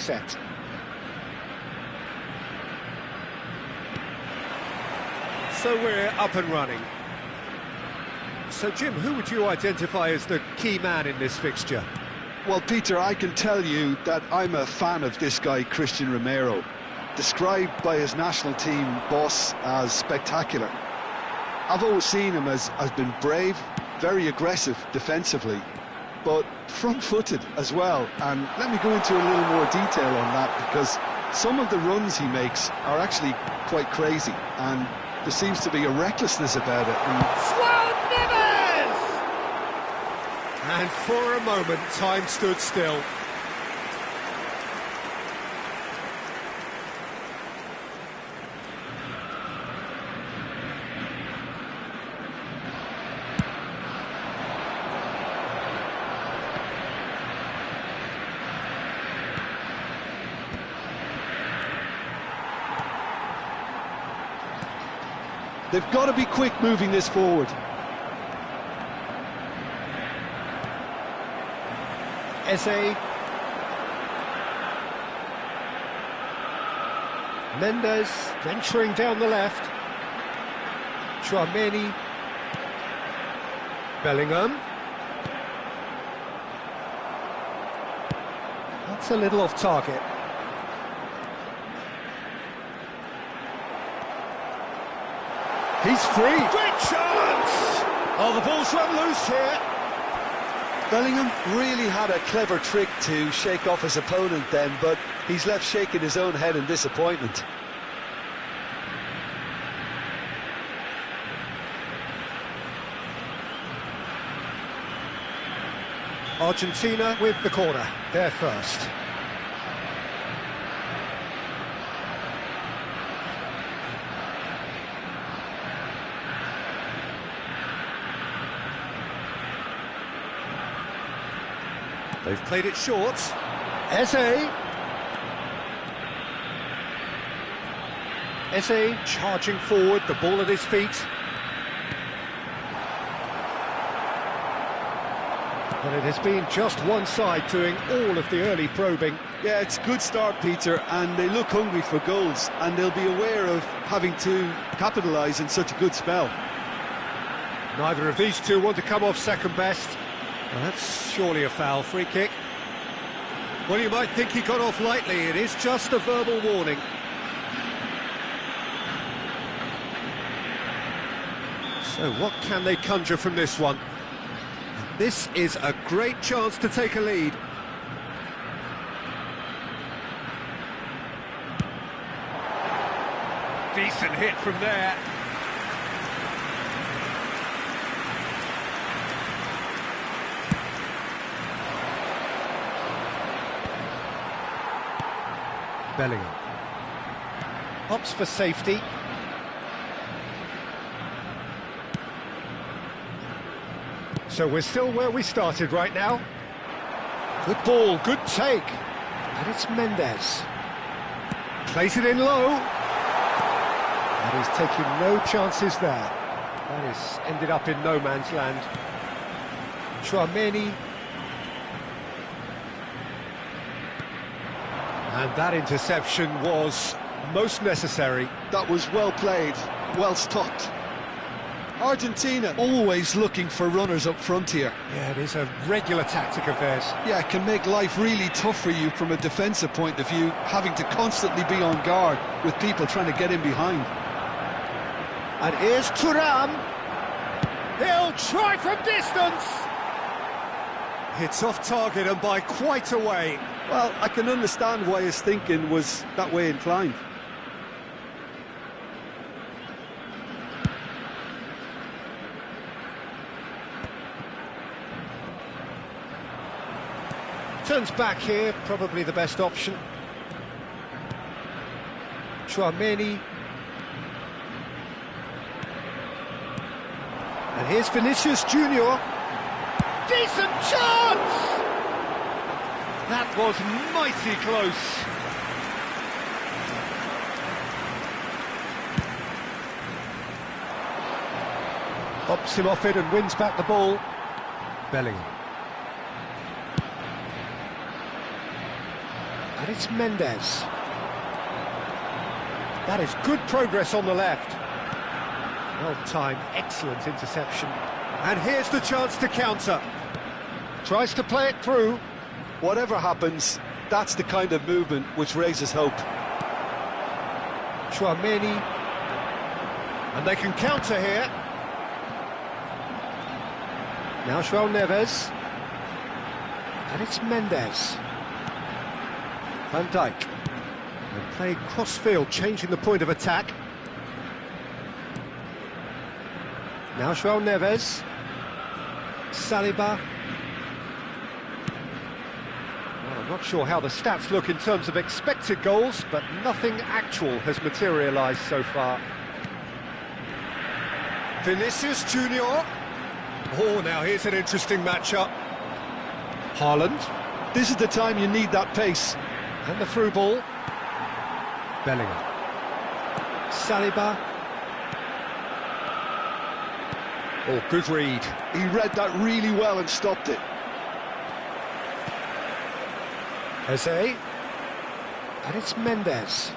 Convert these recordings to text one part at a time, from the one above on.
set. So we're up and running. So Jim, who would you identify as the key man in this fixture? Well, Peter, I can tell you that I'm a fan of this guy, Christian Romero, described by his national team boss as spectacular. I've always seen him as been brave, very aggressive defensively, but front-footed as well. And let me go into a little more detail on that, because some of the runs he makes are actually quite crazy, and there seems to be a recklessness about it. And for a moment, time stood still. They've got to be quick moving this forward. Eze. Mendes venturing down the left. Chouameni. Bellingham. That's a little off target. He's free. Great chance! Oh, the ball's run loose here. Bellingham really had a clever trick to shake off his opponent then, but he's left shaking his own head in disappointment. Argentina with the corner, they're first. They've played it short. Eze. Eze charging forward, the ball at his feet. But it has been just one side doing all of the early probing. Yeah, it's a good start, Peter, and they look hungry for goals, and they'll be aware of having to capitalise in such a good spell. Neither of these two want to come off second best. Well, that's surely a foul. Free kick. Well, you might think he got off lightly. It is just a verbal warning. So what can they conjure from this one? This is a great chance to take a lead. Decent hit from there. Bellingham opts for safety. So we're still where we started right now. Good ball, good take. And it's Mendes. Plays it in low. And he's taking no chances there. That has ended up in no man's land. Chouameni. And that interception was most necessary. That was well played, well stopped. Argentina always looking for runners up front here. Yeah, it is a regular tactic of theirs. Yeah, it can make life really tough for you from a defensive point of view, having to constantly be on guard with people trying to get in behind. And here's Thuram. He'll try from distance. It's off target and by quite a way. Well, I can understand why his thinking was that way inclined. Turns back here, probably the best option. Chouameni. And here's Vinicius Junior. Decent chance! That was mighty close. Hops him off it and wins back the ball. Bellingham. And it's Mendes. That is good progress on the left. Well timed, excellent interception. And here's the chance to counter. Tries to play it through. Whatever happens, that's the kind of movement which raises hope. Chouameni. And they can counter here. Now João Neves. And it's Mendes. Van Dijk. And played cross-field, changing the point of attack. Now João Neves. Saliba. Well, I'm not sure how the stats look in terms of expected goals, but nothing actual has materialised so far. Vinicius Junior. Oh, now here's an interesting matchup. Haaland. This is the time you need that pace. And the through ball. Bellingham. Saliba. Oh, good read. He read that really well and stopped it. Eze. And it's Mendes.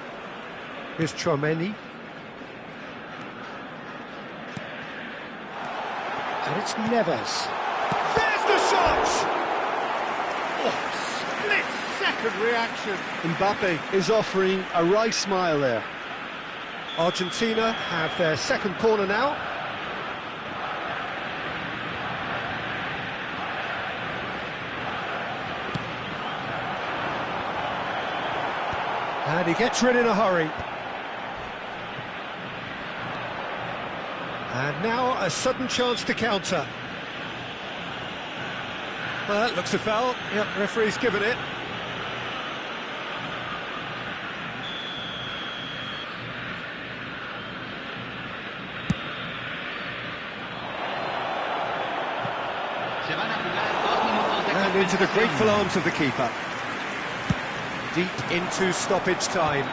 Here's Chouameni. And it's Neves. There's the shot! Oh, split-second reaction. Mbappe is offering a wry smile there. Argentina have their second corner now. And he gets rid in a hurry. And now a sudden chance to counter. Well, that looks a foul. Yep, referee's given it. And into the grateful arms of the keeper. Deep into stoppage time.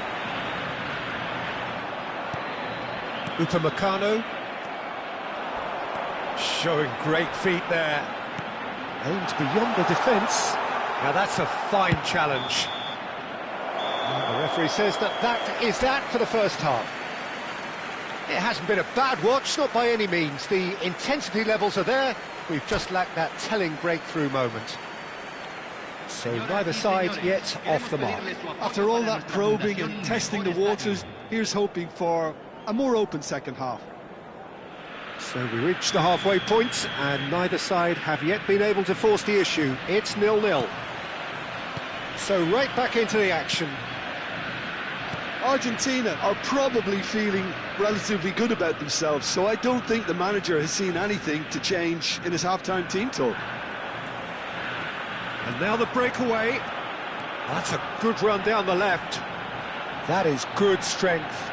Upamecano. Showing great feet there. Aimed beyond the defence. Now that's a fine challenge. And the referee says that is that for the first half. It hasn't been a bad watch, not by any means. The intensity levels are there. We've just lacked that telling breakthrough moment. So neither side yet off the mark. After all that probing and testing the waters, here's hoping for a more open second half. So we reach the halfway point, and neither side have yet been able to force the issue. It's 0-0. So right back into the action. Argentina are probably feeling relatively good about themselves, so I don't think the manager has seen anything to change in his half-time team talk. And now the breakaway. That's a good run down the left. That is good strength.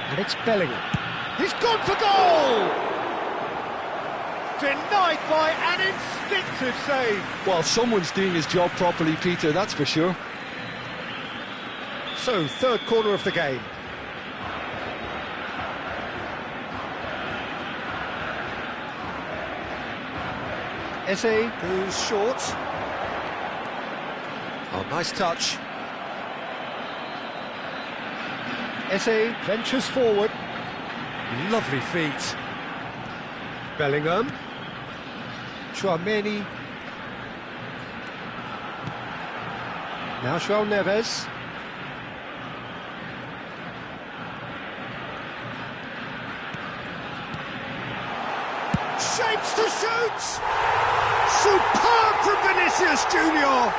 And it's Bellingham. He's gone for goal! Denied by an instinctive save. Well, someone's doing his job properly, Peter, that's for sure. So, third corner of the game. Eze goes short. Oh, nice touch. Eze ventures forward. Lovely feet. Bellingham. Chouameni. Now João Neves. Shapes to shoot! Superb from Vinicius Junior!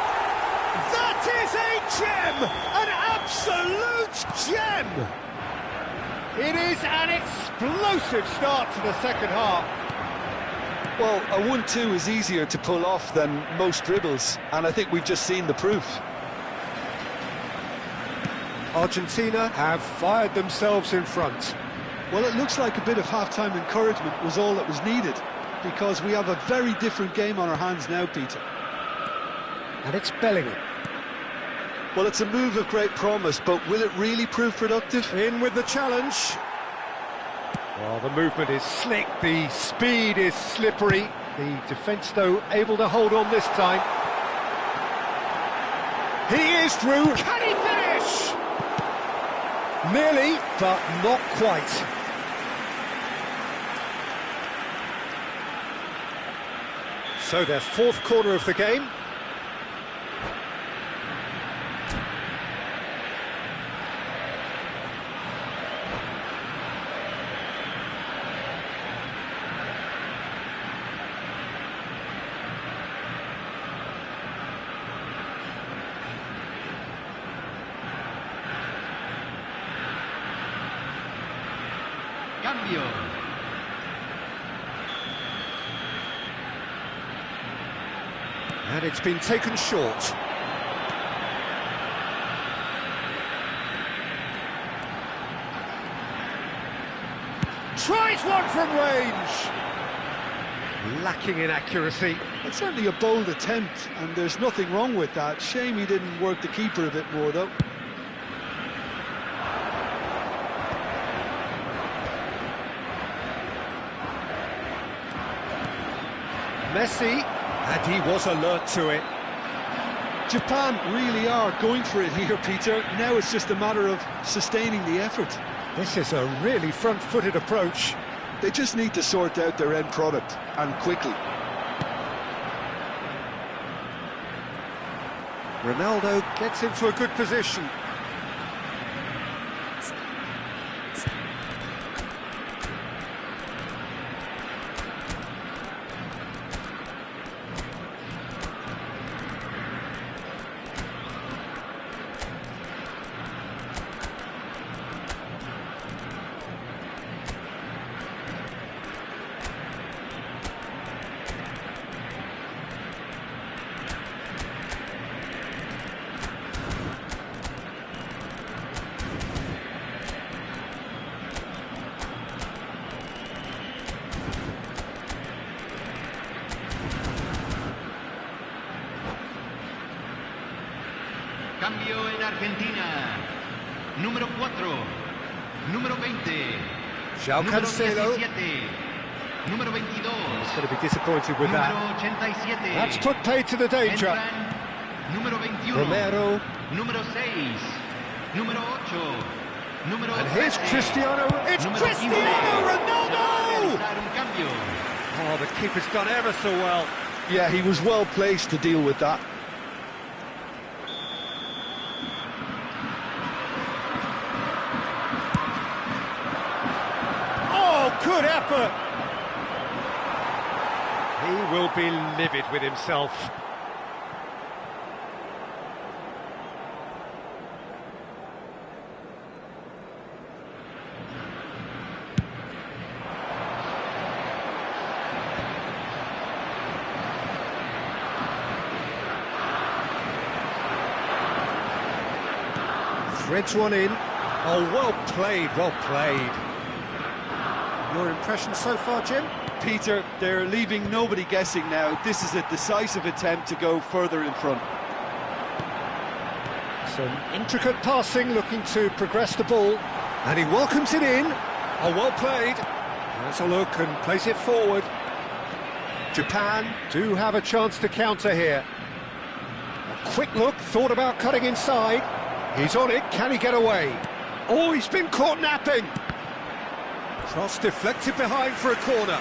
That is a gem! An absolute gem! It is an explosive start to the second half. Well, a 1-2 is easier to pull off than most dribbles, and I think we've just seen the proof. Argentina have fired themselves in front. Well, it looks like a bit of half-time encouragement was all that was needed, because we have a very different game on our hands now, Peter. And it's Bellingham. Well, it's a move of great promise, but will it really prove productive? In with the challenge. Well, the movement is slick, the speed is slippery. The defence, though, able to hold on this time. He is through. Can he finish? Nearly, but not quite. So their fourth corner of the game. Cambio. And it's been taken short. Tries one from range. Lacking in accuracy. It's certainly a bold attempt, and there's nothing wrong with that. Shame he didn't work the keeper a bit more, though. Messi, and he was alert to it. Japan really are going for it here, Peter. Now it's just a matter of sustaining the effort. This is a really front-footed approach. They just need to sort out their end product, and quickly. Ronaldo gets into a good position. Cambio en Argentina. Número 4. Número 20. João Número Cancelo. 17. Número 22. He's going to be disappointed with that. Número 87. That's put paid to the danger. Entran número 21. Romero. Número 6. Número 8. Número And here's 13. Cristiano. It's Número Cristiano 15. Ronaldo! Realizar un cambio. Oh, the keeper's done ever so well. Yeah, he was well placed to deal with that. Oh, good effort! He will be livid with himself. Threads one in. Oh, well played, well played. Your impression so far, Jim? Peter, they're leaving nobody guessing now. This is a decisive attempt to go further in front. Some intricate passing, looking to progress the ball. And he welcomes it in. Oh, well played. Has a look and plays it forward. Japan do have a chance to counter here. A quick look, thought about cutting inside. He's on it, can he get away? Oh, he's been caught napping. Cross deflected behind for a corner.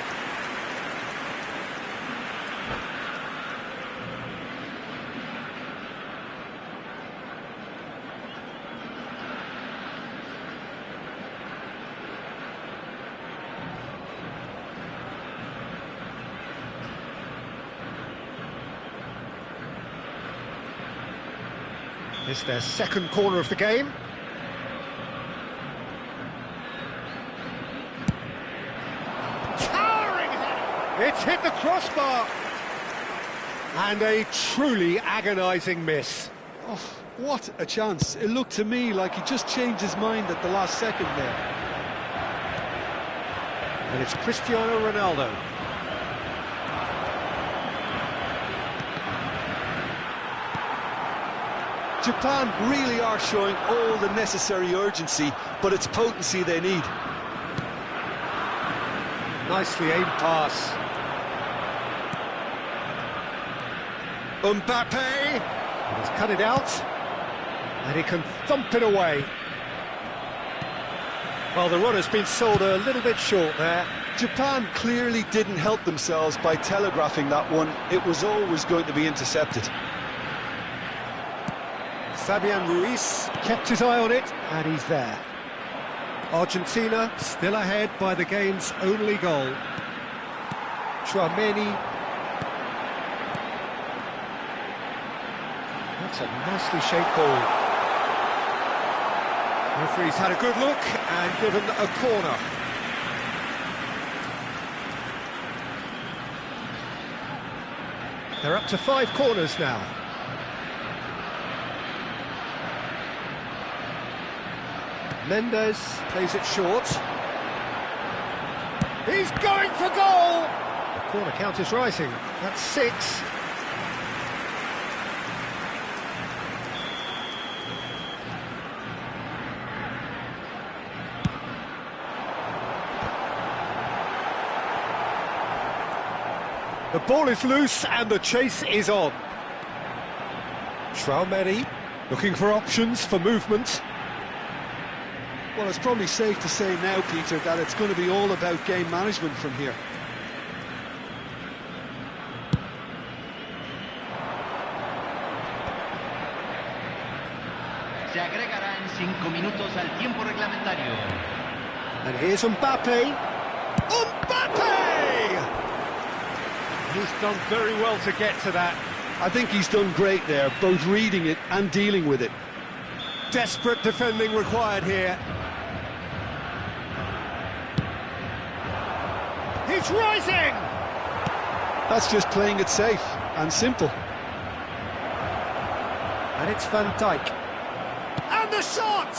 It's their second corner of the game. Towering header! It's hit the crossbar! And a truly agonising miss. Oh, what a chance. It looked to me like he just changed his mind at the last second there. And it's Cristiano Ronaldo. Japan really are showing all the necessary urgency, but it's potency they need. Nicely aimed pass. Mbappe! He's cut it out, and he can thump it away. Well, the runner's been sold a little bit short there. Japan clearly didn't help themselves by telegraphing that one. It was always going to be intercepted. Fabian Ruiz kept his eye on it, and he's there. Argentina still ahead by the game's only goal. Chouameni. That's a nicely shaped ball. Referee's had a good look and given a corner. They're up to 5 corners now. Mendes plays it short. He's going for goal! The corner count is rising. That's 6. The ball is loose and the chase is on. Chouameni looking for options for movement. Well, it's probably safe to say now, Peter, that it's going to be all about game management from here. Se agregará en 5 minutos al tiempo reglamentario. And here's Mbappe. Mbappe! He's done very well to get to that. I think he's done great there, both reading it and dealing with it. Desperate defending required here. He's rising! That's just playing it safe and simple. And it's Van Dijk. And the shot!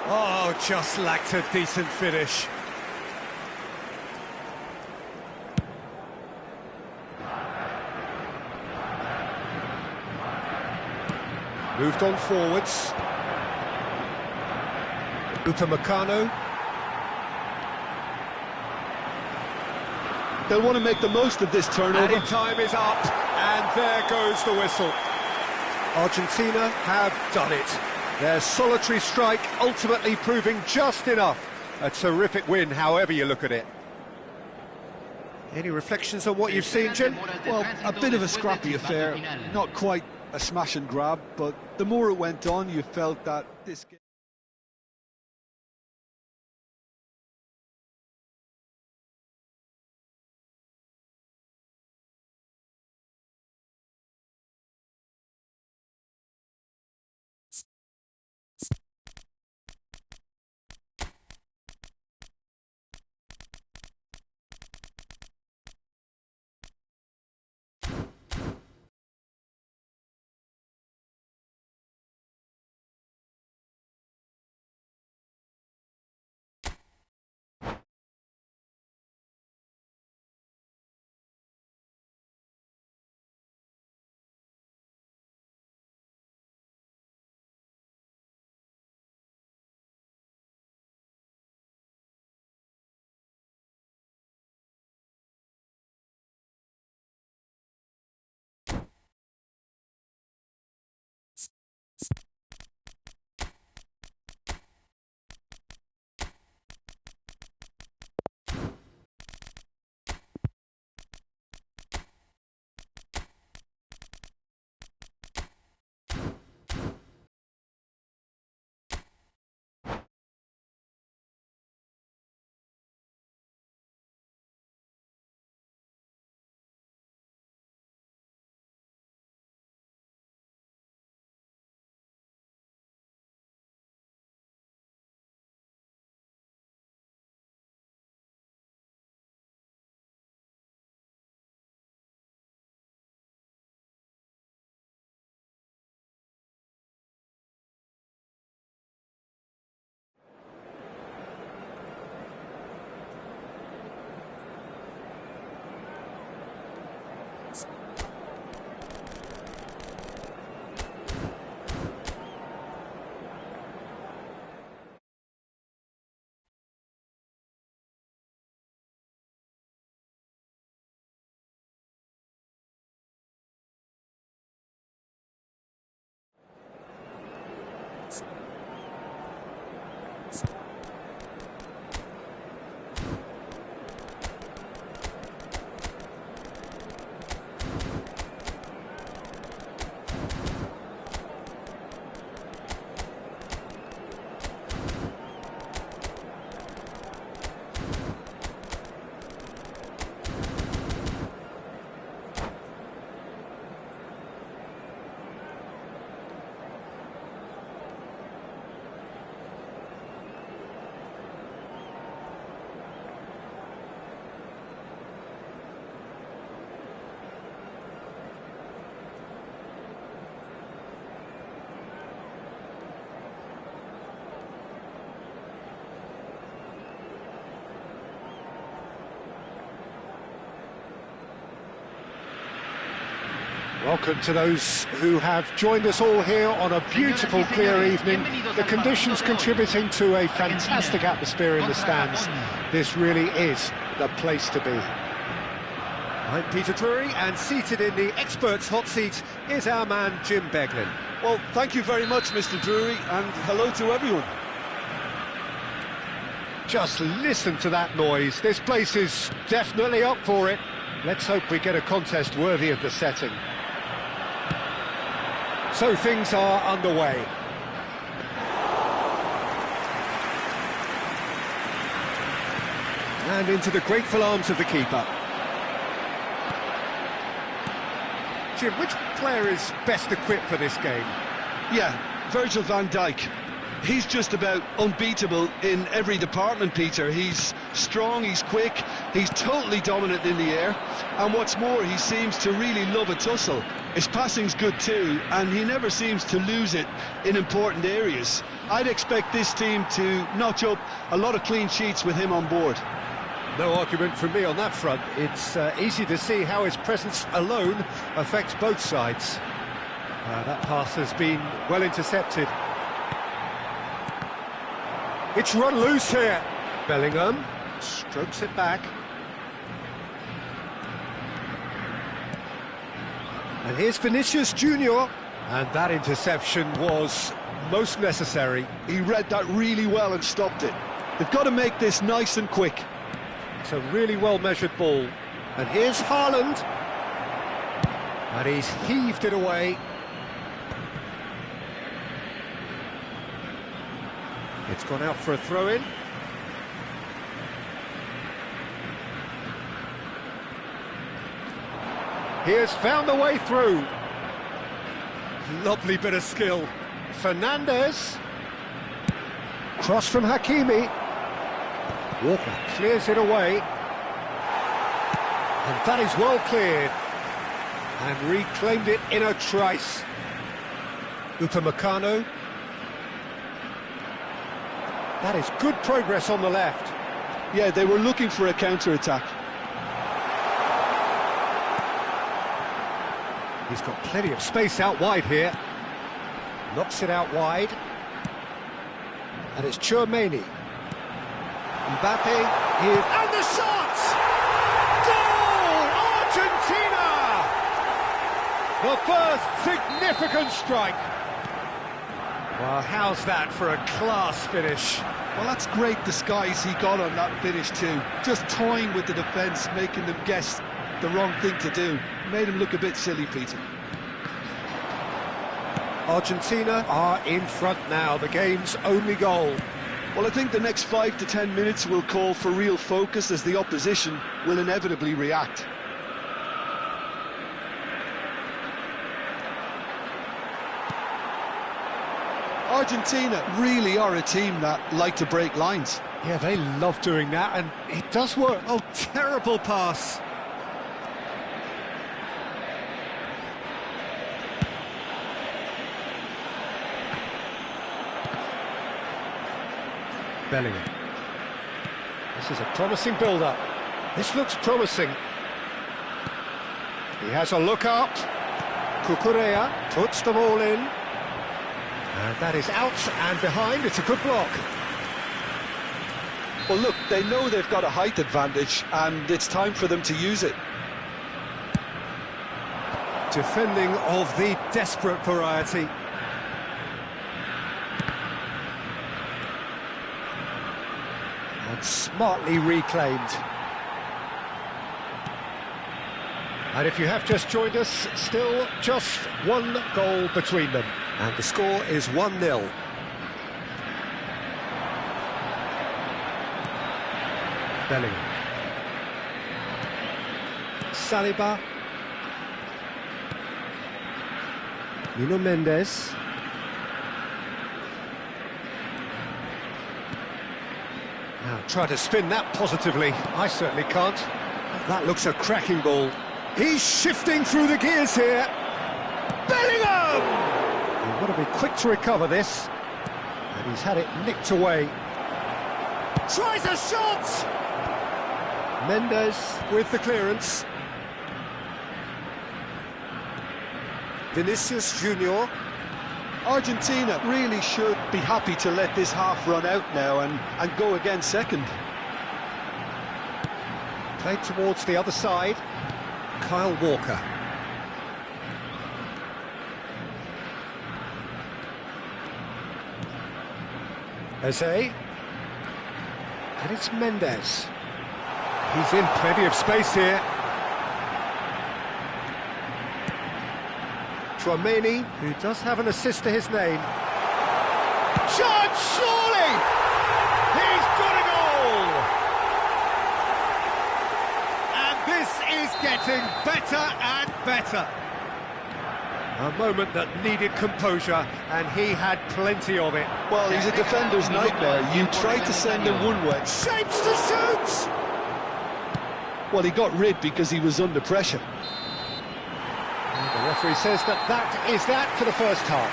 Oh, just lacked a decent finish. Moved on forwards. Upamecano. They'll want to make the most of this turnover. Added time is up, and there goes the whistle. Argentina have done it. Their solitary strike ultimately proving just enough. A terrific win, however you look at it. Any reflections on what you've seen, Jim? Well, a bit of a scrappy affair. Not quite a smash and grab, but the more it went on, you felt that this game... Welcome to those who have joined us all here on a beautiful, clear evening. The conditions contributing to a fantastic atmosphere in the stands. This really is the place to be. I'm Peter Drury, and seated in the experts' hot seat is our man Jim Beglin. Well, thank you very much, Mr. Drury, and hello to everyone. Just listen to that noise. This place is definitely up for it. Let's hope we get a contest worthy of the setting. So things are underway. And into the grateful arms of the keeper. Jim, which player is best equipped for this game? Yeah, Virgil van Dijk. He's just about unbeatable in every department, Peter. He's strong, he's quick, he's totally dominant in the air, and what's more, he seems to really love a tussle. His passing's good too, and he never seems to lose it in important areas. I'd expect this team to notch up a lot of clean sheets with him on board. No argument from me on that front. It's easy to see how his presence alone affects both sides. That pass has been well intercepted. It's run loose here. Bellingham strokes it back. And here's Vinicius Junior. And that interception was most necessary. He read that really well and stopped it. They've got to make this nice and quick. It's a really well-measured ball. And here's Haaland. And he's heaved it away. It's gone out for a throw-in. He has found the way through. Lovely bit of skill. Fernandes. Cross from Hakimi. Walker clears it away. And that is well cleared. And reclaimed it in a trice. Upamecano. That is good progress on the left. Yeah, they were looking for a counter-attack. He's got plenty of space out wide here. Knocks it out wide. And it's Tchouaméni. Mbappe here. And the shot! Goal! Argentina! The first significant strike. Well, how's that for a class finish? Well, that's great disguise he got on that finish too. Just toying with the defence, making them guess the wrong thing to do. Made him look a bit silly, Peter. Argentina are in front now, the game's only goal. Well, I think the next 5 to 10 minutes will call for real focus as the opposition will inevitably react. Argentina really are a team that like to break lines. Yeah, they love doing that, and it does work. Oh, terrible pass. Bellingham. This is a promising build-up. This looks promising. He has a look up. Cucurella puts them all in. And that is out and behind. It's a good block. Well, look, they know they've got a height advantage, and it's time for them to use it. Defending of the desperate variety. And smartly reclaimed. And if you have just joined us, still just one goal between them. And the score is 1-0. Bellingham. Saliba. Nuno Mendes. Now try to spin that positively. I certainly can't. That looks a cracking ball. He's shifting through the gears here. Bellingham! You've got to be quick to recover this. And he's had it nicked away. Tries a shot! Mendes with the clearance. Vinicius Junior. Argentina really should be happy to let this half run out now and go again second. Played towards the other side. Kyle Walker. Eze. And it's Mendes. He's in plenty of space here. Tchouaméni, who does have an assist to his name. Shot, surely! He's got a goal! And this is getting better and better. A moment that needed composure, and he had plenty of it. Well, he's a defender's nightmare. You try to send him one way. Shapes to shoot! Well, he got rid because he was under pressure. And the referee says that is that for the first half.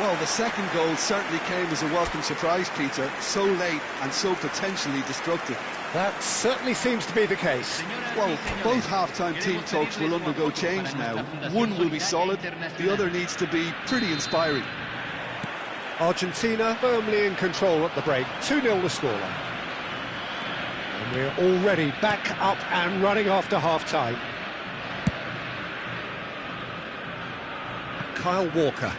Well, the second goal certainly came as a welcome surprise, Peter. So late and so potentially destructive. That certainly seems to be the case. Well, both half-time team talks will undergo change now. One will be solid, the other needs to be pretty inspiring. Argentina firmly in control at the break, 2-0 the scoreline. And we're already back up and running after half-time. Kyle Walker.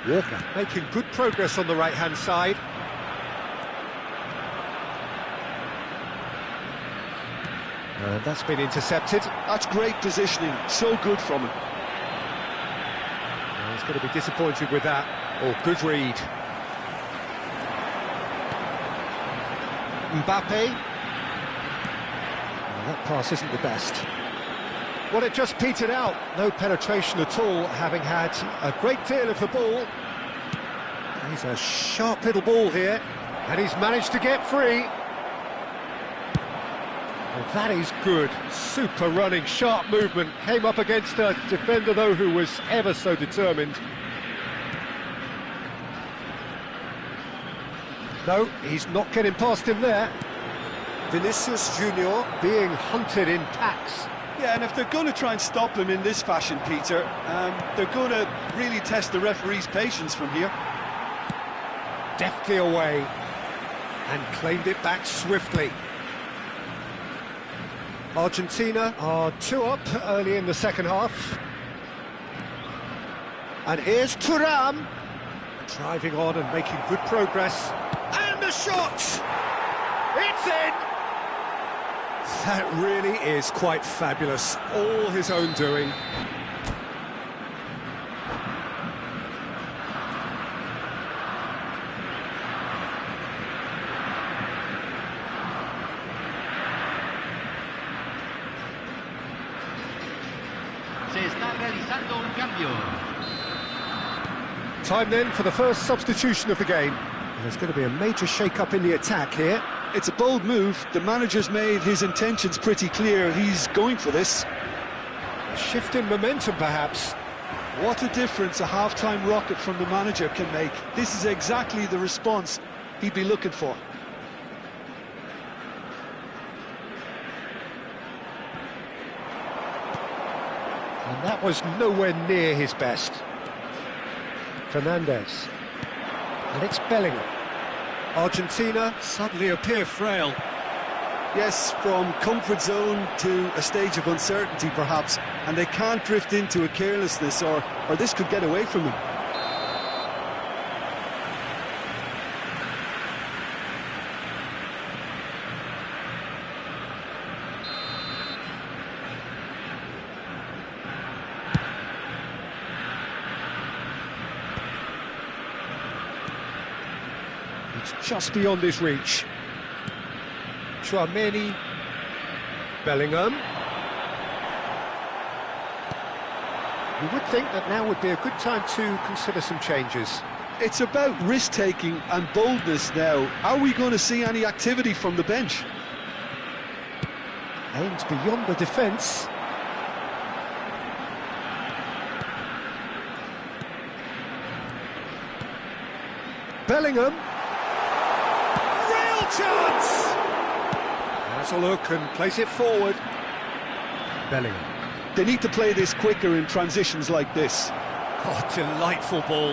Walker making good progress on the right-hand side. And that's been intercepted. That's great positioning, so good from him. He's going to be disappointed with that. Oh, good read. Mbappe. Well, that pass isn't the best. Well, it just petered out. No penetration at all, having had a great deal of the ball. He's a sharp little ball here, and he's managed to get free. Well, that is good. Super running, sharp movement. Came up against a defender, though, who was ever so determined. No, he's not getting past him there. Vinicius Junior being hunted in packs. Yeah, and if they're going to try and stop him in this fashion, Peter, they're going to really test the referee's patience from here. Deftly away, and claimed it back swiftly. Argentina are 2 up early in the second half. And here's Thuram, driving on and making good progress. And the shot! It's in! That really is quite fabulous, all his own doing. Se está realizando un cambio. Time then for the first substitution of the game. There's going to be a major shake-up in the attack here. It's a bold move. The manager's made his intentions pretty clear. He's going for this. A shift in momentum, perhaps. What a difference a half-time rocket from the manager can make. This is exactly the response he'd be looking for. And that was nowhere near his best. Fernandez. And it's Bellingham. Argentina suddenly appear frail. Yes, from comfort zone to a stage of uncertainty, perhaps. And they can't drift into a carelessness, or this could get away from them. It's just beyond his reach. Tchouaméni. Bellingham. You would think that now would be a good time to consider some changes. It's about risk-taking and boldness now. Are we going to see any activity from the bench? Aims beyond the defence. Bellingham. Real chance! Has a look and plays it forward. Bellingham. They need to play this quicker in transitions like this. Oh, delightful ball.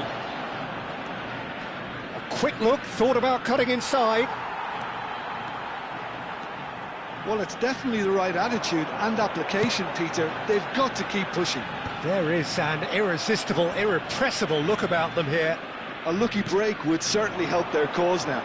A quick look, thought about cutting inside. Well, it's definitely the right attitude and application, Peter. They've got to keep pushing. There is an irresistible, irrepressible look about them here. A lucky break would certainly help their cause now.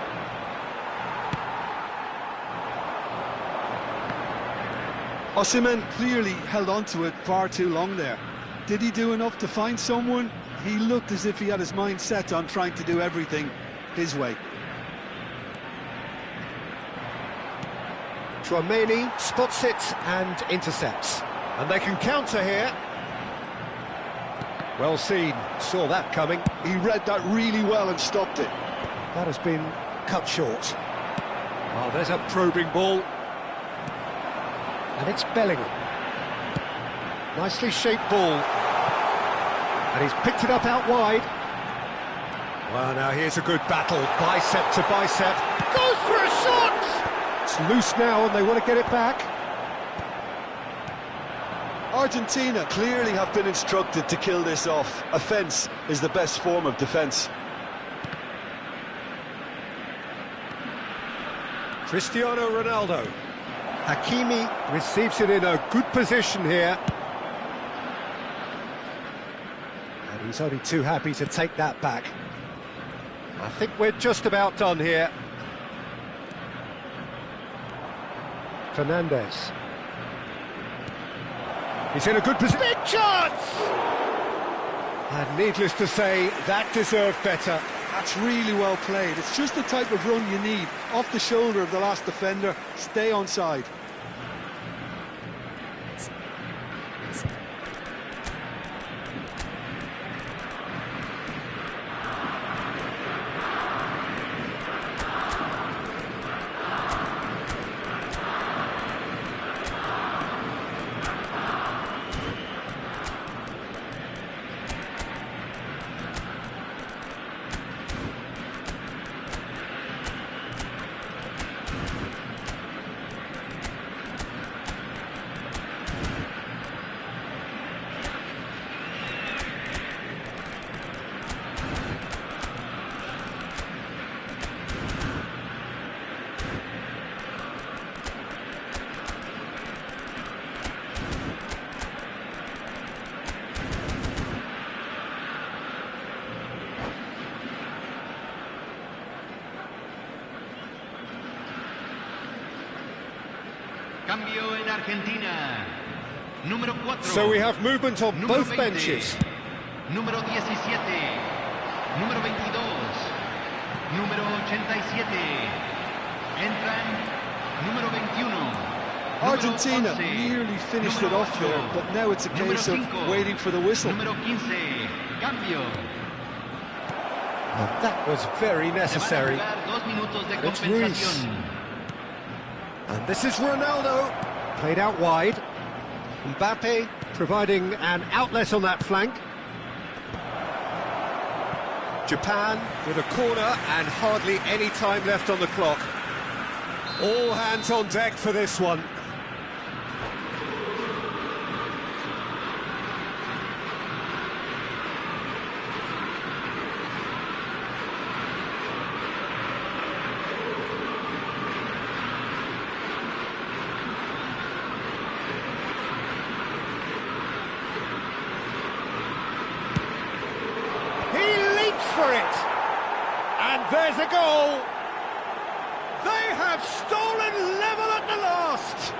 Osimhen clearly held on to it far too long there. Did he do enough to find someone? He looked as if he had his mind set on trying to do everything his way. Chouameni spots it and intercepts. And they can counter here. Well seen, saw that coming. He read that really well and stopped it. That has been cut short. Oh, there's a probing ball. And it's Bellingham. Nicely shaped ball. And he's picked it up out wide. Well, now here's a good battle. Bicep to bicep. Goes for a shot! It's loose now and they want to get it back. Argentina clearly have been instructed to kill this off. Offence is the best form of defence. Cristiano Ronaldo. Hakimi receives it in a good position here. And he's only too happy to take that back. I think we're just about done here. Fernandez. He's in a good position. Big chance! And needless to say, that deserved better. That's really well played. It's just the type of run you need. Off the shoulder of the last defender, stay onside. Cambio en Argentina. Número 4. So we have movement on Número both 20. benches. Número 17. Número 22. Número 87. Entran número 21. Argentina número 11, nearly finished it número off there, 8, but now it's a número case of 5, waiting for the whistle. Número 15. Cambio. And that was very necessary. Se van a jugar 2 minutos de And it's compensación. And this is Ronaldo, played out wide. Mbappe providing an outlet on that flank. Japan with a corner and hardly any time left on the clock. All hands on deck for this one. For it, and there's a goal. They have stolen level at the last.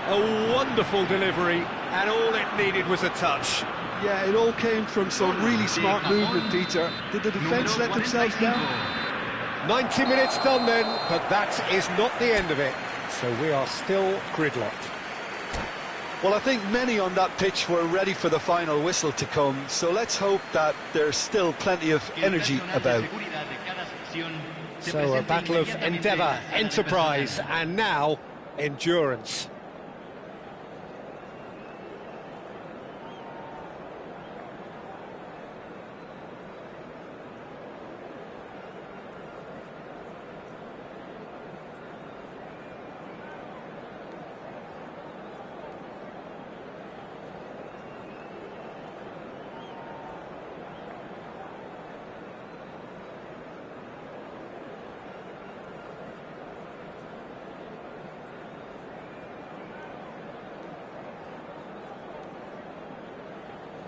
A wonderful delivery, and all it needed was a touch. Yeah, it all came from some really smart movement, Peter. Did the defence let themselves down? 90 minutes done then, but that is not the end of it. So we are still gridlocked. Well, I think many on that pitch were ready for the final whistle to come, so let's hope that there's still plenty of energy about. So a battle of endeavour, enterprise, and now endurance.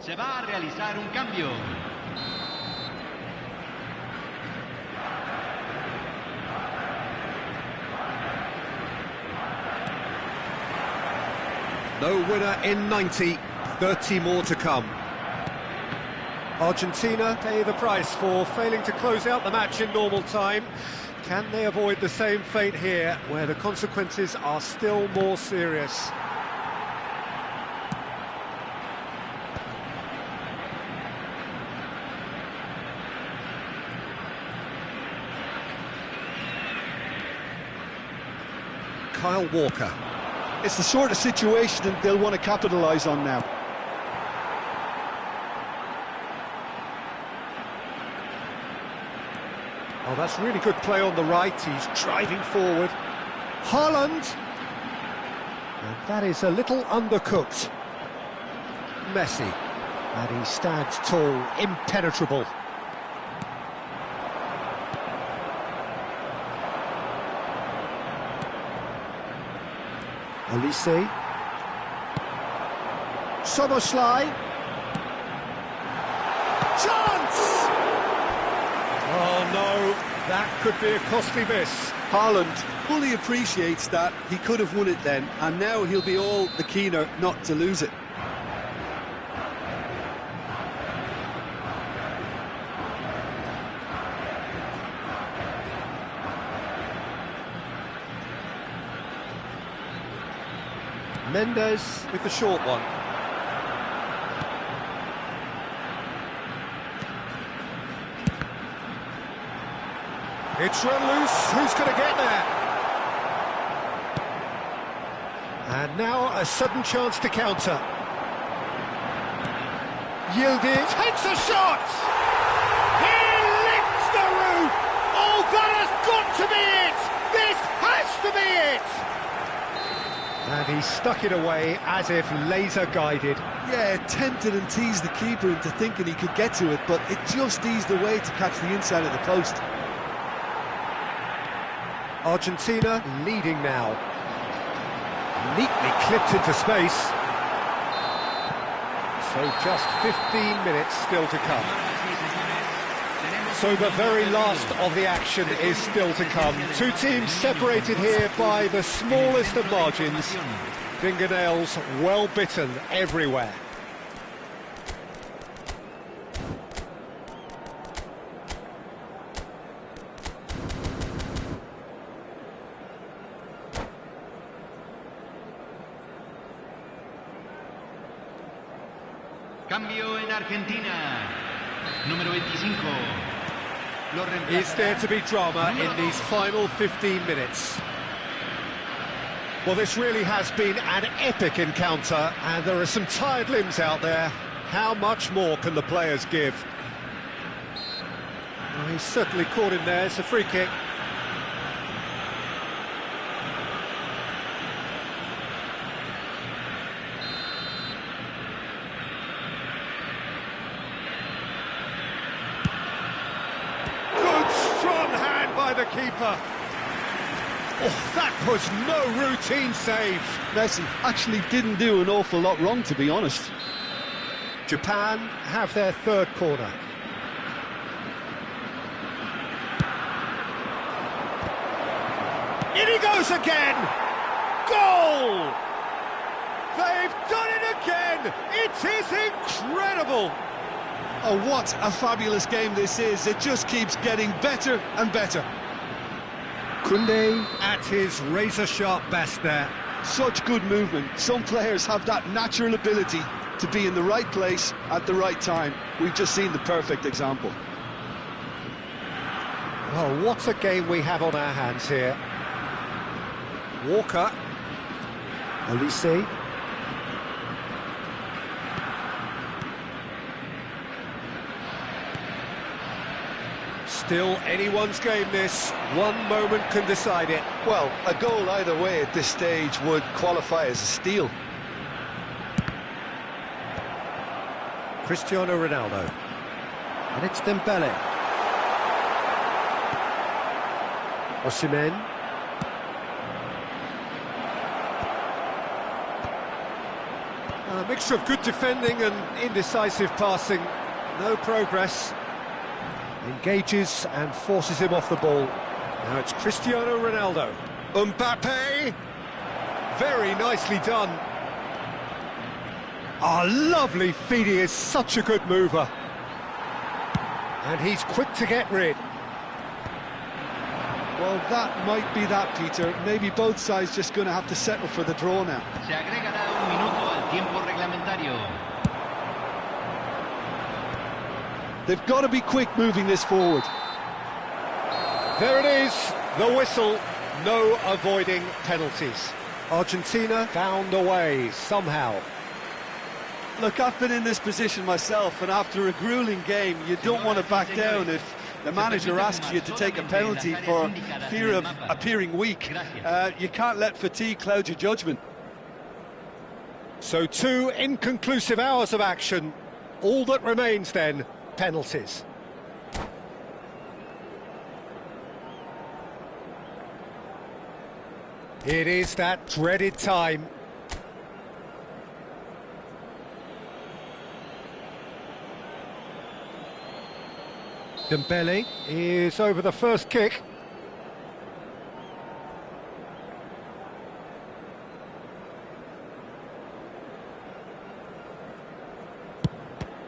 Se va a realizar un cambio. No winner in 90, 30 more to come. Argentina pay the price for failing to close out the match in normal time. Can they avoid the same fate here, where the consequences are still more serious? Kyle Walker. It's the sort of situation that they'll want to capitalise on now. Oh, that's really good play on the right. He's driving forward. Haaland! And that is a little undercooked. Messi. And he stands tall, impenetrable. Olise. Soboslai. Chance! Oh no, that could be a costly miss. Haaland fully appreciates that he could have won it then, and now he'll be all the keener not to lose it. Mendes with the short one. It's run loose. Who's going to get there? And now a sudden chance to counter. Yildiz takes a shot! He lifts the roof! Oh, that has got to be it! This has to be it! And he stuck it away as if laser-guided. Yeah, tempted and teased the keeper into thinking he could get to it, but it just eased away to catch the inside of the post. Argentina leading now. Neatly clipped into space. So just 15 minutes still to come. So the very last of the action is still to come. Two teams separated here by the smallest of margins. Fingernails well bitten everywhere. Cambio en Argentina. Número 25. Is there to be drama in these final 15 minutes? Well, this really has been an epic encounter, and there are some tired limbs out there. How much more can the players give? Well, he's certainly caught him there. It's a free kick. The keeper. Oh, that was no routine save. Messi actually didn't do an awful lot wrong, to be honest. Japan have their third corner. In he goes again! Goal! They've done it again! It is incredible! Oh, what a fabulous game this is. It just keeps getting better and better. Koundé at his razor-sharp best there. Such good movement. Some players have that natural ability to be in the right place at the right time. We've just seen the perfect example. Oh, what a game we have on our hands here. Walker. Olise. Still anyone's game this. One moment can decide it. Well, a goal either way at this stage would qualify as a steal. Cristiano Ronaldo. And it's Dembele. Osimhen. A mixture of good defending and indecisive passing. No progress. Engages and forces him off the ball. Now it's Cristiano Ronaldo. Mbappe! Very nicely done. Ah, lovely feed, he is such a good mover. And he's quick to get rid. Well, that might be that, Peter. Maybe both sides just going to have to settle for the draw now. Se agregará un minuto al tiempo reglamentario. They've got to be quick moving this forward. There it is, the whistle. No avoiding penalties. Argentina found a way, somehow. Look, I've been in this position myself, and after a grueling game, you don't want to back down if the manager asks you to take a penalty for fear of appearing weak. You can't let fatigue cloud your judgment. So 2 inconclusive hours of action. All that remains then, penalties. It is that dreaded time. Dembele is over the first kick.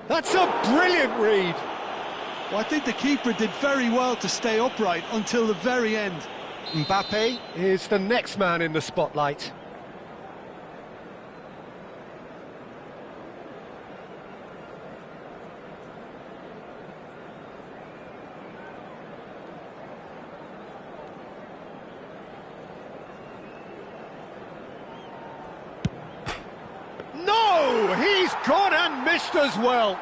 That's a brilliant read. Well, I think the keeper did very well to stay upright until the very end. Mbappe is the next man in the spotlight. No! He's gone and missed as well.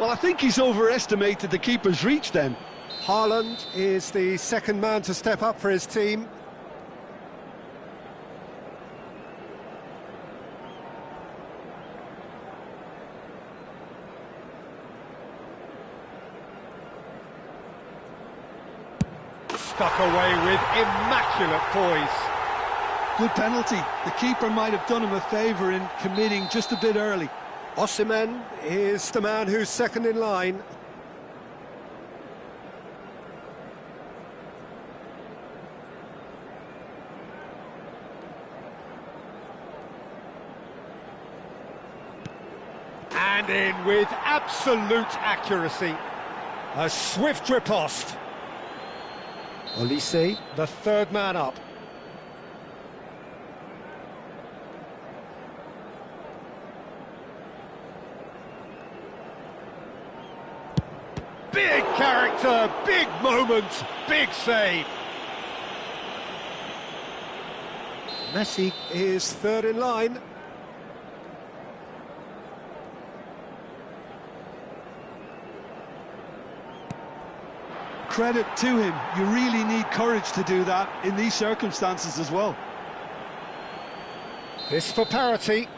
Well, I think he's overestimated the keeper's reach then. Haaland is the second man to step up for his team. Stuck away with immaculate poise. Good penalty. The keeper might have done him a favour in committing just a bit early. Osimhen is the man who's second in line. And in with absolute accuracy. A swift riposte. Olise, the third man up. Big character, big moment, big save. Messi is third in line. Credit to him. You really need courage to do that in these circumstances as well. This for parity.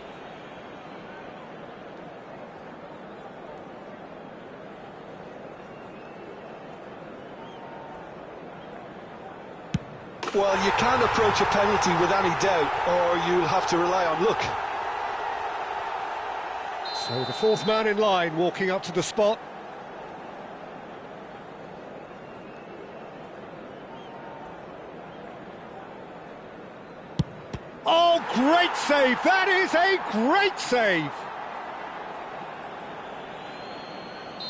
Well, you can't approach a penalty with any doubt, or you'll have to rely on luck. So the fourth man in line walking up to the spot. Oh, great save! That is a great save!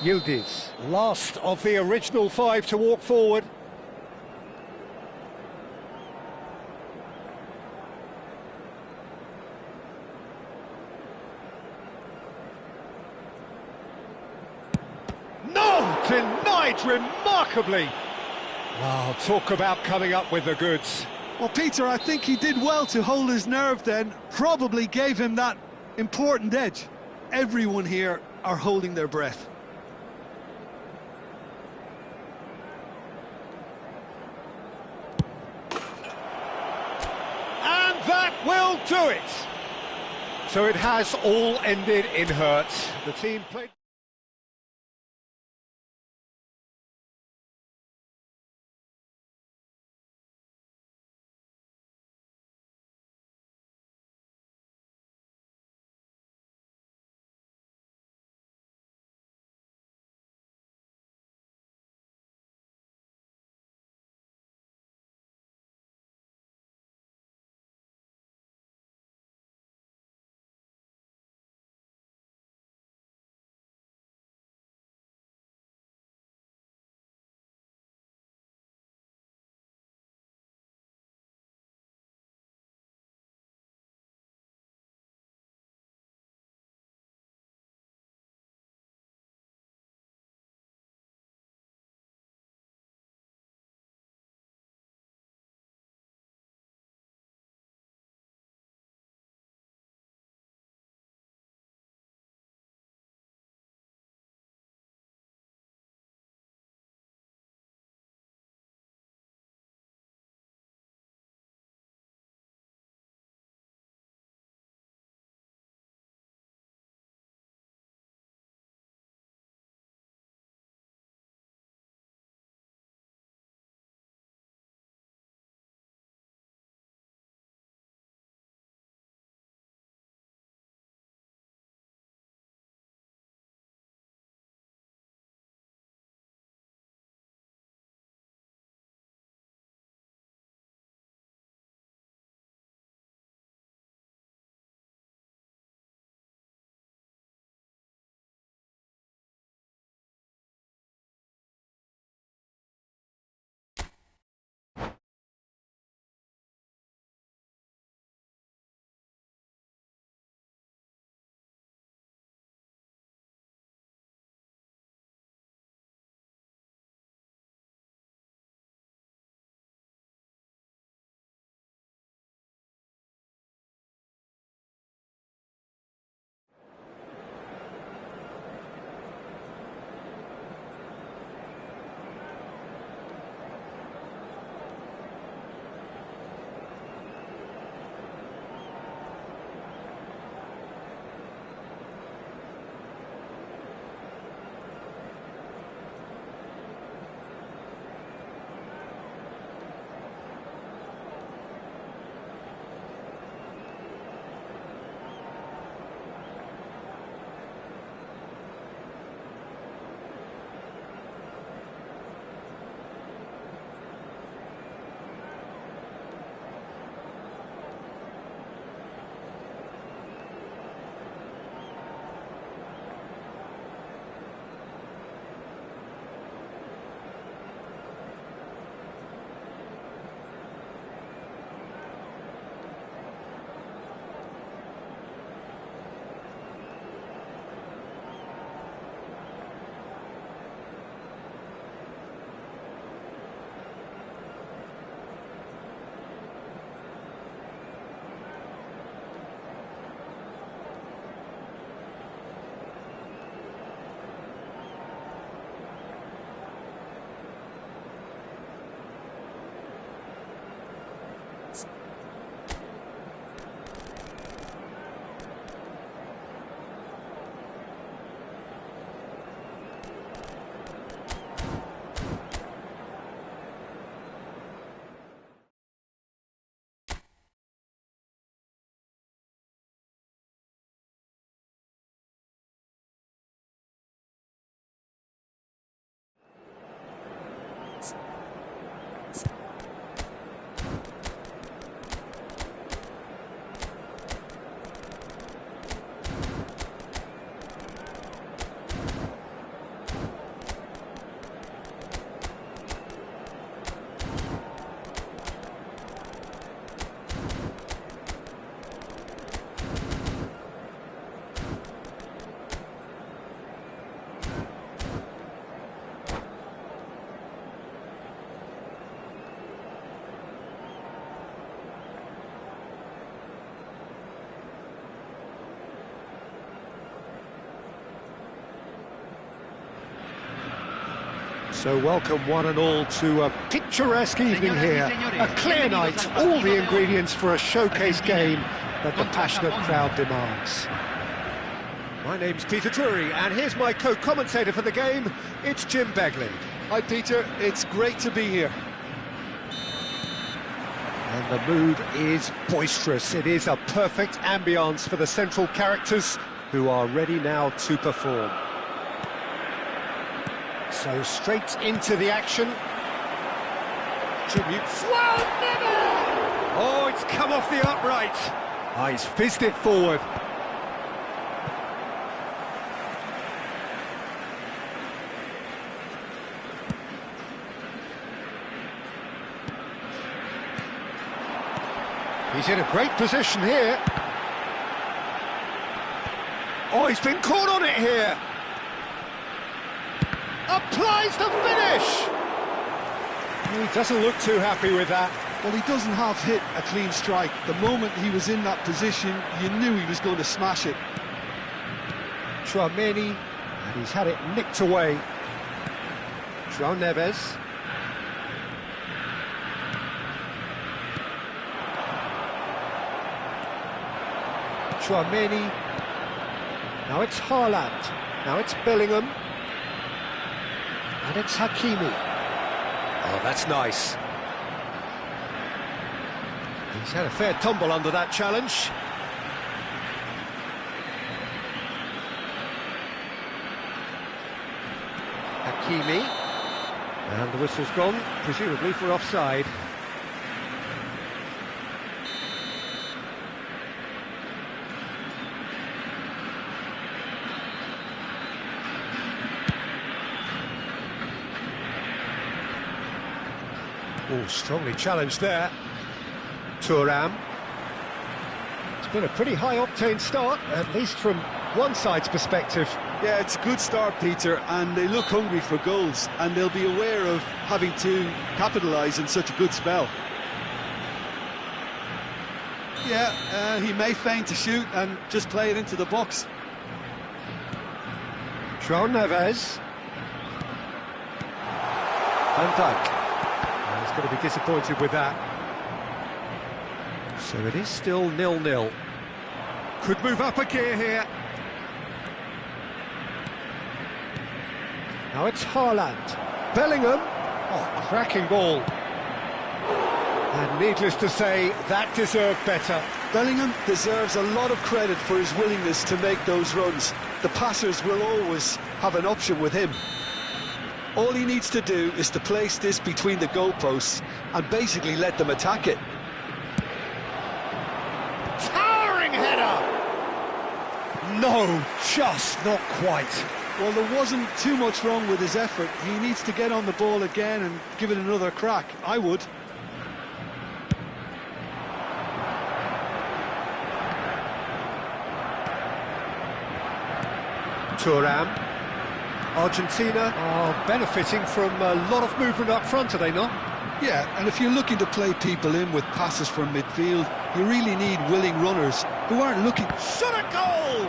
Yildiz, last of the original 5 to walk forward. No! Denied remarkably! Wow, talk about coming up with the goods. Well, Peter, I think he did well to hold his nerve then. Probably gave him that important edge. Everyone here are holding their breath. And that will do it! So it has all ended in hurt. The team played... So welcome one and all to a picturesque evening here. A clear night, all the ingredients for a showcase game that the passionate crowd demands. My name's Peter Drury, and here's my co-commentator for the game, it's Jim Beglin. Hi Peter, it's great to be here. And the mood is boisterous. It is a perfect ambience for the central characters who are ready now to perform. So straight into the action. Tributes. Well, never! Oh, it's come off the upright. Oh, he's fizzed it forward. He's in a great position here. Oh, he's been caught on it here. Applies the finish! He doesn't look too happy with that. Well, he doesn't have hit a clean strike. The moment he was in that position, you knew he was going to smash it. Chouameni, and he's had it nicked away. João Neves. Chouameni. Now it's Haaland. Now it's Bellingham. And it's Hakimi. Oh, that's nice. He's had a fair tumble under that challenge. Hakimi. And the whistle's gone, presumably for offside. Oh, strongly challenged there. Thuram. It's been a pretty high-octane start, at least from one side's perspective. Yeah, it's a good start, Peter, and they look hungry for goals, and they'll be aware of having to capitalise in such a good spell. Yeah, he may feign to shoot and just play it into the box. João Neves. Van Dijk. He's going to be disappointed with that. So it is still 0-0. Could move up a gear here. Now it's Haaland. Bellingham. Oh, cracking ball. And needless to say, that deserved better. Bellingham deserves a lot of credit for his willingness to make those runs. The passers will always have an option with him. All he needs to do is to place this between the goalposts and basically let them attack it. Towering header! No, just not quite. Well, there wasn't too much wrong with his effort. He needs to get on the ball again and give it another crack. I would. Thuram. Argentina are benefiting from a lot of movement up front, are they not? Yeah, and if you're looking to play people in with passes from midfield, you really need willing runners who aren't looking... Shot a goal!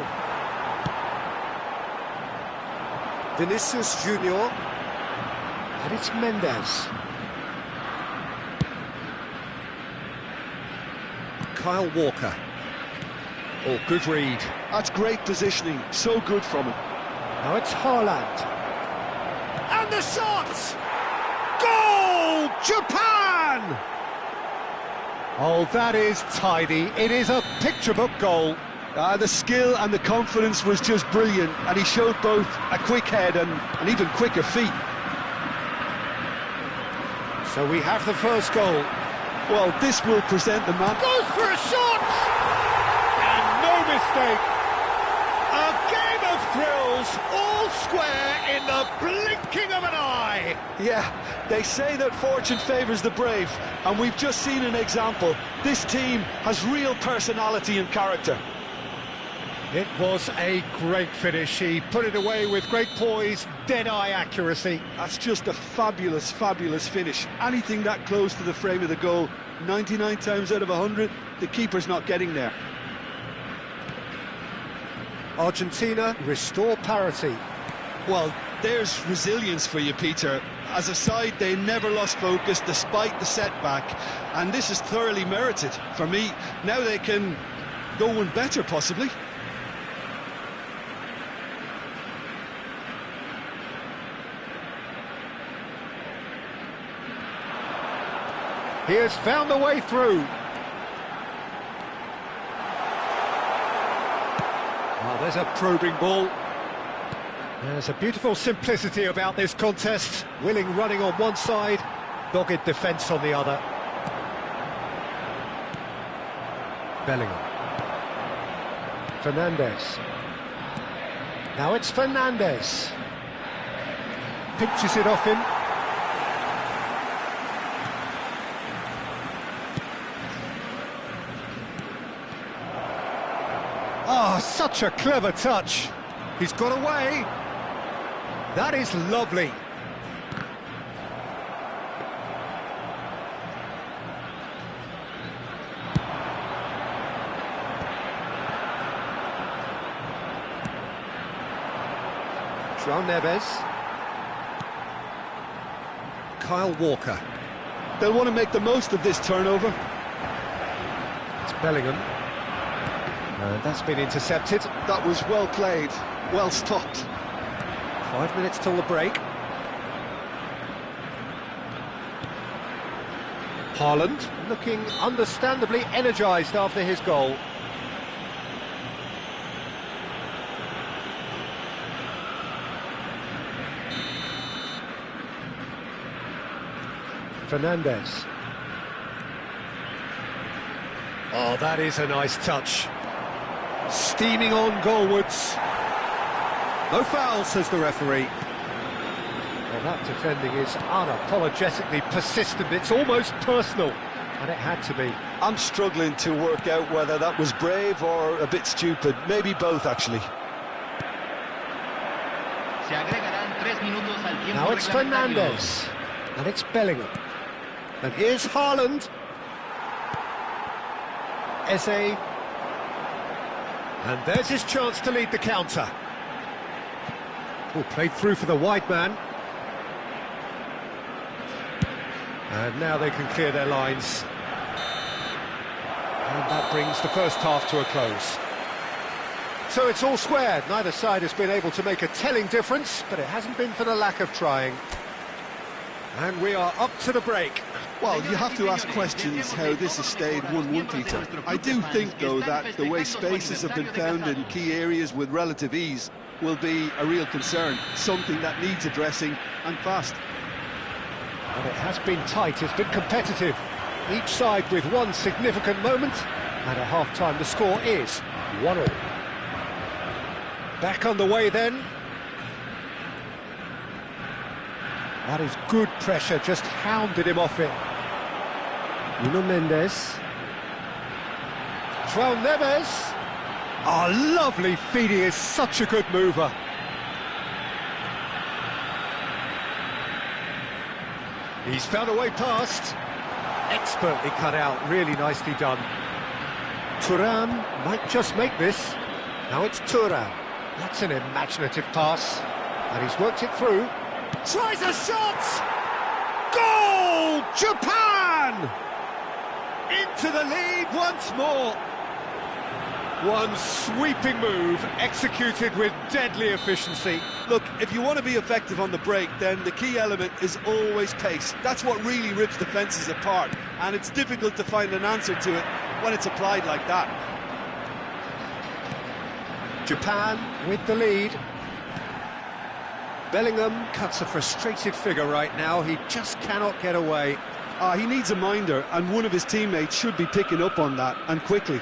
Vinicius Junior. And it's Mendes. Kyle Walker. Oh, good read. That's great positioning, so good from him. Now it's Haaland. And the shot! Goal! Japan! Oh, that is tidy. It is a picture-book goal. The skill and the confidence was just brilliant, and he showed both a quick head and even quicker feet. So we have the first goal. Well, this will present the man. Goes for a shot! And no mistake. A game of thrills, all square in the blinking of an eye. Yeah, they say that fortune favours the brave, and we've just seen an example. This team has real personality and character. It was a great finish. He put it away with great poise, dead-eye accuracy. That's just a fabulous, fabulous finish. Anything that close to the frame of the goal, 99 times out of 100, the keeper's not getting there. Argentina restore parity. Well, there's resilience for you, Peter. as a side, they never lost focus despite the setback, and this is thoroughly merited for me. Now they can go one better, possibly. He has found the way through. Oh, there's a probing ball. There's a beautiful simplicity about this contest. Willing running on one side, dogged defence on the other. Bellingham. Fernandes. Now it's Fernandes. Pinches it off him. Ah, such a clever touch. He's got away. That is lovely. João Neves. Kyle Walker. They'll want to make the most of this turnover. It's Bellingham. And that's been intercepted. That was well played, well stopped. 5 minutes till the break. Haaland looking understandably energised after his goal. Fernandes. Oh, that is a nice touch. Steaming on goalwards. No foul, says the referee. Well, that defending is unapologetically persistent. It's almost personal, and it had to be. I'm struggling to work out whether that was brave or a bit stupid. Maybe both, actually. Now it's Fernandes, and it's Bellingham. And here's Haaland. Eze. And there's his chance to lead the counter. Oh, played through for the wide man. And now they can clear their lines. And that brings the first half to a close. So it's all squared. Neither side has been able to make a telling difference, but it hasn't been for the lack of trying. And we are up to the break. Well, you have to ask questions how this has stayed 1-1, Peter. I do think, though, that the way spaces have been found in key areas with relative ease will be a real concern, something that needs addressing, and fast. And it has been tight, it's been competitive. Each side with one significant moment, and at half-time the score is 1-1. Back on the way then. That is good pressure, just hounded him off it. Nuno Mendes. João Neves. Oh, lovely feed, he is such a good mover. He's found a way past. Expertly cut out, really nicely done. Thuram might just make this. Now it's Thuram. That's an imaginative pass. And he's worked it through. Tries a shot! Goal! Japan! Into the lead once more. One sweeping move, executed with deadly efficiency. Look, if you want to be effective on the break, then the key element is always pace. That's what really rips defences apart, and it's difficult to find an answer to it when it's applied like that. Japan with the lead. Bellingham cuts a frustrated figure right now. He just cannot get away. He needs a minder, and one of his teammates should be picking up on that, and quickly.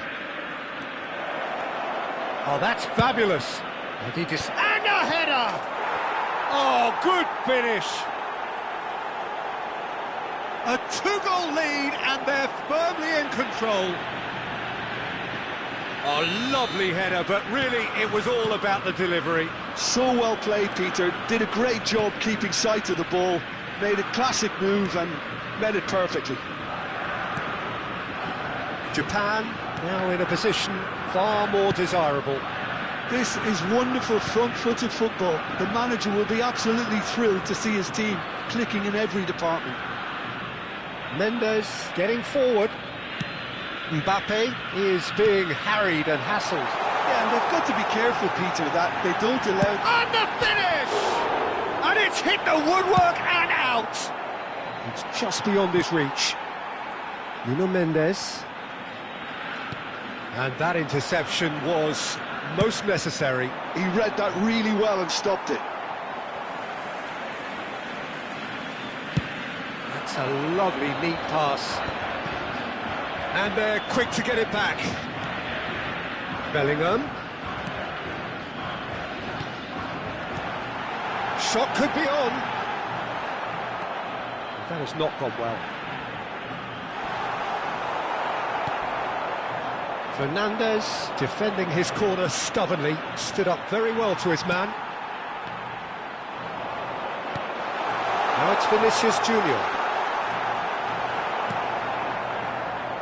Oh, that's fabulous. And a header! Oh, good finish. A 2-goal lead, and they're firmly in control. Oh, lovely header, but really it was all about the delivery. So well played, Peter. Did a great job keeping sight of the ball. Made a classic move and met it perfectly. Japan now in a position far more desirable. This is wonderful front-footed football. The manager will be absolutely thrilled to see his team clicking in every department. Mendes getting forward. Mbappe is being harried and hassled. Yeah, and they've got to be careful, Peter, that they don't allow... And the finish! And it's hit the woodwork and out! It's just beyond his reach. Nuno Mendes. And that interception was most necessary. He read that really well and stopped it. That's a lovely, neat pass. And they're quick to get it back. Bellingham. Shot could be on. That has not gone well. Fernandez, defending his corner stubbornly, stood up very well to his man. Now it's Vinicius Junior.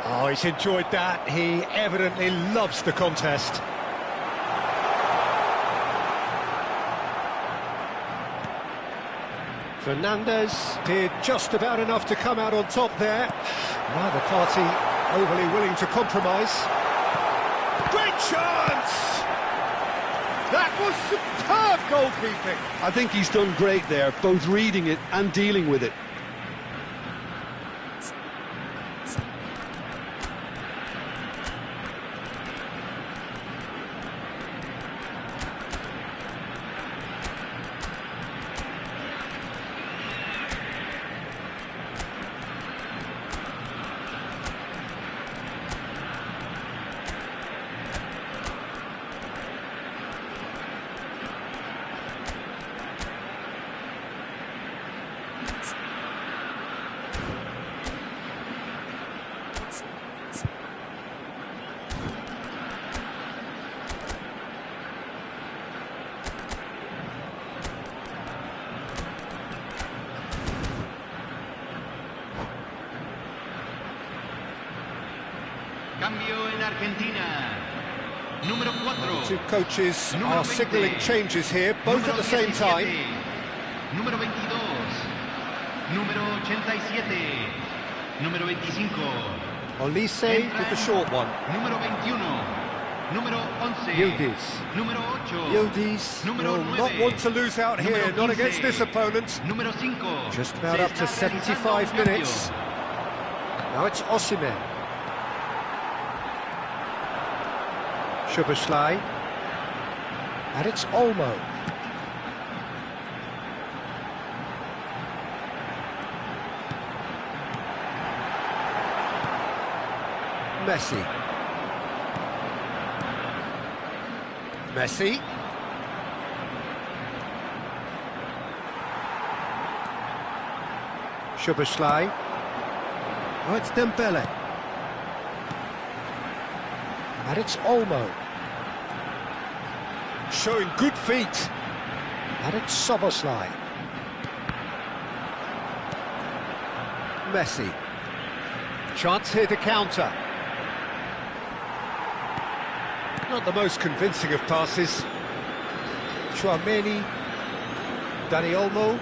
Oh, he's enjoyed that. He evidently loves the contest. Fernandez did just about enough to come out on top there. Neither party overly willing to compromise. Great chance! That was superb goalkeeping. I think he's done great there, both reading it and dealing with it. Cambio en Argentina. Número 4. Two coaches are signalling changes here, both at the same time. Número 22. Número 87. Número 25. Olise with the short one. Número 21. Número 11. Yildiz. Número 8. Yildiz Número will 9. not want to lose out here, Número not 15. against this opponent. Número 5. Just about up to 75 minutes. Now it's Osimhen. Szoboszlai. And it's Olmo. Messi. Messi. Szoboszlai. Oh, it's Dembele. And it's Olmo. Showing good feet. And it's Szoboszlai. Messi. Chance here to counter. Not the most convincing of passes. Tchouaméni. Dani Olmo.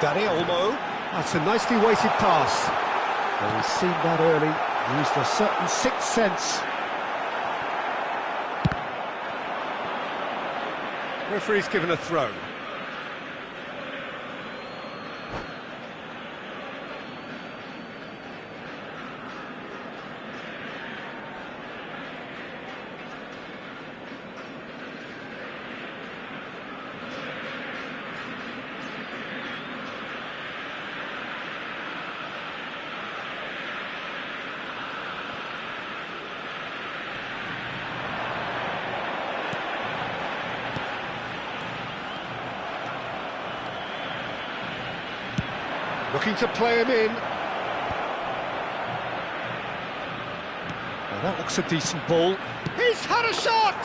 Dani Olmo. That's a nicely weighted pass. Well, we've seen that early. Used a certain sixth sense. Referee's given a throw. Looking to play him in. Well, that looks a decent ball. He's had a shot!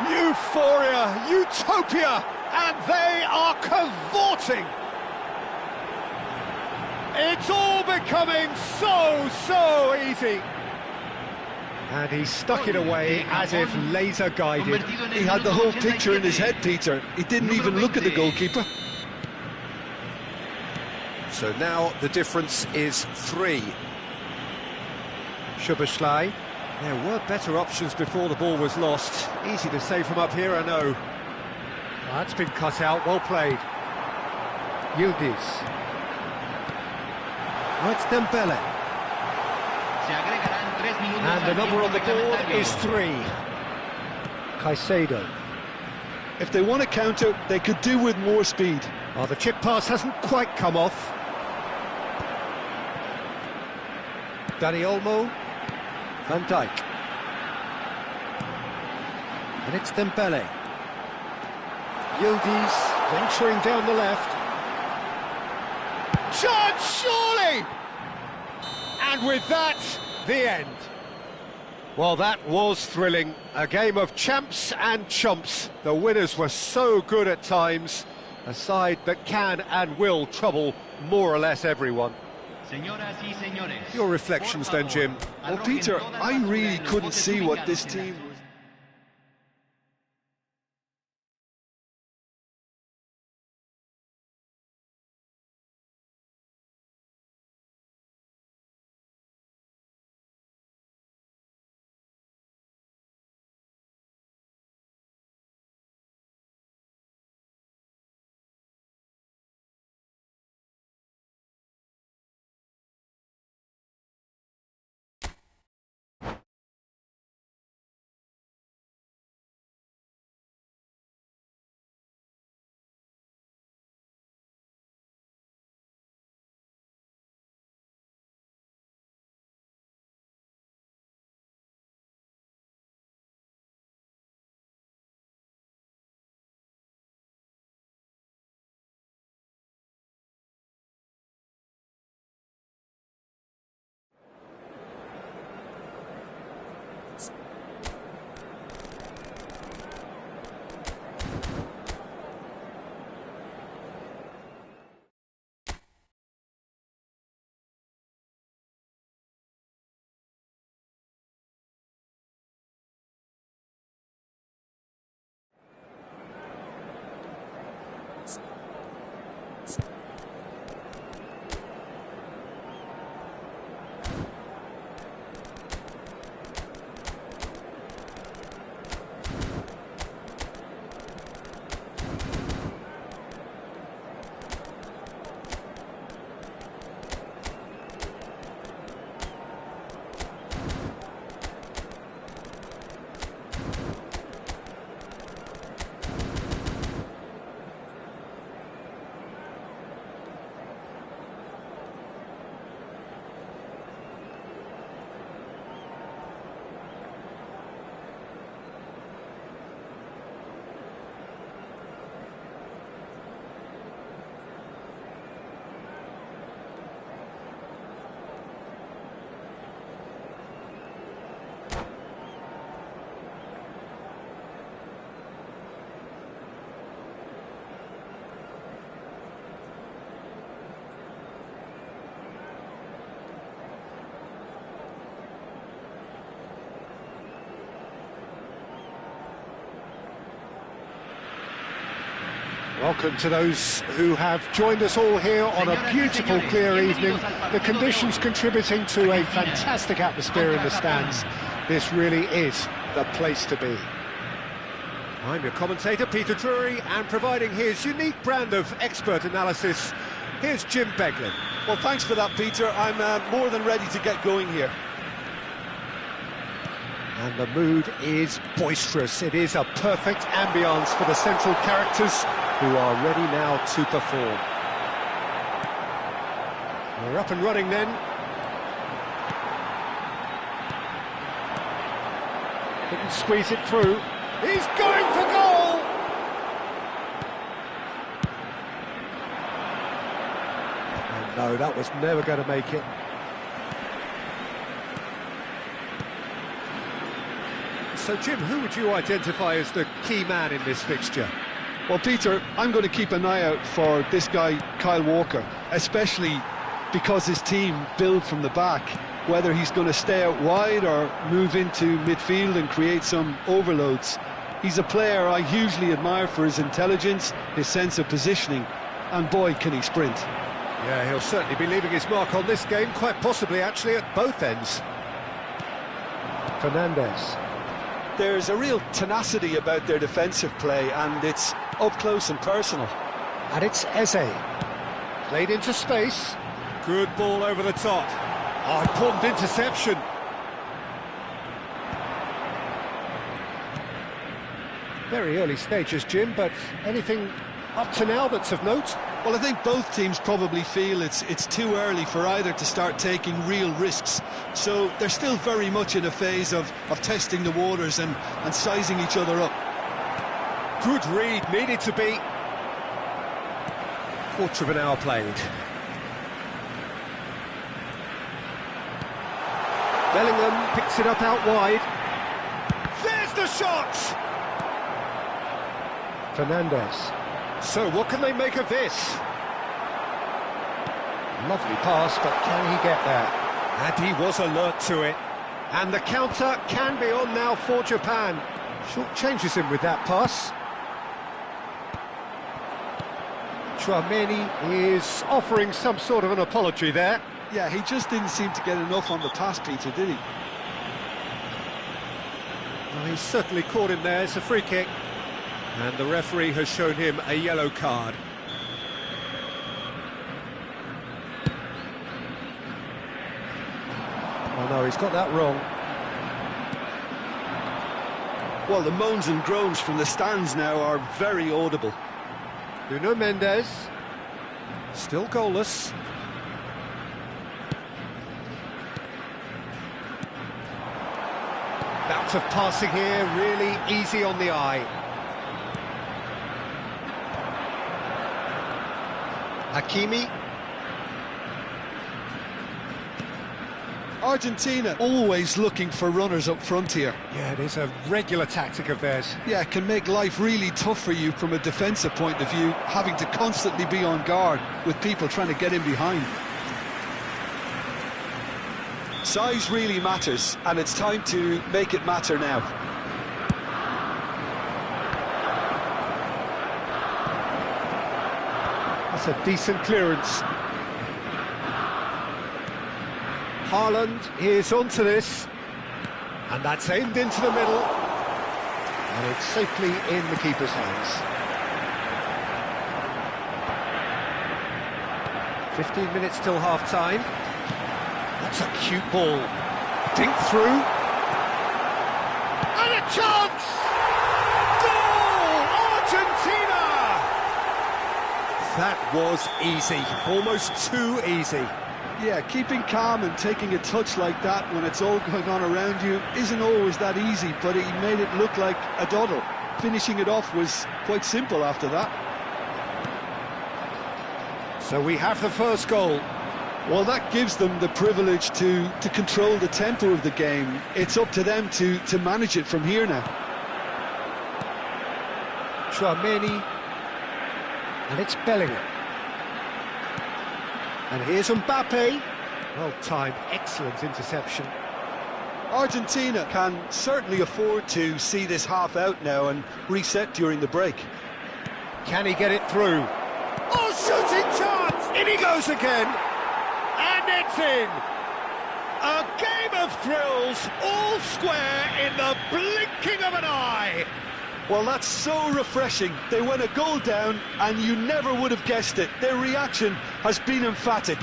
Euphoria, utopia, and they are cavorting. It's all becoming so easy. And he stuck it away as if laser guided. He had the whole picture in his head, Peter. He didn't even look at the goalkeeper. So now the difference is 3. Szoboszlai. There were better options before the ball was lost. Easy to say from up here, I know. That's been cut out, well played. Yildiz. Oh, it's Dembele. And the number on the board is 3. Caicedo. If they want to counter, they could do with more speed. Oh, the chip pass hasn't quite come off. Dani Olmo. Van Dijk. And it's Dembele. Yildiz venturing down the left. Chance, surely! And with that, the end. Well, that was thrilling. A game of champs and chumps. The winners were so good at times. A side that can and will trouble more or less everyone. Your reflections then, Jim? Well, Peter, I really couldn't see what this team was. Welcome to those who have joined us all here on a beautiful, clear evening. The conditions contributing to a fantastic atmosphere in the stands. This really is the place to be. I'm your commentator, Peter Drury, and providing his unique brand of expert analysis, here's Jim Beglin. Well, thanks for that, Peter. I'm more than ready to get going here. And the mood is boisterous. It is a perfect ambience for the central characters who are ready now to perform. We're up and running then. Couldn't squeeze it through. He's going for goal! And no, that was never going to make it. So, Jim, who would you identify as the key man in this fixture? Well, Peter, I'm going to keep an eye out for this guy, Kyle Walker, especially because his team build from the back. whether he's going to stay out wide or move into midfield and create some overloads. He's a player I hugely admire for his intelligence, his sense of positioning, and boy, can he sprint. Yeah, he'll certainly be leaving his mark on this game, quite possibly actually at both ends. Fernandez. There's a real tenacity about their defensive play, and it's up close and personal. And it's Eze. Played into space. Good ball over the top. Oh, important interception. Very early stages, Jim, but anything up to now that's of note? Well, I think both teams probably feel it's too early for either to start taking real risks. So they're still very much in a phase of testing the waters and sizing each other up. Good read, needed to be. Quarter of an hour played. Bellingham picks it up out wide. There's the shot! Fernandez. So what can they make of this? Lovely pass, but can he get there? And he was alert to it. And the counter can be on now for Japan. Short changes him with that pass. Chouameni is offering some sort of an apology there. Yeah, he just didn't seem to get enough on the pass, Peter, did he? Well, he's certainly caught him there. It's a free kick. And the referee has shown him a yellow card. Oh no, he's got that wrong. Well, the moans and groans from the stands now are very audible. Nuno Mendes. Still goalless. Bout of passing here, really easy on the eye. Hakimi. Argentina always looking for runners up front here. Yeah, it is a regular tactic of theirs. Yeah, it can make life really tough for you from a defensive point of view, having to constantly be on guard with people trying to get in behind. Size really matters, and it's time to make it matter now. That's a decent clearance. Haaland is onto this. And that's aimed into the middle. And it's safely in the keeper's hands. 15 minutes till half-time. That's a cute ball. Dink through. And a chance! Goal! Argentina! That was easy. Almost too easy. Yeah, keeping calm and taking a touch like that when it's all going on around you isn't always that easy, but he made it look like a doddle. Finishing it off was quite simple after that. So we have the first goal. Well, that gives them the privilege to control the tempo of the game. It's up to them to manage it from here now. Chouameni. And it's Bellingham. And here's Mbappe. Well timed, excellent interception. Argentina can certainly afford to see this half out now and reset during the break. Can he get it through? Oh, shooting chance! In he goes again! And it's in! A game of thrills, all square in the blinking of an eye! Well, that's so refreshing. They went a goal down and you never would have guessed it. Their reaction has been emphatic.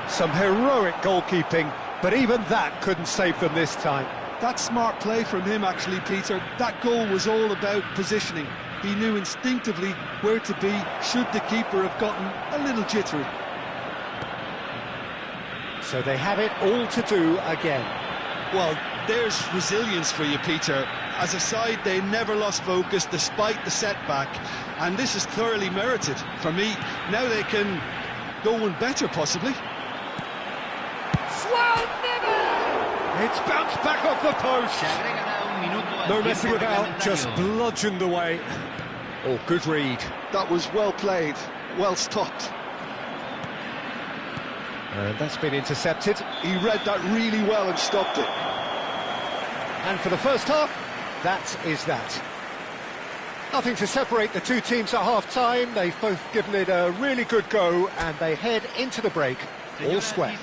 Some heroic goalkeeping, but even that couldn't save them this time. That's smart play from him, actually, Peter. That goal was all about positioning. He knew instinctively where to be should the keeper have gotten a little jittery. So they have it all to do again. Well, there's resilience for you, Peter. As a side, they never lost focus despite the setback, and this is thoroughly merited. For me, now they can go one better, possibly. It's bounced back off the post. No messing about, just bludgeoned away. Oh, good read. That was well played, well stopped. And that's been intercepted. He read that really well and stopped it. And for the first half, that is that. Nothing to separate the two teams at half-time. They've both given it a really good go, and they head into the break, all square.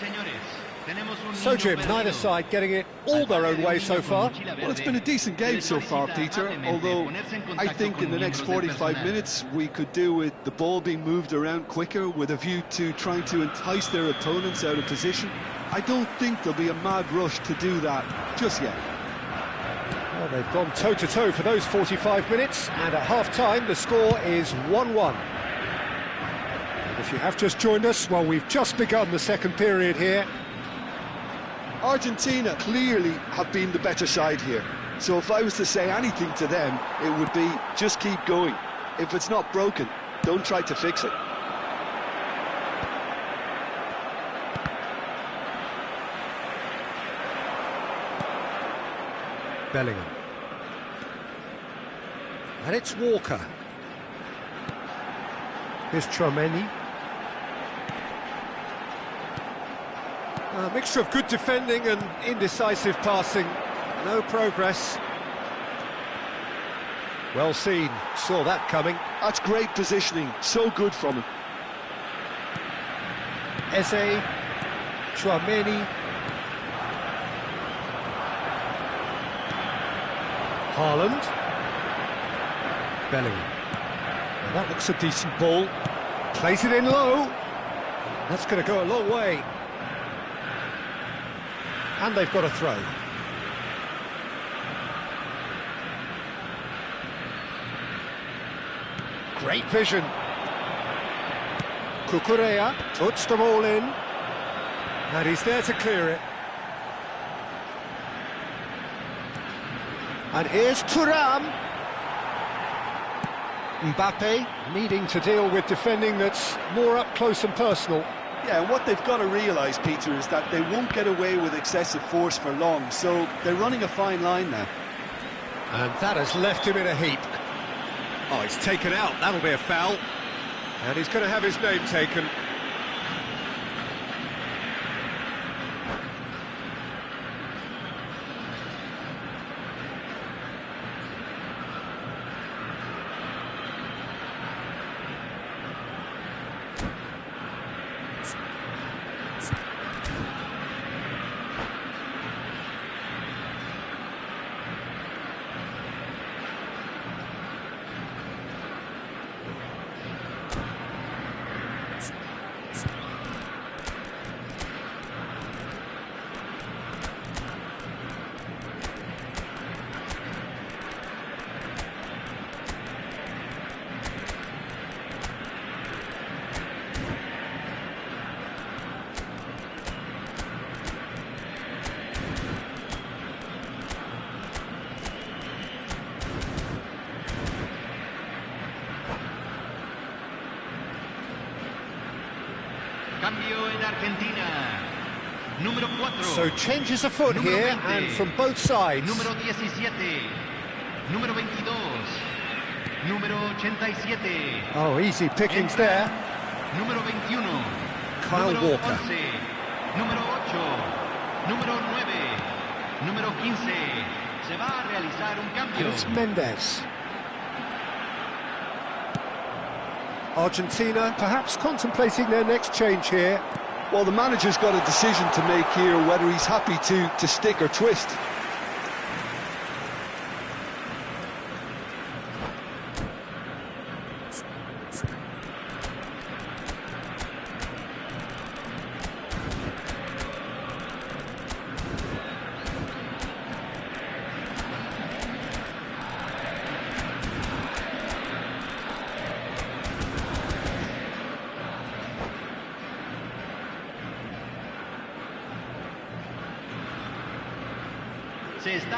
So, Jim, neither side getting it all their own way so far. Well, it's been a decent game so far, Peter, although I think in the next 45 minutes we could do with the ball being moved around quicker with a view to trying to entice their opponents out of position. I don't think there'll be a mad rush to do that just yet. Well, they've gone toe-to-toe for those 45 minutes, and at half-time the score is 1-1. And if you have just joined us, well, we've just begun the second period here. Argentina clearly have been the better side here, so if I was to say anything to them, it would be just keep going. If it's not broken, don't try to fix it. Bellingham. And it's Walker. Here's Tchouaméni. A mixture of good defending and indecisive passing. No progress. Well seen. Saw that coming. That's great positioning. So good from him. Eze. Tchouaméni. Haaland. Bellingham. Well, that looks a decent ball. Plays it in low. That's going to go a long way. And they've got a throw. Great vision. Cucurella puts the ball in. And he's there to clear it. And here's Thuram. Mbappe needing to deal with defending that's more up close and personal. Yeah, and what they've got to realise, Peter, is that they won't get away with excessive force for long, so they're running a fine line now. And that has left him in a heap. Oh, he's taken out, that'll be a foul. And he's going to have his name taken. Cambio en Argentina. Número 4. So changes afoot here, 20. and from both sides. Número 17. Número 22. Número 87. Oh, easy pickings there. Número 21. Kyle número Walker. 11. Número 8. Número 9. Número 15. Se va a realizar un cambio. It's Mendes. Argentina perhaps contemplating their next change here. Well, the manager's got a decision to make here, whether he's happy to stick or twist.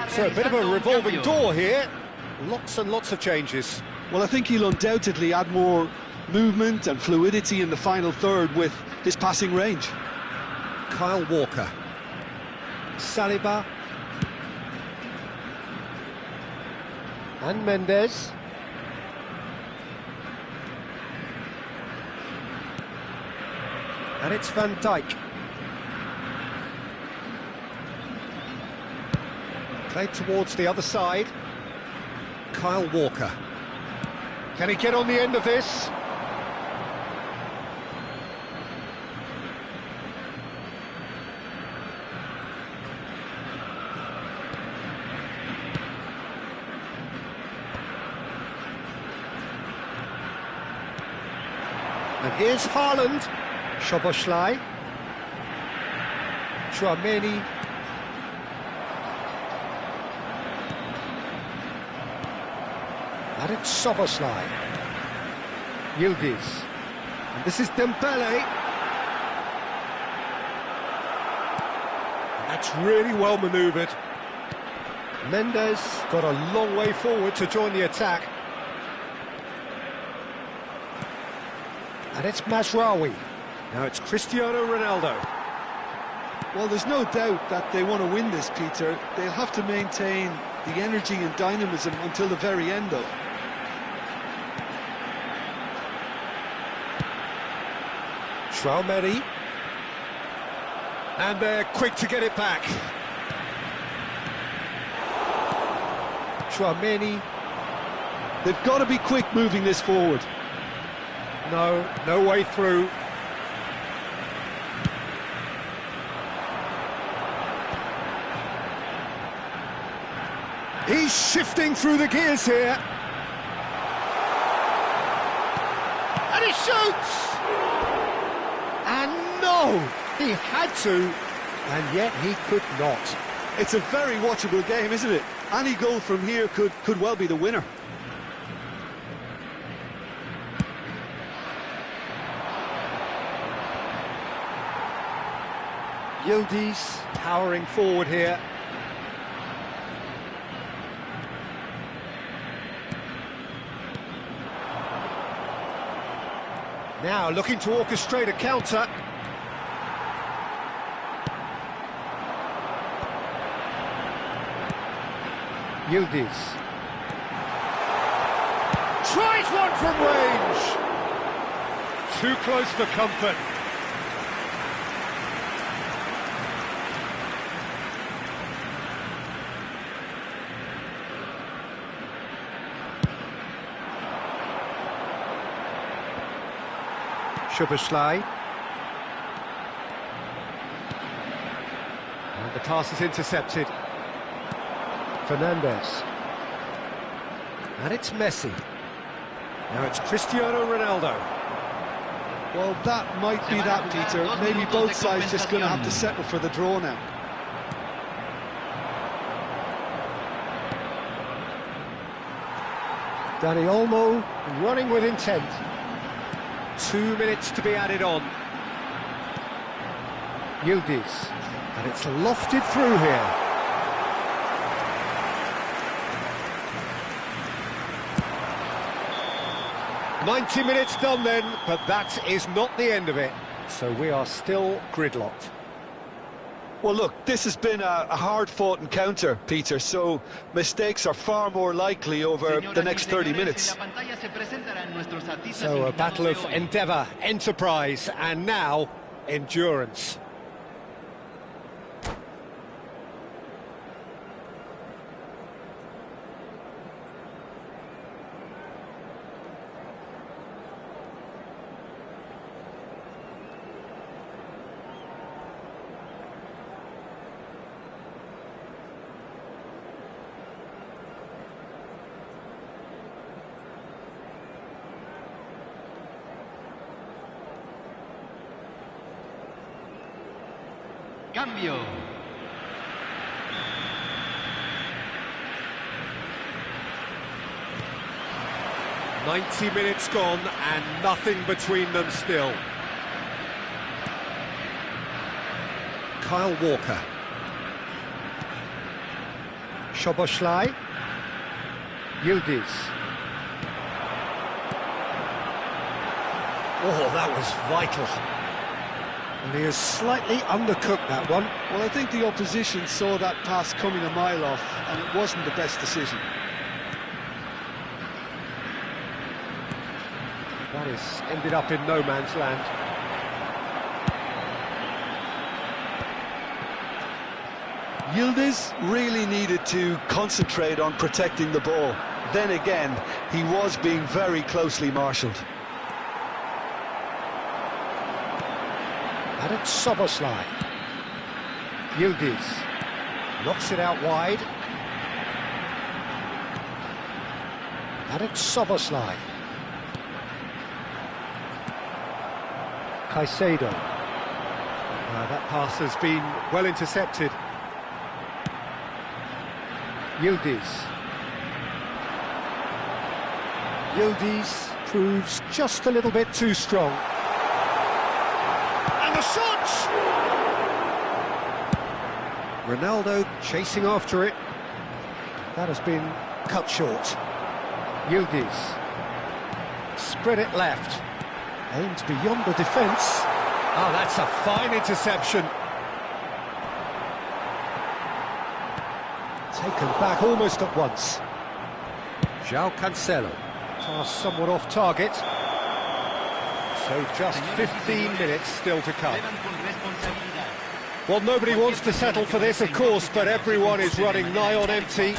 So a bit of a revolving door here. Lots and lots of changes. Well, I think he'll undoubtedly add more movement and fluidity in the final third with his passing range. Kyle Walker. Saliba. And Mendes. And it's Van Dijk. Played towards the other side. Kyle Walker. Can he get on the end of this? And here's Haaland. Szoboszlai. Tchouaméni. And it's Szoboszlai. Yildiz. And this is Dembele. And that's really well manoeuvred. Mendes got a long way forward to join the attack. And it's Mazraoui. Now it's Cristiano Ronaldo. Well, there's no doubt that they want to win this, Peter. They'll have to maintain the energy and dynamism until the very end, though. Tchouaméni. And they're quick to get it back. Tchouaméni. They've got to be quick moving this forward. No way through. He's shifting through the gears here. And he shoots! And no! He had to, and yet he could not. It's a very watchable game, isn't it? Any goal from here could well be the winner. Yildiz powering forward here. Now looking to orchestrate a counter. Yildiz. Tries one from range. Too close for comfort. Szoboszlai. And the pass is intercepted. Fernandes. And it's Messi. Now it's Cristiano Ronaldo. Well, that might be that, Peter. Maybe both sides just going to have to settle for the draw now. Dani Olmo running with intent. 2 minutes to be added on. Yildiz. And it's lofted through here. "90 minutes done then, but that is not the end of it. So we are still gridlocked." Well, look, this has been a hard-fought encounter, Peter, so mistakes are far more likely over the next 30 minutes. So a battle of endeavour, enterprise, and now endurance. Cambio. "90 minutes gone and nothing between them still." Kyle Walker. Szoboszlai. Yildiz. Oh, that was vital. And he has slightly undercooked that one. Well, I think the opposition saw that pass coming a mile off, and it wasn't the best decision. That has ended up in no man's land. Yildiz really needed to concentrate on protecting the ball. Then again, he was being very closely marshalled. And it's Soboslai. Yildiz knocks it out wide. And it's Soboslai. Caicedo. That pass has been well intercepted. Yildiz. Yildiz proves just a little bit too strong. And the shot! Ronaldo chasing after it. That has been cut short. Yildiz. Spread it left. Aimed beyond the defence. Oh, that's a fine interception. Taken back almost at once. João Cancelo. Pass somewhat off target. So just 15 minutes still to come. Well, nobody wants to settle for this, of course, but everyone is running nigh on empty.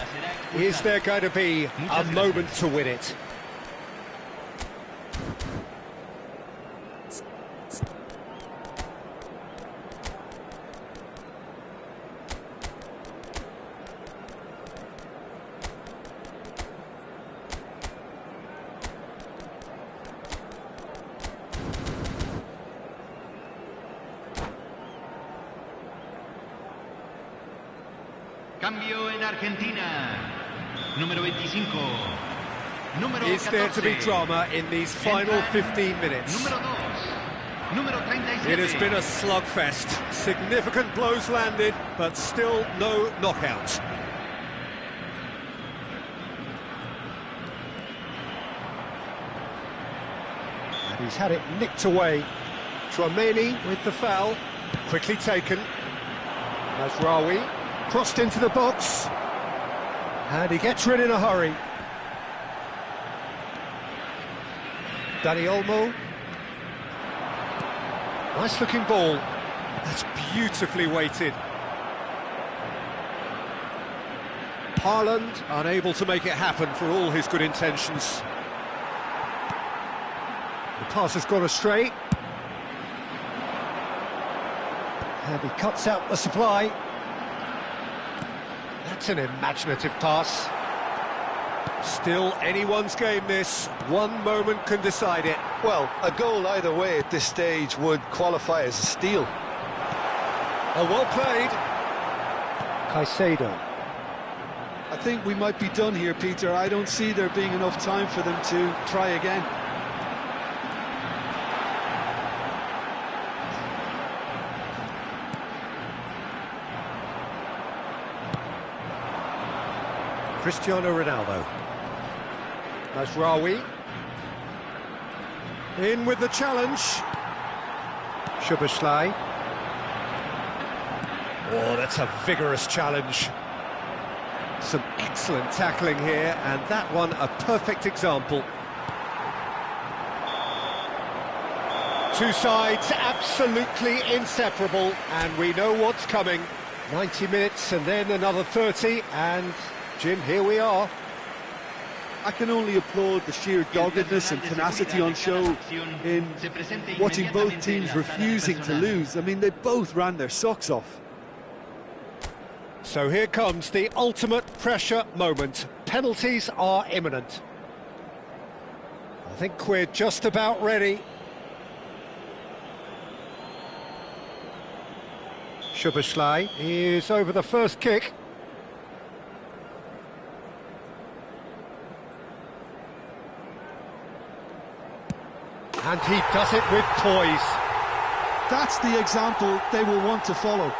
Is there going to be a moment to win it? Cambio en Argentina. Número 25. Número 14. Is there to be drama in these final 15 minutes? Número 2. Número 37. It has been a slugfest. Significant blows landed, but still no knockout. And he's had it nicked away. Tchouaméni with the foul. Quickly taken. Mazraoui crossed into the box. And he gets rid in a hurry. Dani Olmo. Nice looking ball. That's beautifully weighted. Haaland unable to make it happen for all his good intentions. The pass has gone astray. And he cuts out the supply. That's an imaginative pass. Still anyone's game this. One moment can decide it. Well, a goal either way at this stage would qualify as a steal. Oh, well played. Caicedo. I think we might be done here, Peter. I don't see there being enough time for them to try again. Cristiano Ronaldo. Mazraoui. In with the challenge. Szoboszlai. Oh, that's a vigorous challenge. Some excellent tackling here, and that one a perfect example. Two sides absolutely inseparable, and we know what's coming. 90 minutes and then another 30, and Jim, here we are. I can only applaud the sheer doggedness and tenacity on show in watching both teams refusing to lose. I mean, they both ran their socks off. So here comes the ultimate pressure moment. Penalties are imminent. I think we're just about ready. Szoboszlai is over the first kick. And he does it with poise. That's the example they will want to follow.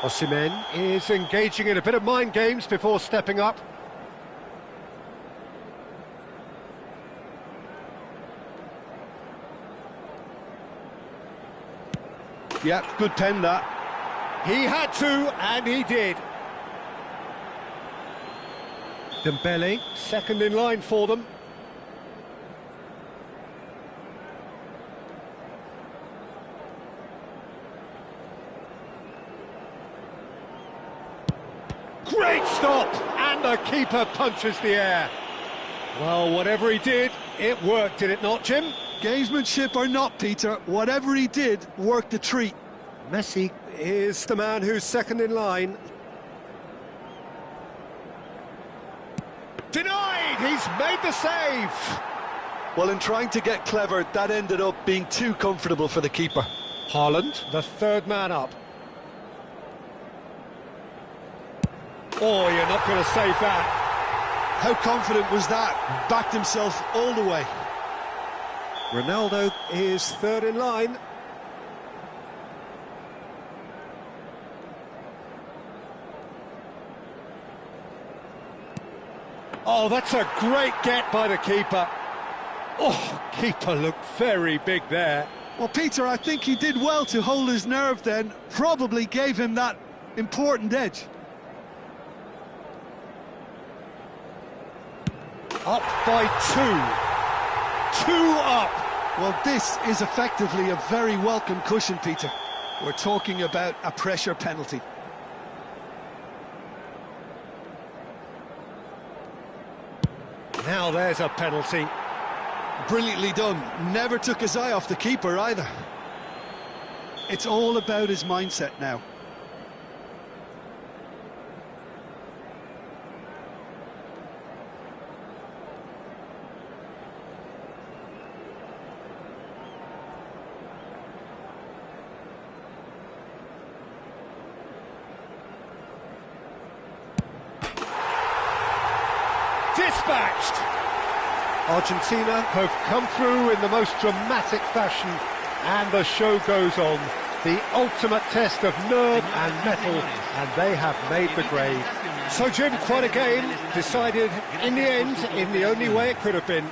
Osimhen is engaging in a bit of mind games before stepping up. Yeah, good pen that. He had to, and he did. Dembele, second in line for them. keeper punches the air. Well, whatever he did, it worked, did it not, Jim? Gamesmanship or not, Peter, whatever he did worked a treat. Messi is the man who's second in line. Denied! He's made the save! Well, in trying to get clever, that ended up being too comfortable for the keeper. Haaland, the third man up. Oh, you're not going to save that. How confident was that? Backed himself all the way. Ronaldo is third in line. Oh, that's a great get by the keeper. Oh, keeper looked very big there. Well, Peter, I think he did well to hold his nerve then. Probably gave him that important edge. Up by two. 2 up. Well, this is effectively a very welcome cushion, Peter. We're talking about a pressure penalty. Now there's a penalty. Brilliantly done. Never took his eye off the keeper either. It's all about his mindset now. Dispatched! Argentina have come through in the most dramatic fashion, and the show goes on. The ultimate test of nerve and mettle, and they have made the grade. So, Jim, quite a game, decided in the end in the only way it could have been.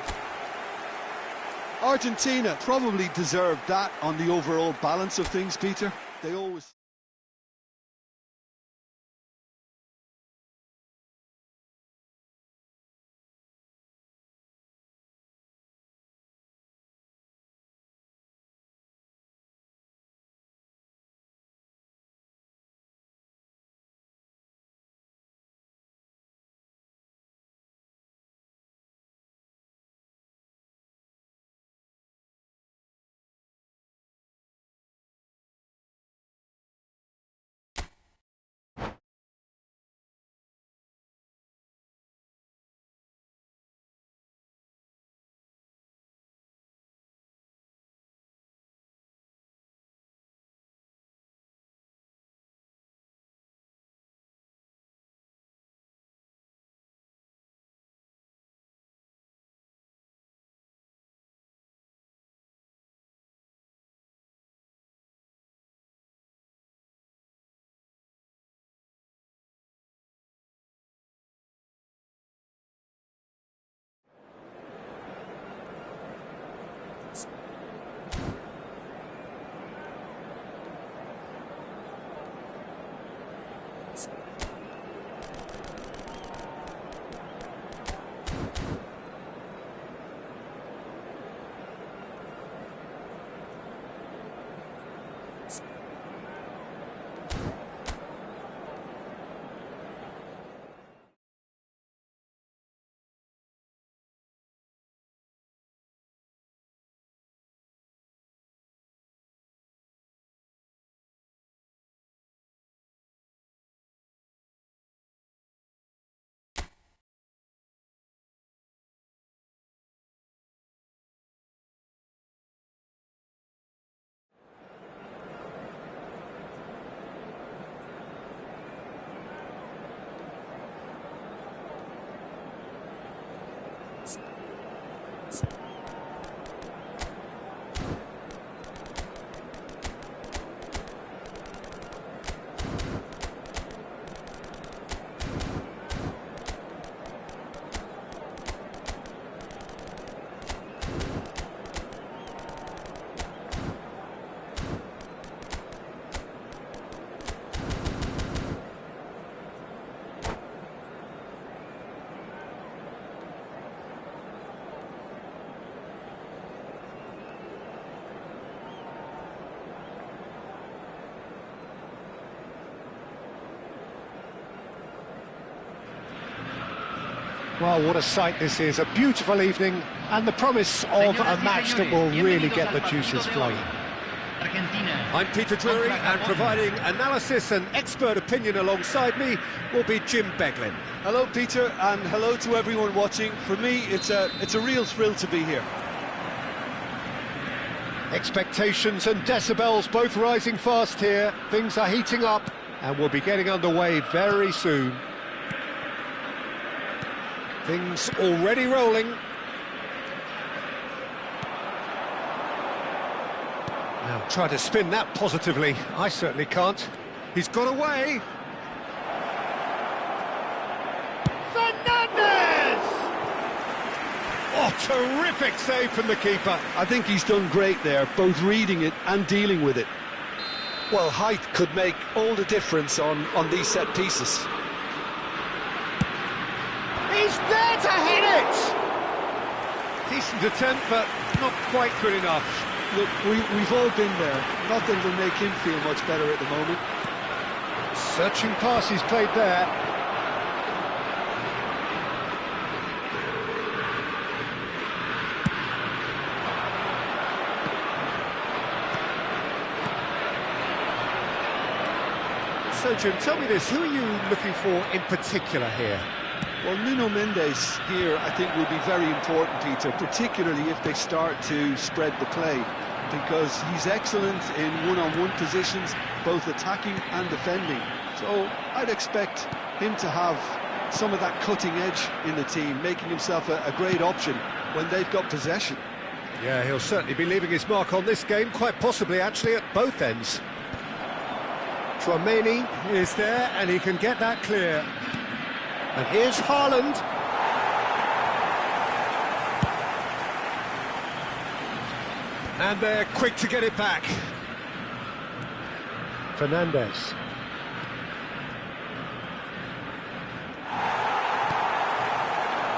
Argentina probably deserved that on the overall balance of things, Peter. They always... Well, what a sight this is. A beautiful evening and the promise of a match that will really get the juices flowing. I'm Peter Drury, and providing analysis and expert opinion alongside me will be Jim Beglin. Hello, Peter, and hello to everyone watching. For me, it's a real thrill to be here. Expectations and decibels both rising fast here. Things are heating up and we'll be getting underway very soon. Things already rolling. Now try to spin that positively. I certainly can't. He's got away. Fernandez! Oh, terrific save from the keeper. I think he's done great there, both reading it and dealing with it. Well, height could make all the difference on these set pieces. He's there to hit it! Decent attempt, but not quite good enough. Look, we've all been there. Not that it'll make him feel much better at the moment. Searching pass he's played there. So, Jim, tell me this, who are you looking for in particular here? Well, Nuno Mendes here, I think, will be very important, Peter, particularly if they start to spread the play, because he's excellent in one-on-one positions, both attacking and defending. So I'd expect him to have some of that cutting edge in the team, making himself a great option when they've got possession. Yeah, he'll certainly be leaving his mark on this game, quite possibly actually at both ends. Tchouaméni is there and he can get that clear. And here's Haaland. And they're quick to get it back. Fernandez.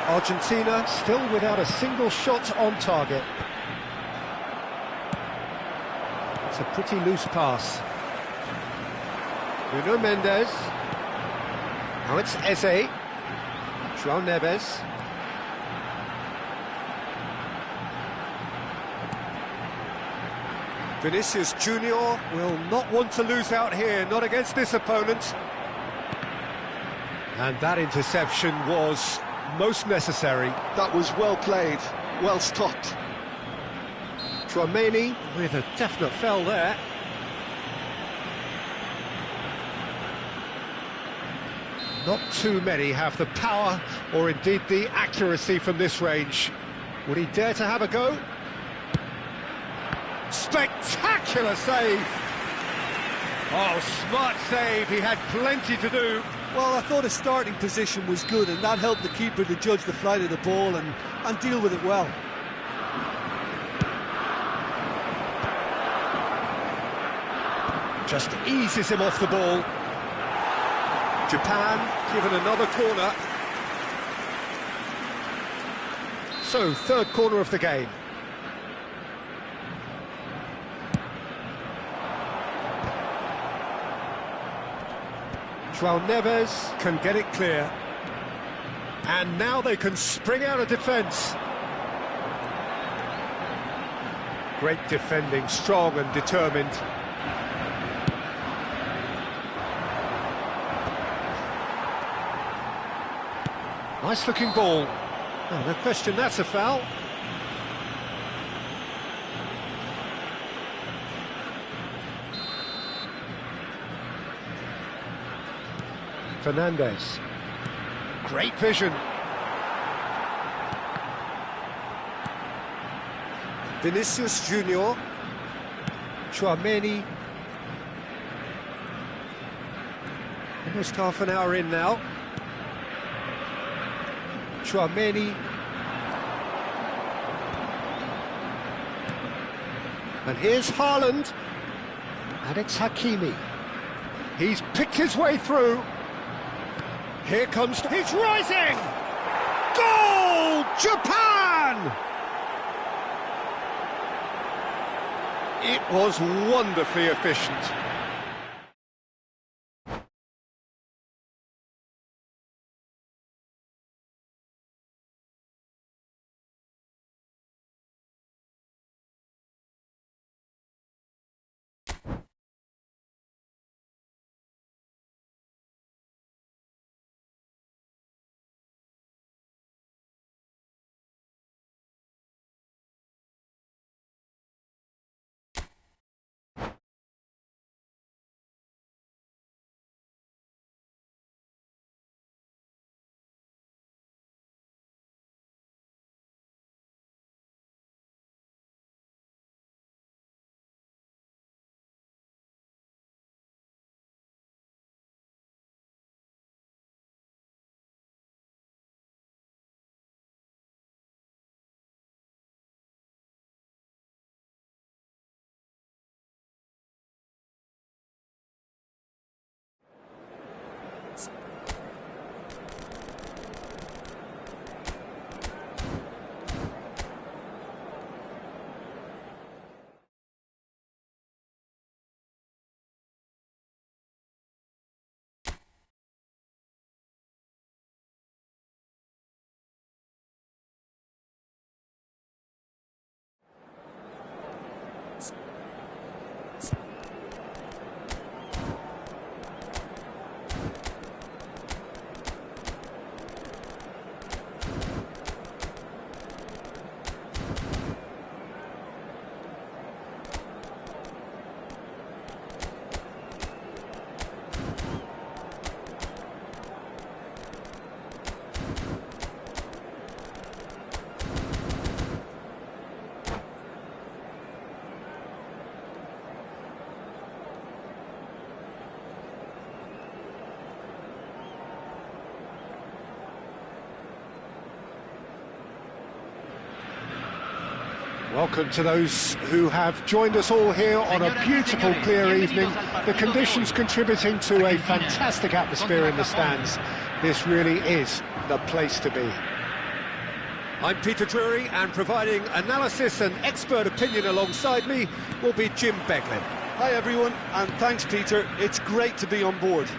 Argentina still without a single shot on target. It's a pretty loose pass. Nuno Mendes. Now it's Eze. João Neves. Vinicius Junior will not want to lose out here, not against this opponent. And that interception was most necessary. That was well played, well stopped. Tchouaméni with a definite foul there. Not too many have the power or indeed the accuracy from this range. Would he dare to have a go? Spectacular save! Oh, smart save, he had plenty to do. Well, I thought his starting position was good, and that helped the keeper to judge the flight of the ball and deal with it well. Just eases him off the ball. Japan given another corner. So, third corner of the game. João Neves can get it clear. And now they can spring out of defence. Great defending, strong and determined. Nice looking ball. Oh, no question, that's a foul. Fernandez. Great vision. Vinicius Junior. Tchouaméni. Almost half an hour in now. Tchouaméni. And here's Haaland. And it's Hakimi. He's picked his way through. Here comes... He's rising! Goal! Japan! It was wonderfully efficient. Welcome to those who have joined us all here on a beautiful, clear evening. The conditions contributing to a fantastic atmosphere in the stands. This really is the place to be. I'm Peter Drury, and providing analysis and expert opinion alongside me will be Jim Beglin. Hi everyone, and thanks Peter, it's great to be on board.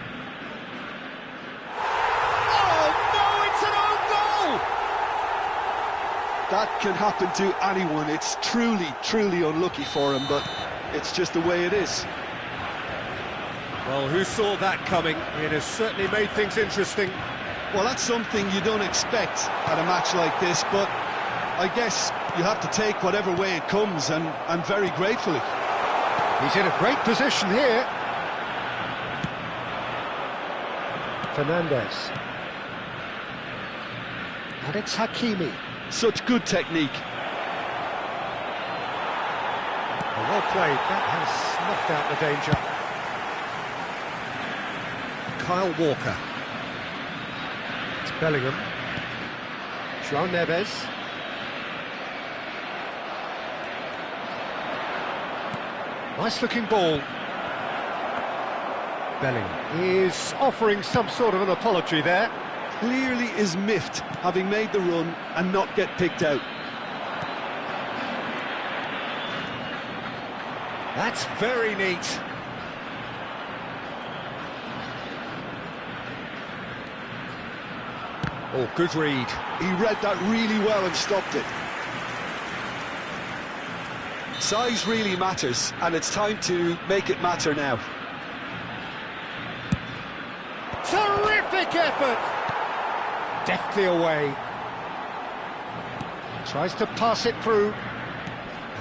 That can happen to anyone. It's truly unlucky for him, but it's just the way it is. Well, who saw that coming? It has certainly made things interesting. Well, that's something you don't expect at a match like this, but I guess you have to take whatever way it comes, and very gratefully. He's in a great position here. Fernandez. And it's Hakimi. Such good technique. Well played, that has snuffed out the danger. Kyle Walker. It's Bellingham. João Neves. Nice looking ball. Bellingham is offering some sort of an apology there. Clearly is miffed, having made the run and not get picked out. That's very neat. Oh, good read. He read that really well and stopped it. Size really matters, and it's time to make it matter now. Terrific effort! Deftly away. Tries to pass it through.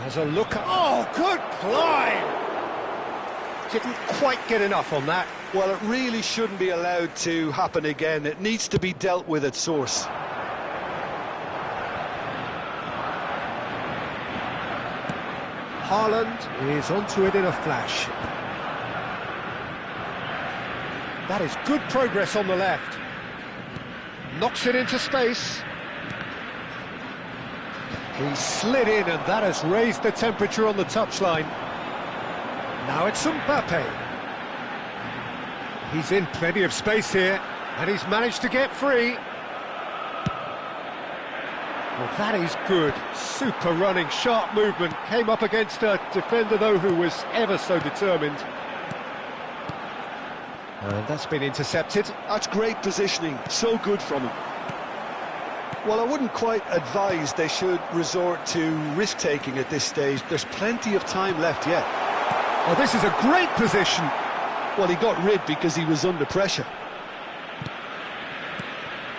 Has a look. Oh, good climb! Didn't quite get enough on that. Well, it really shouldn't be allowed to happen again. It needs to be dealt with at source. Haaland is onto it in a flash. That is good progress on the left. Knocks it into space. He slid in, and that has raised the temperature on the touchline. Now it's Mbappe. He's in plenty of space here, and he's managed to get free. Well, that is good. Super running, sharp movement. Came up against a defender, though, who was ever so determined. And that's been intercepted. That's great positioning, so good from him. Well, I wouldn't quite advise they should resort to risk-taking at this stage. There's plenty of time left yet. Oh, this is a great position. Well, he got rid because he was under pressure.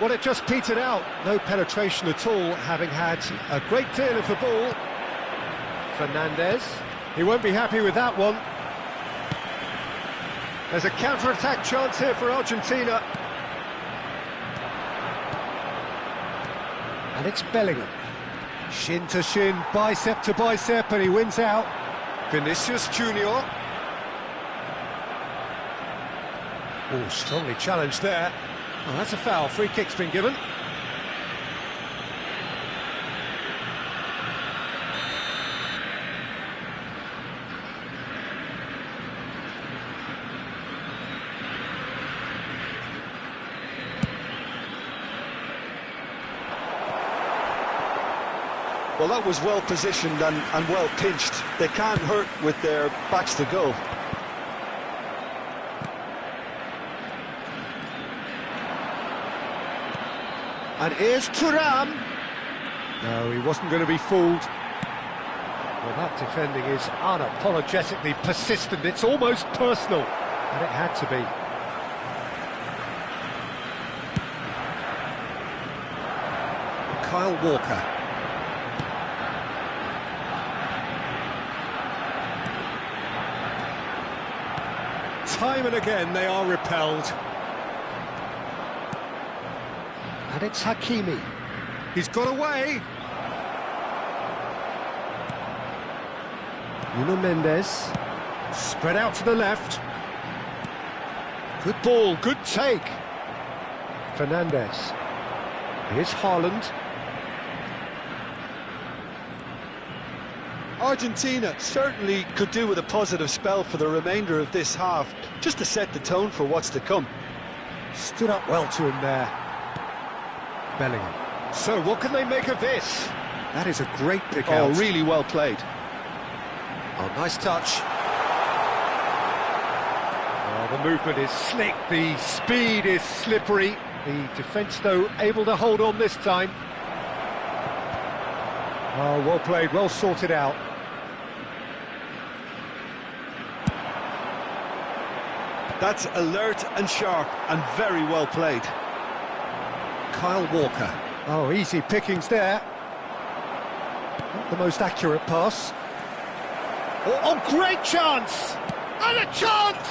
Well, it just petered out. No penetration at all, having had a great deal of the ball. Fernandez. He won't be happy with that one. There's a counter-attack chance here for Argentina. And it's Bellingham. Shin to shin, bicep to bicep, and he wins out. Vinicius Junior. Oh, strongly challenged there. Oh, that's a foul. Free kick's been given. Well, that was well positioned and well pinched. They can't hurt with their backs to go. And here's Thuram. No, he wasn't going to be fooled. Well, that defending is unapologetically persistent. It's almost personal, and it had to be. Kyle Walker. Time and again they are repelled. And it's Hakimi. He's got away. Nuno Mendes. Spread out to the left. Good ball, good take. Fernandez. Here's Haaland. Argentina certainly could do with a positive spell for the remainder of this half, just to set the tone for what's to come. Stood up well to him there. Bellingham. So what can they make of this? That is a great pick out. Oh, really well played. Oh, nice touch. Oh, the movement is slick, the speed is slippery. The defence, though, able to hold on this time. Oh, well played, well sorted out. That's alert and sharp and very well played. Kyle Walker. Oh, easy pickings there. Not the most accurate pass. Oh, great chance! And a chance!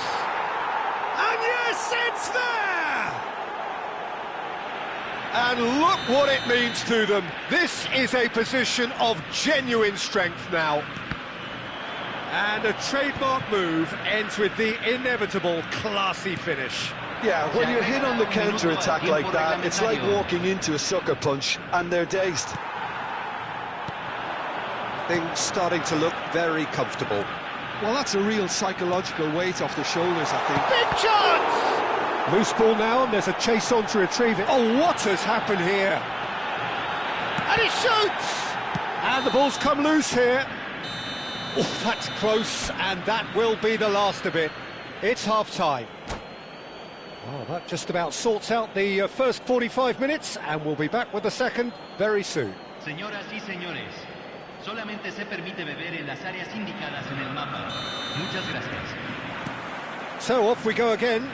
And yes, it's there! And look what it means to them. This is a position of genuine strength now. And a trademark move ends with the inevitable classy finish. Yeah, when you're hit on the counter-attack like that, it's like walking into a sucker punch, and they're dazed. Things starting to look very comfortable. Well, that's a real psychological weight off their shoulders, I think. Big chance! Loose ball now, and there's a chase on to retrieve it. Oh, what has happened here? And he shoots! And the ball's come loose here. Oh, that's close, and that will be the last of it. It's half-time. Oh, that just about sorts out the first 45 minutes, and we'll be back with the second very soon. Señoras y señores, solamente se permite beber en las áreas indicadas en el mapa. Muchas gracias. So off we go again.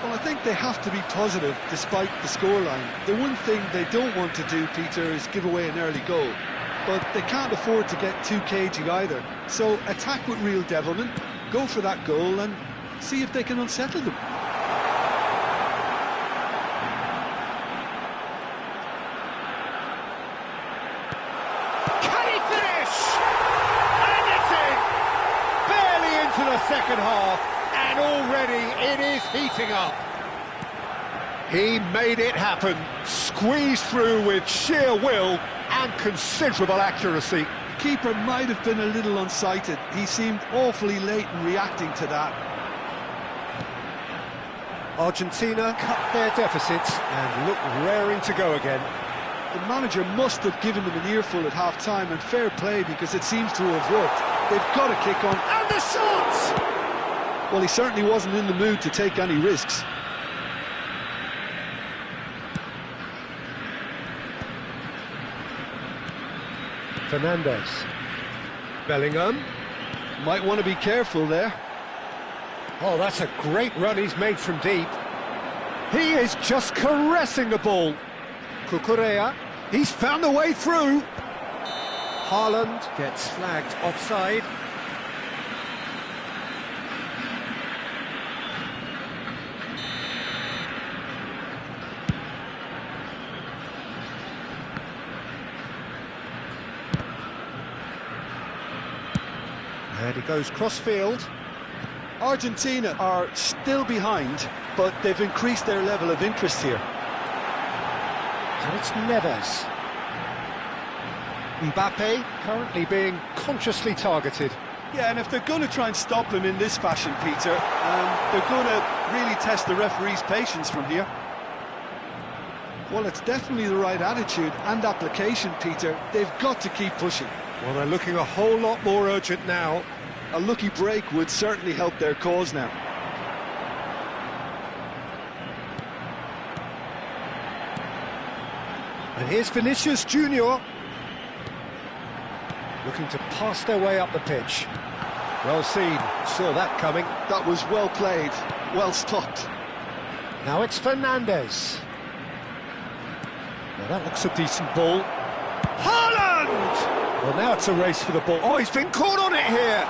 Well, I think they have to be positive despite the scoreline. The one thing they don't want to do, Peter, is give away an early goal. But they can't afford to get too cagey either. So attack with real devilment, go for that goal and see if they can unsettle them. Can he finish? And it's in! Barely into the second half, and already it is heating up. He made it happen, squeezed through with sheer will and considerable accuracy. The keeper might have been a little unsighted. He seemed awfully late in reacting to that. Argentina cut their deficits and look raring to go again. The manager must have given them an earful at half-time, and fair play because it seems to have worked. They've got to kick on. And the shot! Well, he certainly wasn't in the mood to take any risks. Fernandez. Bellingham. Might want to be careful there. Oh, that's a great run he's made from deep. He is just caressing the ball. Cucurella, he's found a way through. Haaland gets flagged offside. And he goes cross-field. Argentina are still behind, but they've increased their level of interest here. And it's Neves. Mbappe currently being consciously targeted. Yeah, and if they're going to try and stop him in this fashion, Peter, they're going to really test the referee's patience from here. Well, it's definitely the right attitude and application, Peter. They've got to keep pushing. Well, they're looking a whole lot more urgent now. A lucky break would certainly help their cause now. And here's Vinicius Junior. Looking to pass their way up the pitch. Well seen, saw that coming. That was well played, well stopped. Now it's Fernandez. Now that looks a decent ball. Haaland! Well, now it's a race for the ball. Oh, he's been caught on it here!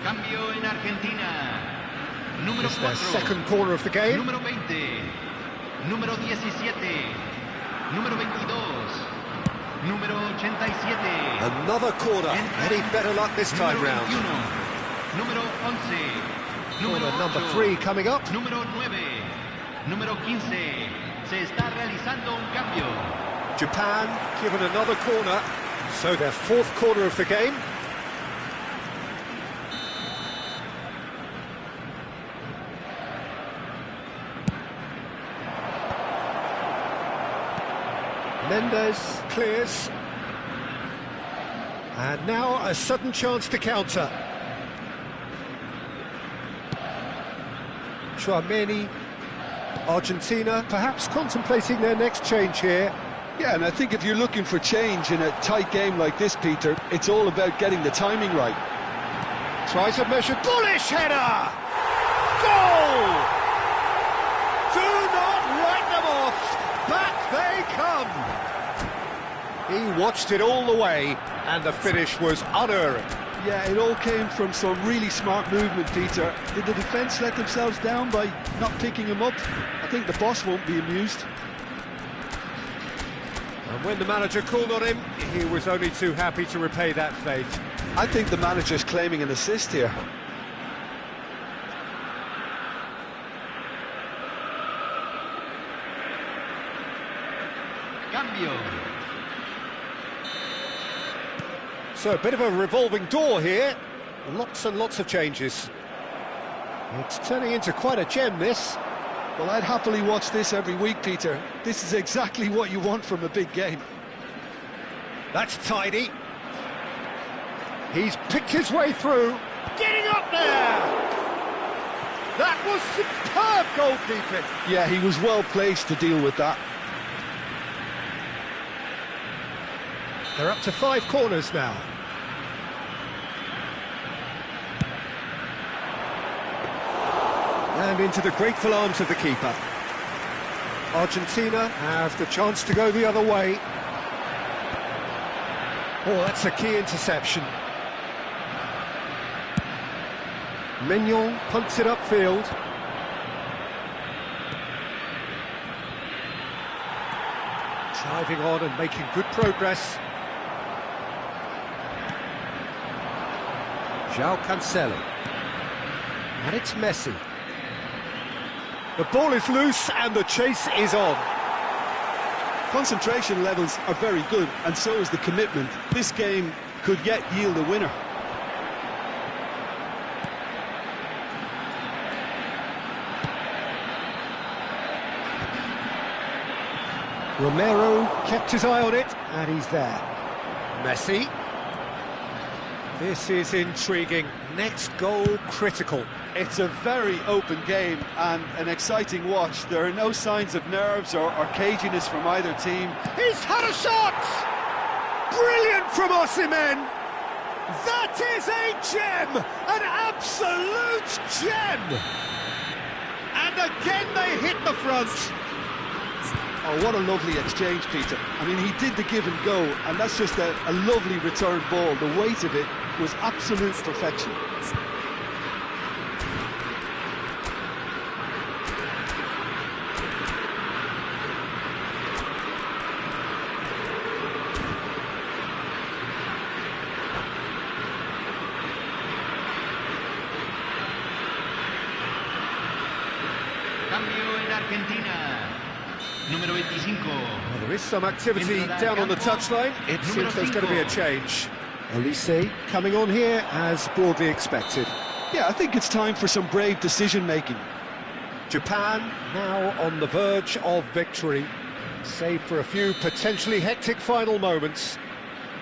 Cambio en Argentina. Número It's their 4. second corner of the game. Número 20. Número 17. Número 22. Número 87. Another corner. Any better luck this time Número round? 21. Número 11. Número Corner number 8. 3 coming up. Número 9. Número 15. Se está realizando un cambio. Japan given another corner. So their fourth corner of the game. Mendes clears. And now a sudden chance to counter. Chouameni, Argentina, perhaps contemplating their next change here. Yeah, and I think if you're looking for change in a tight game like this, Peter, it's all about getting the timing right. Tries a measure. Bullish header! Goal! Do not write them off! Back they come! He watched it all the way, and the finish was unerring. Yeah, it all came from some really smart movement, Peter. Did the defence let themselves down by not picking him up? I think the boss won't be amused. And when the manager called on him, he was only too happy to repay that fate. I think the manager's claiming an assist here. Cambio. So a bit of a revolving door here. Lots and lots of changes. It's turning into quite a gem, this. Well, I'd happily watch this every week, Peter. This is exactly what you want from a big game. That's tidy. He's picked his way through. Getting up there! That was superb goalkeeping! Yeah, he was well placed to deal with that. They're up to 5 corners now. And into the grateful arms of the keeper. Argentina have the chance to go the other way. Oh, that's a key interception. Mignon punts it upfield. Driving on and making good progress. João Cancelo. And it's Messi. The ball is loose and the chase is on. Concentration levels are very good, and so is the commitment. This game could yet yield a winner. Romero kept his eye on it, and he's there. Messi. This is intriguing. Next goal critical. It's a very open game and an exciting watch. There are no signs of nerves or caginess from either team. He's had a shot! Brilliant from Osimhen! That is a gem! An absolute gem! And again they hit the front. Oh, what a lovely exchange, Peter. I mean, he did the give and go, and that's just a lovely return ball. The weight of it was absolute perfection. Cambio en Argentina. Número 25. Well, there is some activity down on the touchline. It seems there's going to be a change. Olise coming on here as broadly expected. Yeah, I think it's time for some brave decision-making. Japan now on the verge of victory, save for a few potentially hectic final moments.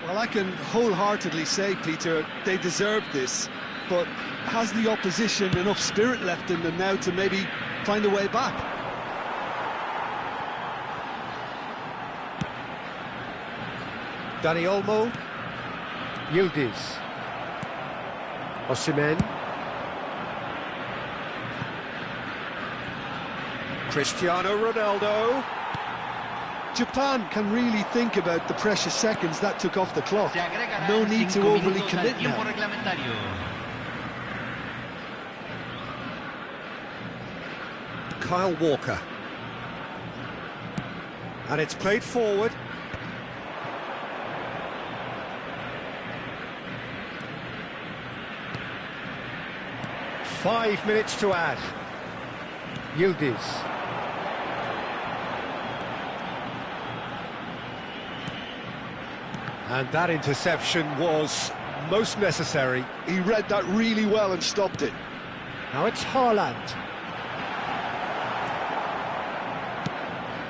Well, I can wholeheartedly say, Peter, they deserved this, but has the opposition enough spirit left in them now to maybe find a way back? Dani Olmo, Yildiz, Osimhen, Cristiano Ronaldo. Japan can really think about the precious seconds that took off the clock. Se agregarán No need to 5 overly minutos al commit tiempo now. reglamentario. Kyle Walker. And it's played forward. Five minutes to add. Yildiz. And that interception was most necessary. He read that really well and stopped it. Now it's Haaland.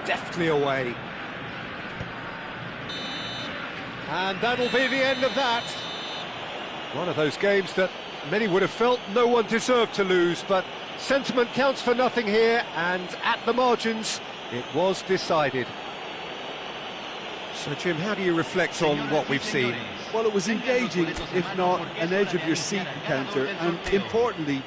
Deftly away. And that'll be the end of that. One of those games that many would have felt no one deserved to lose, but sentiment counts for nothing here, and at the margins, it was decided. So, Jim, how do you reflect on what we've seen? Well, it was engaging, if not an edge-of-your-seat encounter, and importantly,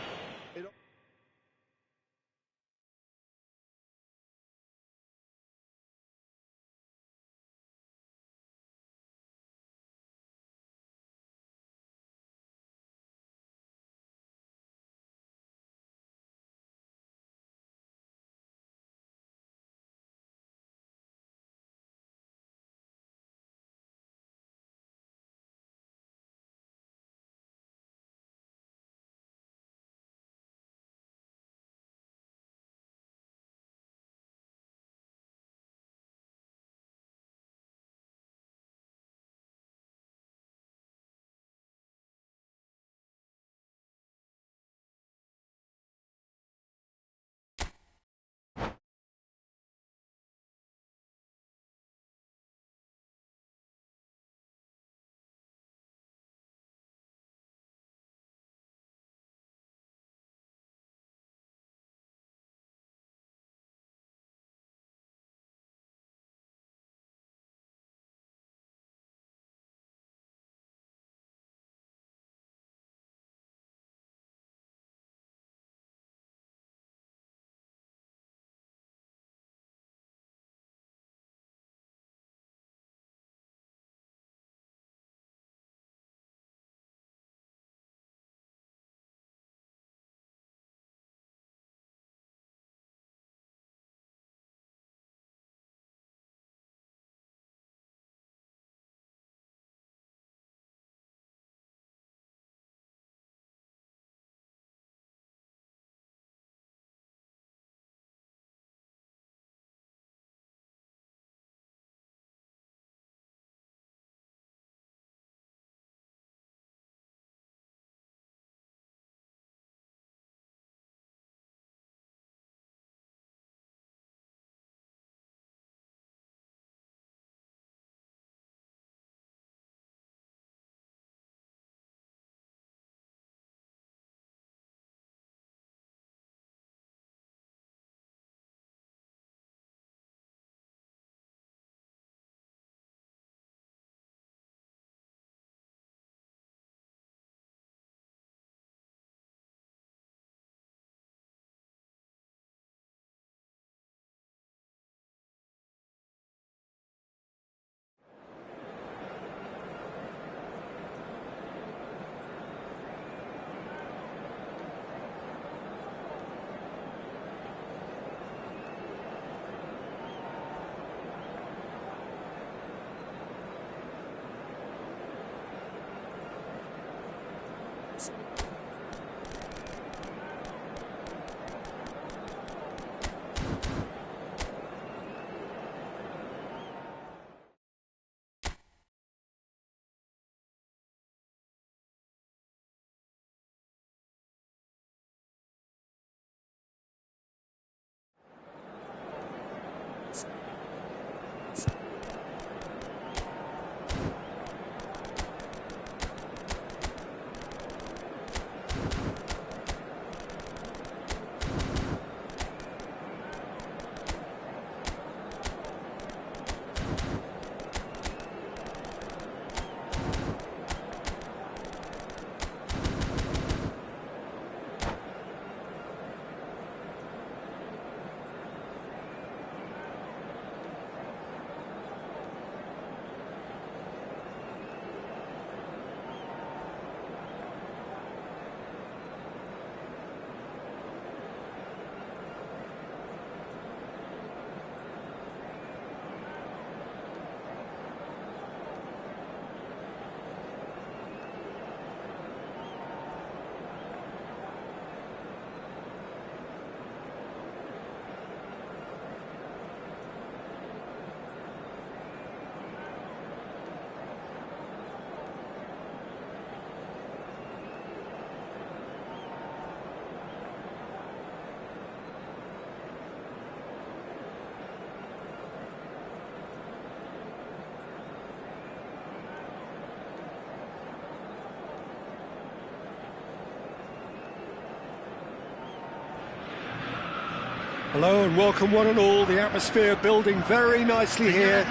Hello and welcome one and all. The atmosphere building very nicely here.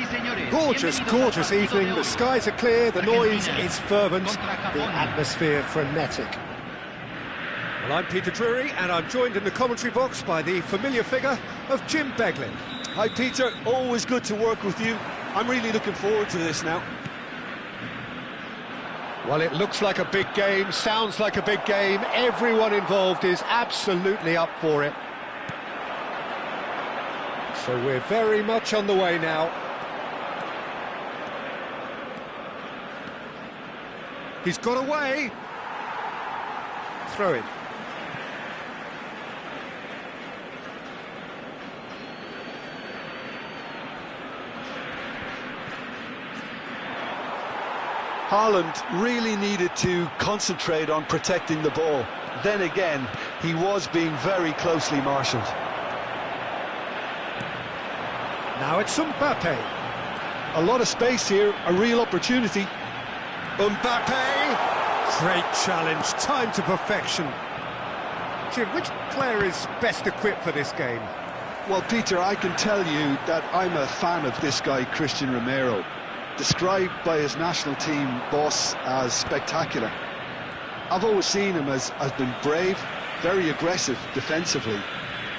Gorgeous, gorgeous evening. The skies are clear, the noise is fervent, the atmosphere frenetic. Well, I'm Peter Drury and I'm joined in the commentary box by the familiar figure of Jim Beglin. Hi Peter, always good to work with you. I'm really looking forward to this now. Well, it looks like a big game, sounds like a big game. Everyone involved is absolutely up for it. So we're very much on the way now. He's got away. Throw in. Haaland really needed to concentrate on protecting the ball. Then again, he was being very closely marshalled. Now it's Mbappe. A lot of space here, a real opportunity. Mbappe! Great challenge, time to perfection. Jim, which player is best equipped for this game? Well, Peter, I can tell you that I'm a fan of this guy, Christian Romero. Described by his national team boss as spectacular. I've always seen him as being brave, very aggressive defensively,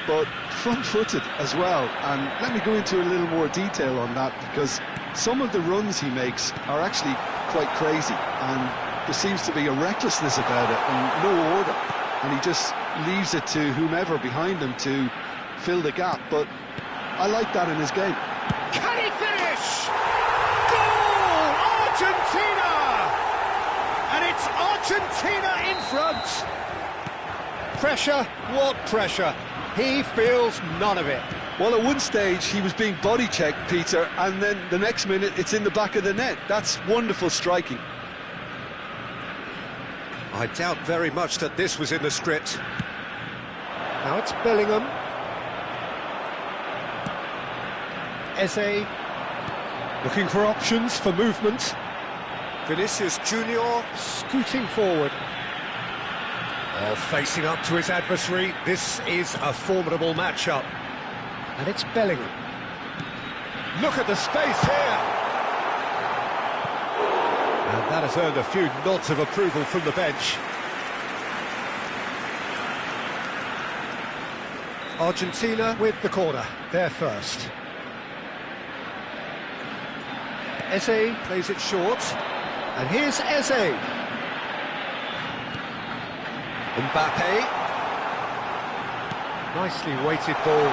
but front-footed as well. And let me go into a little more detail on that, because some of the runs he makes are actually quite crazy, and there seems to be a recklessness about it and no order, and he just leaves it to whomever behind him to fill the gap. But I like that in his game. Can he finish? Goal! Argentina! And it's Argentina in front. Pressure, what pressure? He feels none of it. Well, at one stage he was being body checked, Peter, and then the next minute it's in the back of the net. That's wonderful striking. I doubt very much that this was in the script. Now it's Bellingham. Eze looking for options for movement. Vinicius Junior scooting forward. Oh, facing up to his adversary. This is a formidable matchup. And it's Bellingham. Look at the space here. And that has earned a few nods of approval from the bench. Argentina with the corner. They're first. Eze plays it short. And here's Eze. Mbappe. Nicely weighted ball.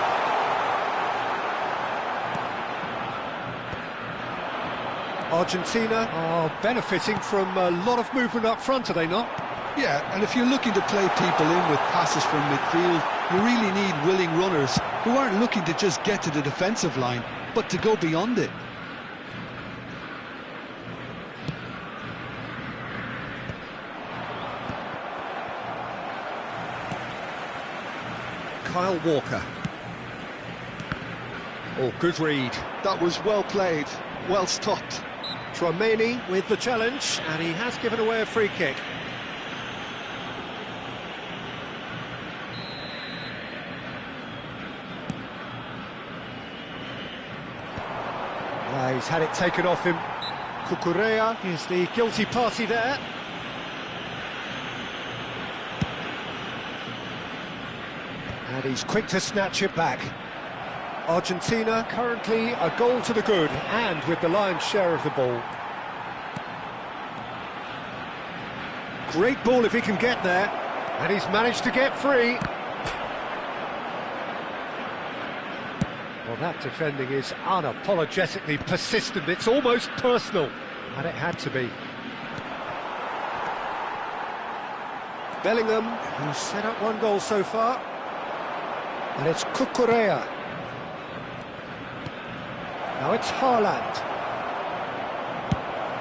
Argentina are benefiting from a lot of movement up front, are they not? Yeah, and if you're looking to play people in with passes from midfield, you really need willing runners who aren't looking to just get to the defensive line, but to go beyond it. Kyle Walker. Oh, good read. That was well played, well stopped. Tchouameni with the challenge, and he has given away a free kick. He's had it taken off him. Cucurella is the guilty party there. And he's quick to snatch it back. Argentina currently a goal to the good, and with the lion's share of the ball. Great ball if he can get there, and he's managed to get free. Well, that defending is unapologetically persistent. It's almost personal, and it had to be. Bellingham, who's set up one goal so far. And it's Cucurella. Now it's Haaland.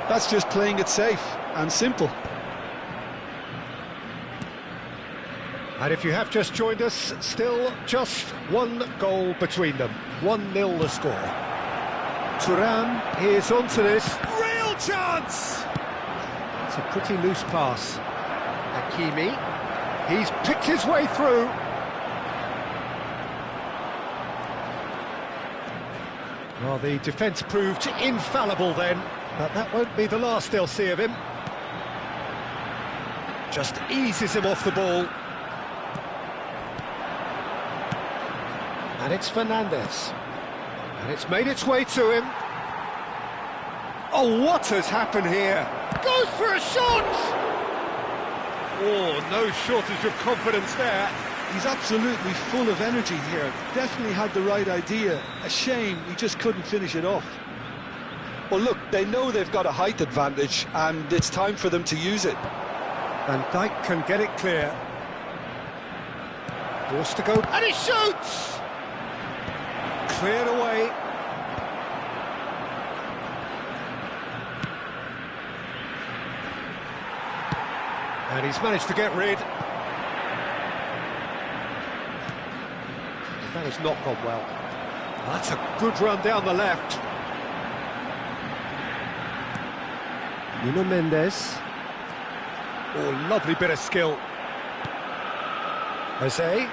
That's just playing it safe and simple. And if you have just joined us, still just one goal between them. 1-0 the score. Thuram is onto this. Real chance! It's a pretty loose pass. Hakimi. He's picked his way through. Well, the defence proved infallible then, but that won't be the last they'll see of him. Just eases him off the ball. And it's Fernandes. And it's made its way to him. Oh, what has happened here? Goes for a shot! Oh, no shortage of confidence there. He's absolutely full of energy here. Definitely had the right idea. A shame he just couldn't finish it off. Well, look, they know they've got a height advantage, and it's time for them to use it. Van Dijk can get it clear. Forced to go, and he shoots! Cleared away. And he's managed to get rid. That has not gone well. That's a good run down the left. Nuno Mendes. Oh, lovely bit of skill. Jose.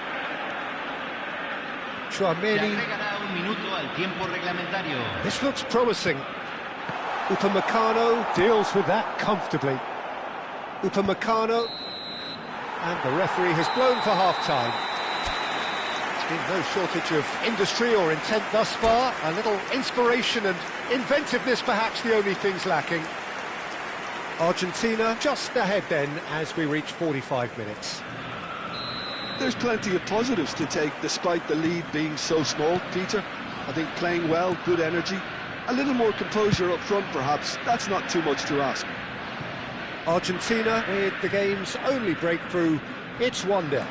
Chouameni. This looks promising. Upamecano deals with that comfortably. Upamecano. And the referee has blown for half-time. There's been no shortage of industry or intent thus far. A little inspiration and inventiveness perhaps the only things lacking. Argentina just ahead then as we reach 45 minutes. There's plenty of positives to take despite the lead being so small, Peter. I think playing well, good energy, a little more composure up front perhaps, that's not too much to ask. Argentina with the game's only breakthrough, it's 1-0.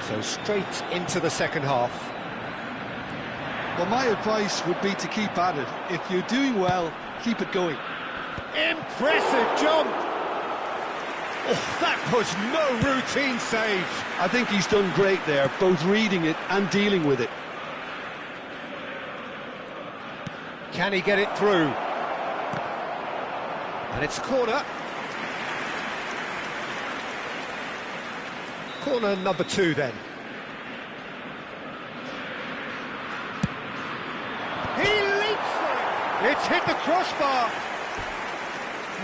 So straight into the second half. Well, my advice would be to keep at it. If you're doing well, keep it going. Impressive jump! Oh, that was no routine save. I think he's done great there, both reading it and dealing with it. Can he get it through? And it's corner. Corner number 2 then. He leaps for it! It's hit the crossbar!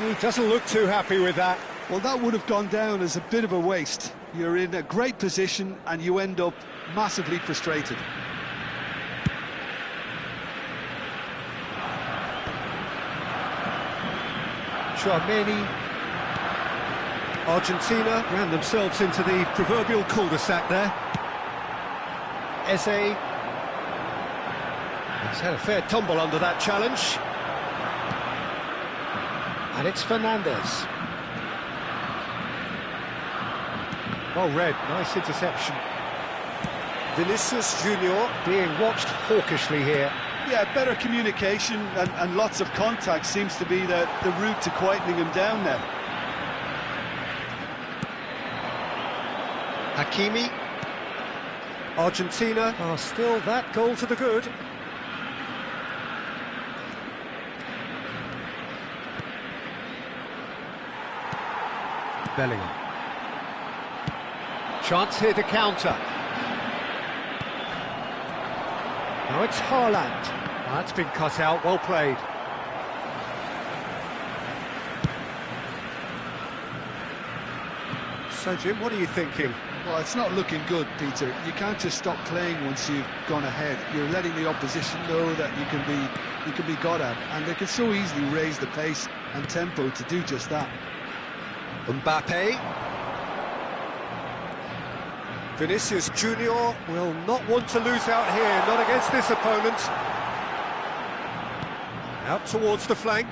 He doesn't look too happy with that. Well, that would have gone down as a bit of a waste. You're in a great position and you end up massively frustrated. Chouameni. Argentina ran themselves into the proverbial cul-de-sac there. Eze. He's had a fair tumble under that challenge. And it's Fernandes. Well read, nice interception. Vinicius Junior being watched hawkishly here. Yeah, better communication and lots of contact seems to be the route to quietening him down now. Hakimi. Argentina are still that goal to the good. Bellingham. Chance here to counter. Now it's Haaland. That's been cut out, well played. So Jim, what are you thinking? Well, it's not looking good, Peter. You can't just stop playing once you've gone ahead. You're letting the opposition know that you can be got at, and they can so easily raise the pace and tempo to do just that. Mbappe. Vinicius Junior will not want to lose out here, not against this opponent. Out towards the flank.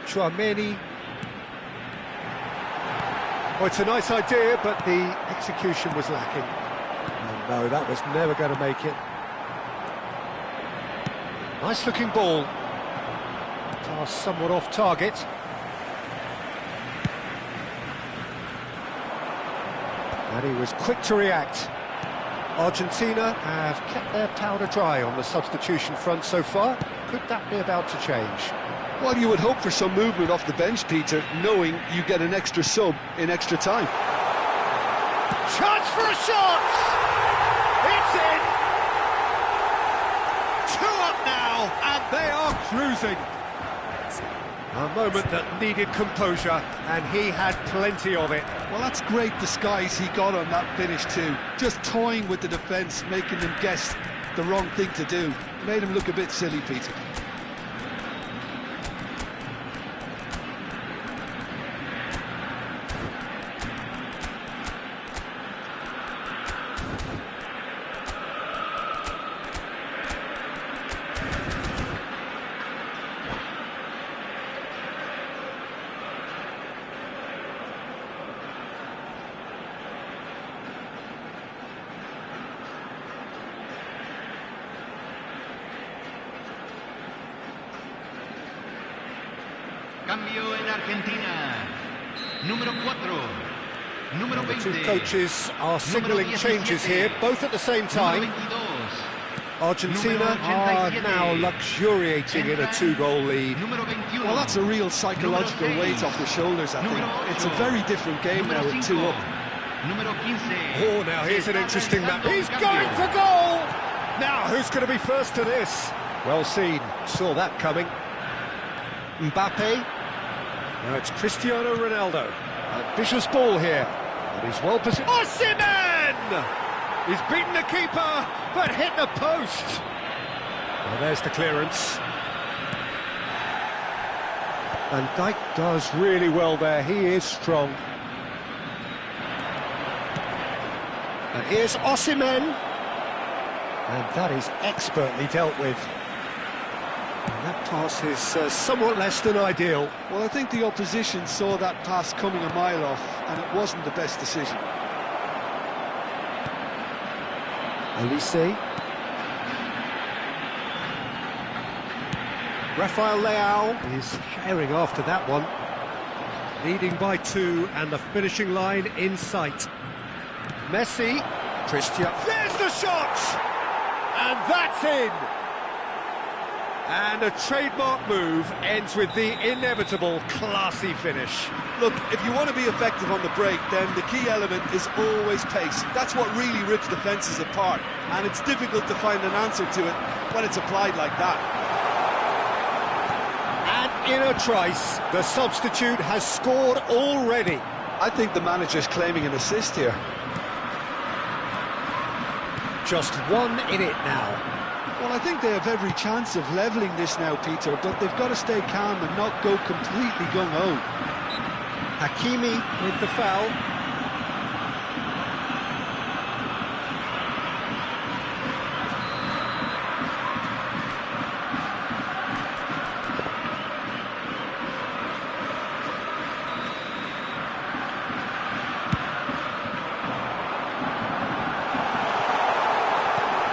Chouameni. Oh, it's a nice idea, but the execution was lacking. Oh, no, that was never going to make it. Nice looking ball. Pass somewhat off target. And he was quick to react. Argentina have kept their powder dry on the substitution front so far. Could that be about to change? Well, you would hope for some movement off the bench, Peter, knowing you get an extra sub in extra time. Chance for a shot! It's in! now, and they are cruising. A moment that needed composure, and he had plenty of it. Well, that's great disguise he got on that finish too. Just toying with the defence, making them guess the wrong thing to do. Made him look a bit silly, Peter. Cambio en Argentina. Número 4. Número The 20. two coaches are signalling Número changes 17. here, both at the same time. Número 22. Argentina Número are 87. now luxuriating in a two-goal lead. Número 21. Well, that's a real psychological Número weight 6. off the shoulders, I think. Número It's a 8. very different game now Número with 2 5. up. Número 15. Oh, now here's an interesting map. He's Cambio. going for goal! Now, who's going to be first to this? Well seen, saw that coming. Mbappe. Now it's Cristiano Ronaldo. A vicious ball here, but he's well positioned. Osimhen! He's beaten the keeper, but hit the post. Well, there's the clearance. And Dijk does really well there, he is strong. And here's Osimhen. And that is expertly dealt with. And that pass is somewhat less than ideal. Well, I think the opposition saw that pass coming a mile off, and it wasn't the best decision. Olise. Rafael Leao is carrying after that one. Leading by 2 and the finishing line in sight. Messi. Christian. There's the shot! And that's in! And a trademark move ends with the inevitable classy finish. Look, if you want to be effective on the break, then the key element is always pace. That's what really rips defences apart, and it's difficult to find an answer to it when it's applied like that. And in a trice, the substitute has scored already. I think the manager's claiming an assist here. Just 1 in it now. Well, I think they have every chance of levelling this now, Peter, but they've got to stay calm and not go completely gung-ho. Hakimi with the foul.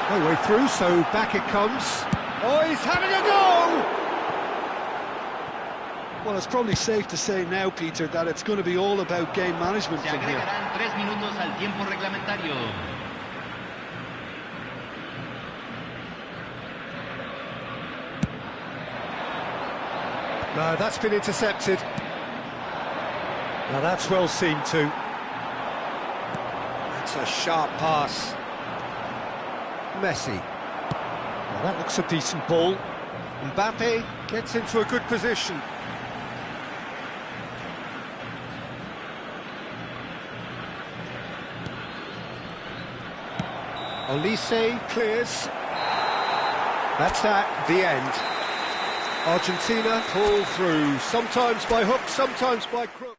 No way through, so back it comes. Oh, he's having a go! Well, it's probably safe to say now, Peter, that it's going to be all about game management Se from here. agregarán 3 minutos al tiempo reglamentario. No, that's been intercepted. Now that's well seen too. That's a sharp pass. Messi. Well, that looks a decent ball. Mbappe gets into a good position. Olise clears. That's that, the end. Argentina pull through, sometimes by hook, sometimes by crook.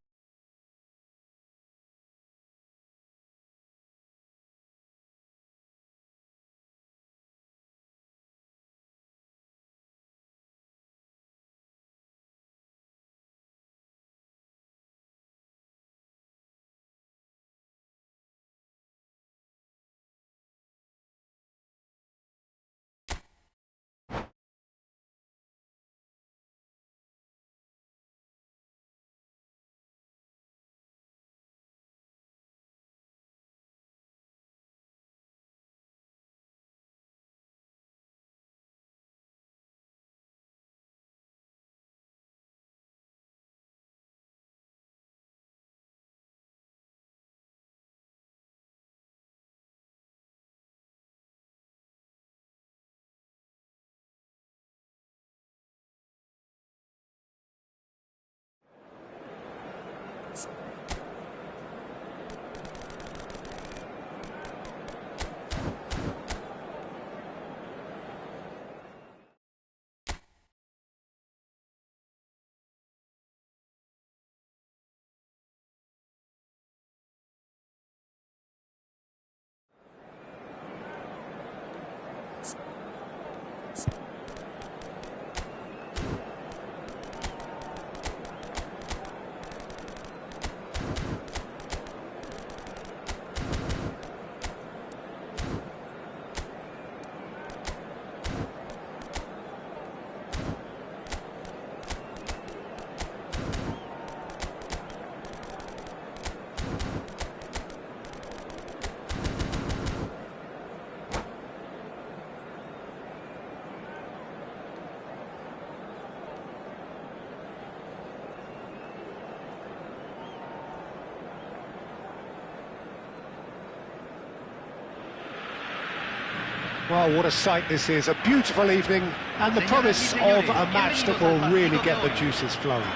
Well, what a sight this is. A beautiful evening and the promise of a match that will really get the juices flowing.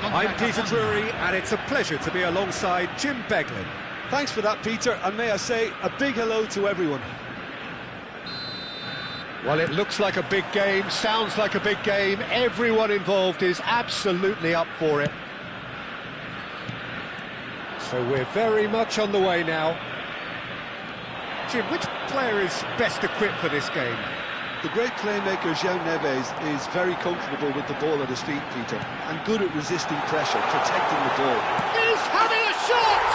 I'm Peter Drury, and it's a pleasure to be alongside Jim Beglin. Thanks for that, Peter, and may I say a big hello to everyone. Well, it looks like a big game, sounds like a big game. Everyone involved is absolutely up for it. So we're very much on the way now. Jim, which player is best equipped for this game? The great playmaker João Neves is very comfortable with the ball at his feet, Peter, and good at resisting pressure, protecting the ball. He's having a shot!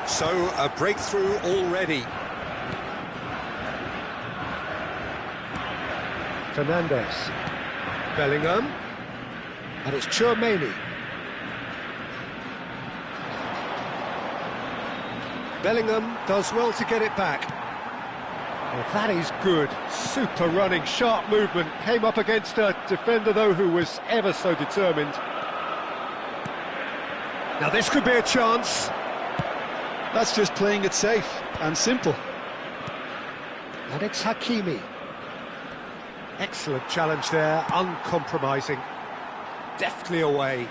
So, a breakthrough already. Fernandez. Bellingham. And it's Chouameni. Bellingham does well to get it back. Well, that is good. Super running, sharp movement. Came up against a defender, though, who was ever so determined. Now, this could be a chance. That's just playing it safe and simple. And it's Hakimi. Excellent challenge there, uncompromising. Deftly away.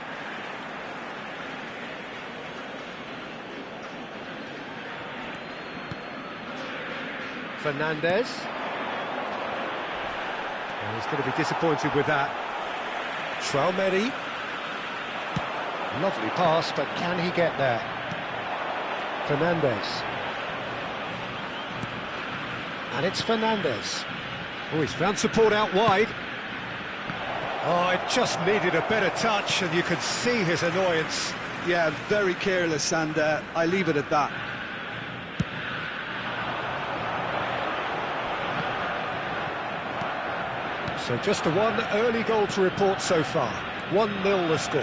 Fernandez. Well, he's going to be disappointed with that. Chouameni. Lovely pass, but can he get there? Fernandez. And it's Fernandez. Oh, he's found support out wide. Oh, it just needed a better touch, and you could see his annoyance. Yeah, very careless, and I leave it at that. So just the one early goal to report so far. 1-0 the score.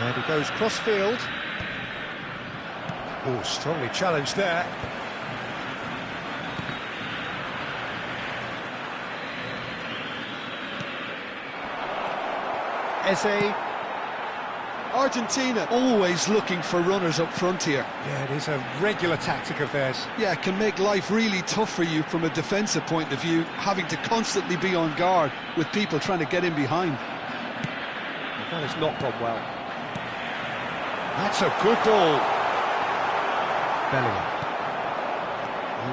And he goes cross-field. Oh, strongly challenged there. Eze. Argentina always looking for runners up front here. Yeah, it is a regular tactic of theirs. Yeah, it can make life really tough for you from a defensive point of view, having to constantly be on guard with people trying to get in behind. Well, that has not gone well. That's a good ball. Bellingham.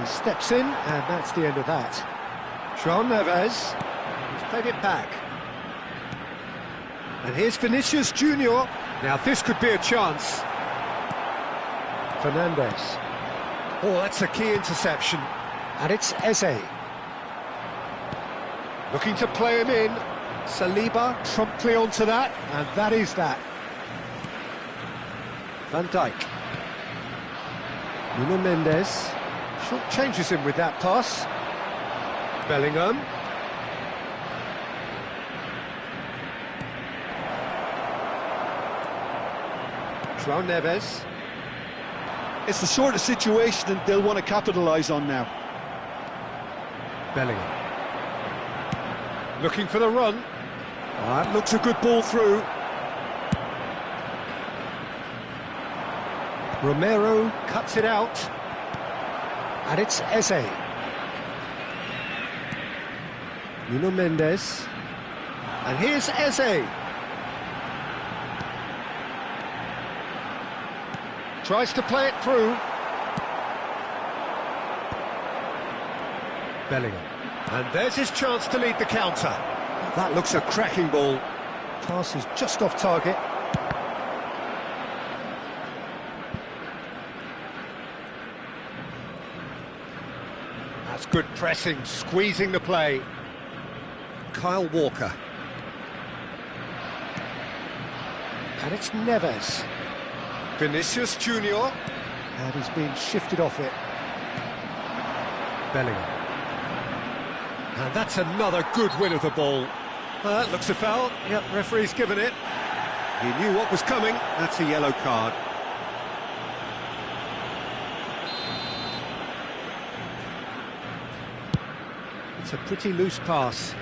He steps in, and that's the end of that. João Neves. He's played it back. And here's Vinicius Junior. Now this could be a chance. Fernandez. Oh, that's a key interception. And it's Eze. Looking to play him in. Saliba promptly onto that, and that is that. Van Dijk. Nuno Mendes. Short changes him with that pass. Bellingham. João Neves. It's the sort of situation that they'll want to capitalise on now. Bellingham. Looking for the run. That looks a good ball through. Romero cuts it out. And it's Eze. Nuno Mendes. And here's Eze. Tries to play it through. Bellingham. And there's his chance to lead the counter. That looks a cracking ball. Pass is just off target. That's good pressing, squeezing the play. Kyle Walker. And it's Neves. Vinicius Junior. And he's been shifted off it. Bellingham. And that's another good win of the ball. That looks a foul. Yep, referee's given it. He knew what was coming. That's a yellow card. It's a pretty loose pass.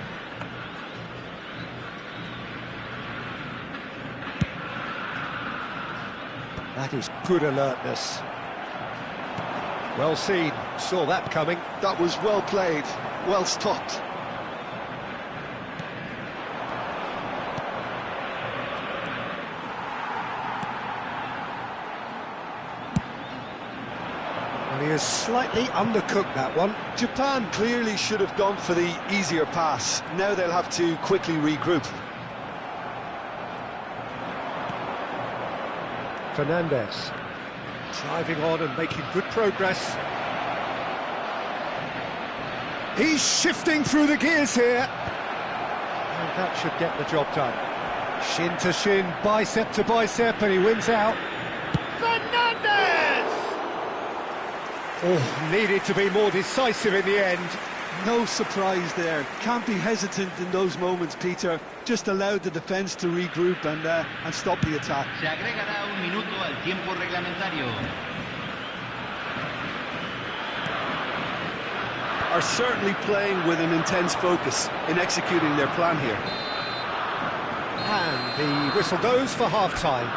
That is good alertness. Well seen, saw that coming. That was well played, well stopped. And he has slightly undercooked that one. Japan clearly should have gone for the easier pass. Now they'll have to quickly regroup. Fernandez. Driving on and making good progress. He's shifting through the gears here. And that should get the job done. Shin to shin, bicep to bicep, and he wins out. Fernandez! Oh, needed to be more decisive in the end. No surprise there. Can't be hesitant in those moments, Peter. Just allow the defence to regroup and stop the attack. Se agregará un minuto al tiempo reglamentario. Are certainly playing with an intense focus in executing their plan here. And the whistle goes for half-time.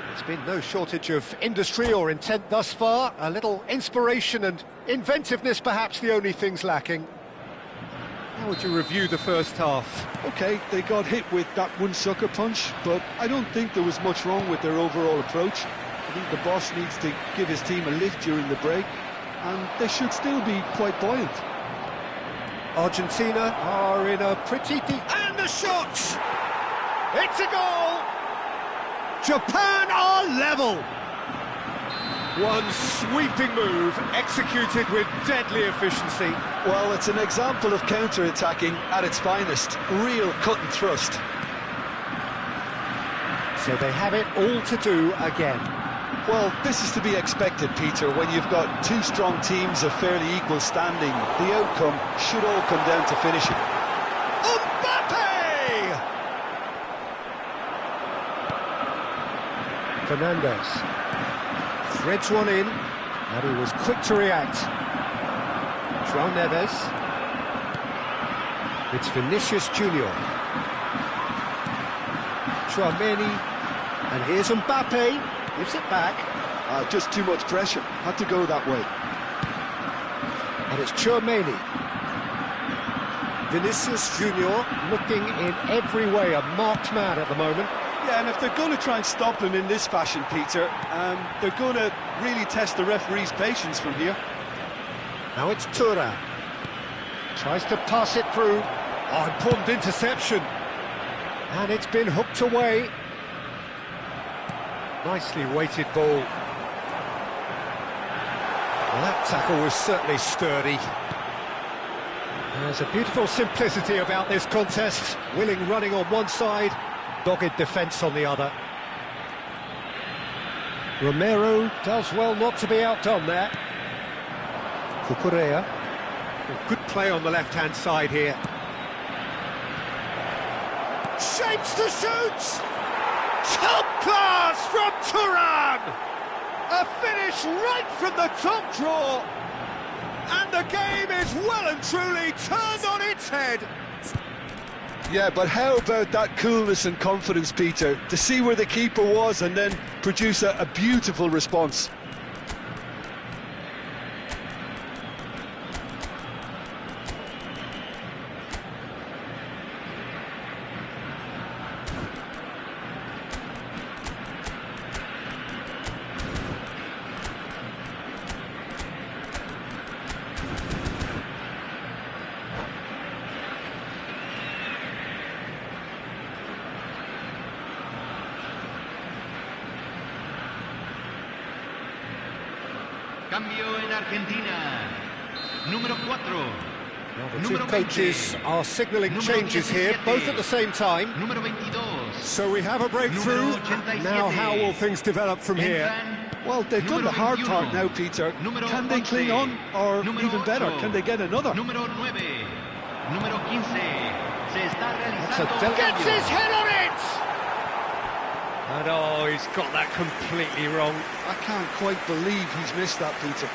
There's been no shortage of industry or intent thus far. A little inspiration and inventiveness, perhaps the only things lacking. How would you review the first half? OK, they got hit with that one sucker punch, but I don't think there was much wrong with their overall approach. I think the boss needs to give his team a lift during the break, and they should still be quite buoyant. Argentina are in a pretty deep... And the shot! It's a goal! Japan are level! One sweeping move, executed with deadly efficiency. Well, it's an example of counter-attacking at its finest. Real cut and thrust. So they have it all to do again. Well, this is to be expected, Peter. When you've got two strong teams of fairly equal standing, the outcome should all come down to finishing. Fernandez threads one in, and he was quick to react. João Neves. It's Vinicius Junior. Tchouaméni, and here's Mbappe. Gives it back. Just too much pressure. Had to go that way. And it's Tchouaméni. Vinicius Junior looking in every way a marked man at the moment. Yeah, and if they're going to try and stop him in this fashion, Peter, they're going to really test the referee's patience from here. Now it's Tura. Tries to pass it through. Oh, important interception. And it's been hooked away. Nicely weighted ball. Well, that tackle was certainly sturdy. There's a beautiful simplicity about this contest. Willing running on one side, dogged defence on the other. Romero does well not to be outdone there. Cucurella. Good play on the left-hand side here. Shapes to shoot! Top class from Thuram! A finish right from the top draw! And the game is well and truly turned on its head! Yeah, but how about that coolness and confidence, Peter, to see where the keeper was and then produce a beautiful response. Cambio en Argentina. Número 4. Well, the two coaches are signalling changes here, both at the same time. Número 22. So we have a breakthrough. Now how will things develop from here? Well, they've done the hard part now, Peter. Can they cling on, or even better, can they get another? Número 9. Número 15. Se está realizando. Gets his head on it! And oh, he's got that completely wrong. I can't quite believe he's missed that, Peter.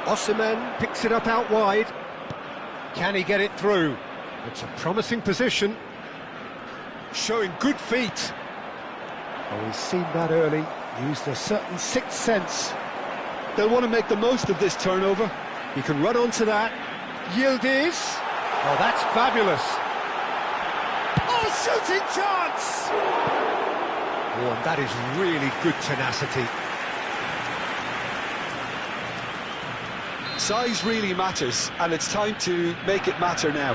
Osimhen picks it up out wide. Can he get it through? It's a promising position. Showing good feet. Oh, he's seen that early. Used a certain sixth sense. They'll want to make the most of this turnover. He can run onto that. Yildiz. Oh, that's fabulous. Oh, shooting chance! Oh, and that is really good tenacity. Size really matters, and it's time to make it matter now.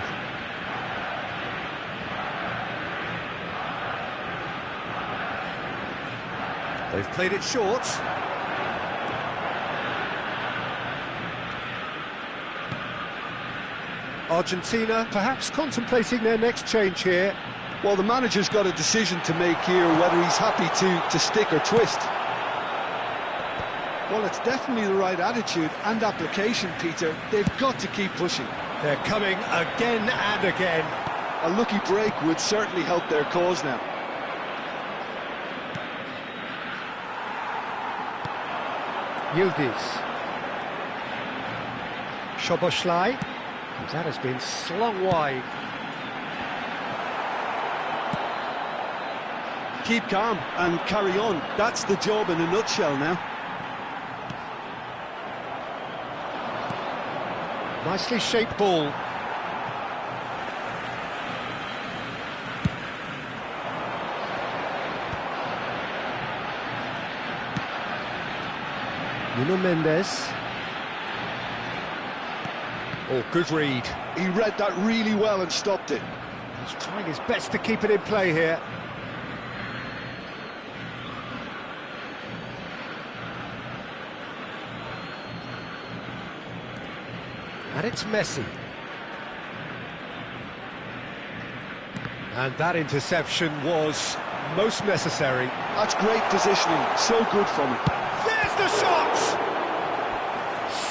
They've played it short. Argentina perhaps contemplating their next change here. Well, the manager's got a decision to make here, whether he's happy to stick or twist. Well, it's definitely the right attitude and application, Peter. They've got to keep pushing. They're coming again and again. A lucky break would certainly help their cause now. Yildiz. Szoboszlai. That has been slung wide. Keep calm and carry on. That's the job in a nutshell now. Nicely shaped ball. Nuno Mendes. Oh, good read. He read that really well and stopped it. He's trying his best to keep it in play here. And it's Messi. And that interception was most necessary. That's great positioning, so good from him. There's the shot!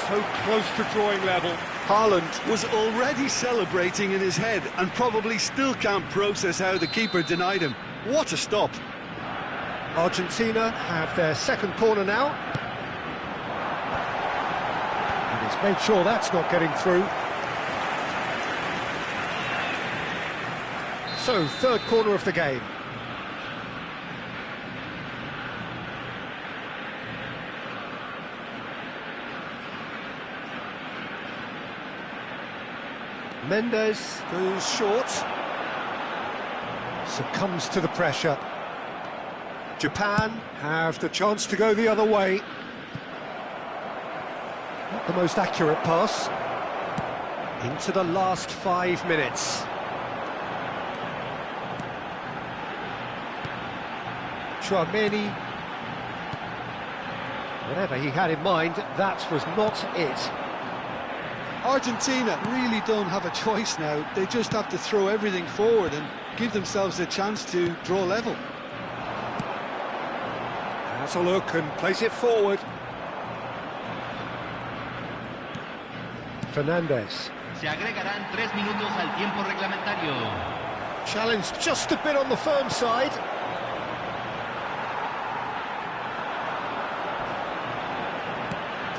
So close to drawing level. Haaland was already celebrating in his head and probably still can't process how the keeper denied him. What a stop. Argentina have their second corner now. And he's made sure that's not getting through. So, third corner of the game. Mendes goes short. Succumbs to the pressure. Japan have the chance to go the other way. Not the most accurate pass. Into the last 5 minutes. Tchouaméni. Whatever he had in mind, that was not it. Argentina really don't have a choice now. They just have to throw everything forward and give themselves a chance to draw level. Has a look and plays it forward. Fernandez. Se agregarán 3 minutos al tiempo reglamentario. Challenge just a bit on the firm side.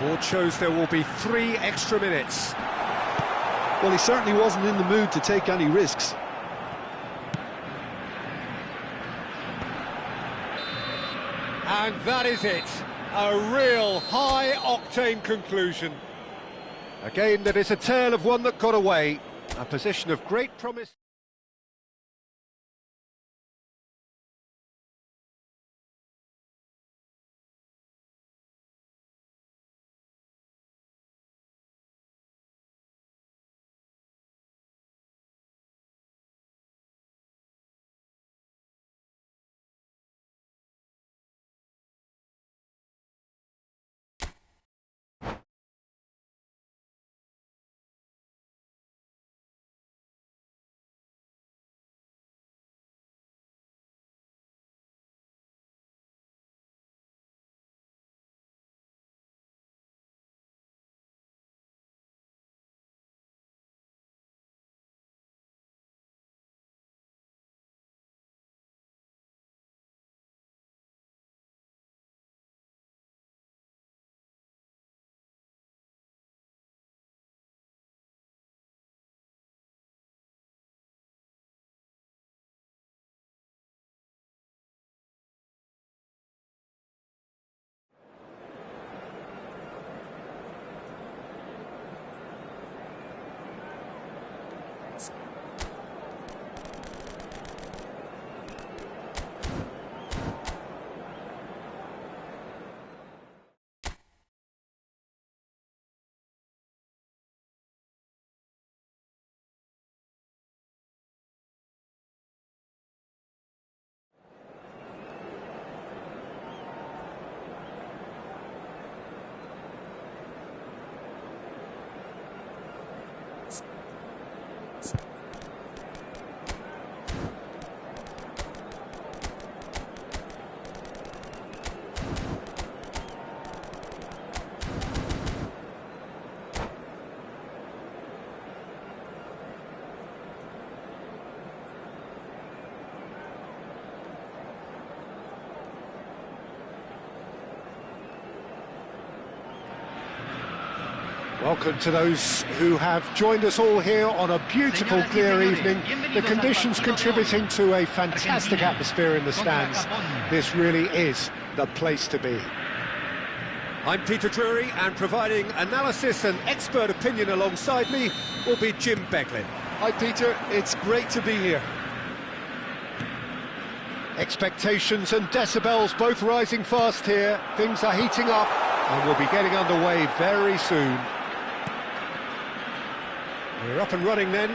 Board shows there will be 3 extra minutes. Well, he certainly wasn't in the mood to take any risks. And that is it. A real high-octane conclusion. A game that is a tale of one that got away. A position of great promise. Welcome to those who have joined us all here on a beautiful, clear evening. The conditions contributing to a fantastic atmosphere in the stands. This really is the place to be. I'm Peter Drury, and providing analysis and expert opinion alongside me will be Jim Beglin. Hi Peter, it's great to be here. Expectations and decibels both rising fast here. Things are heating up and we'll be getting underway very soon. We're up and running then.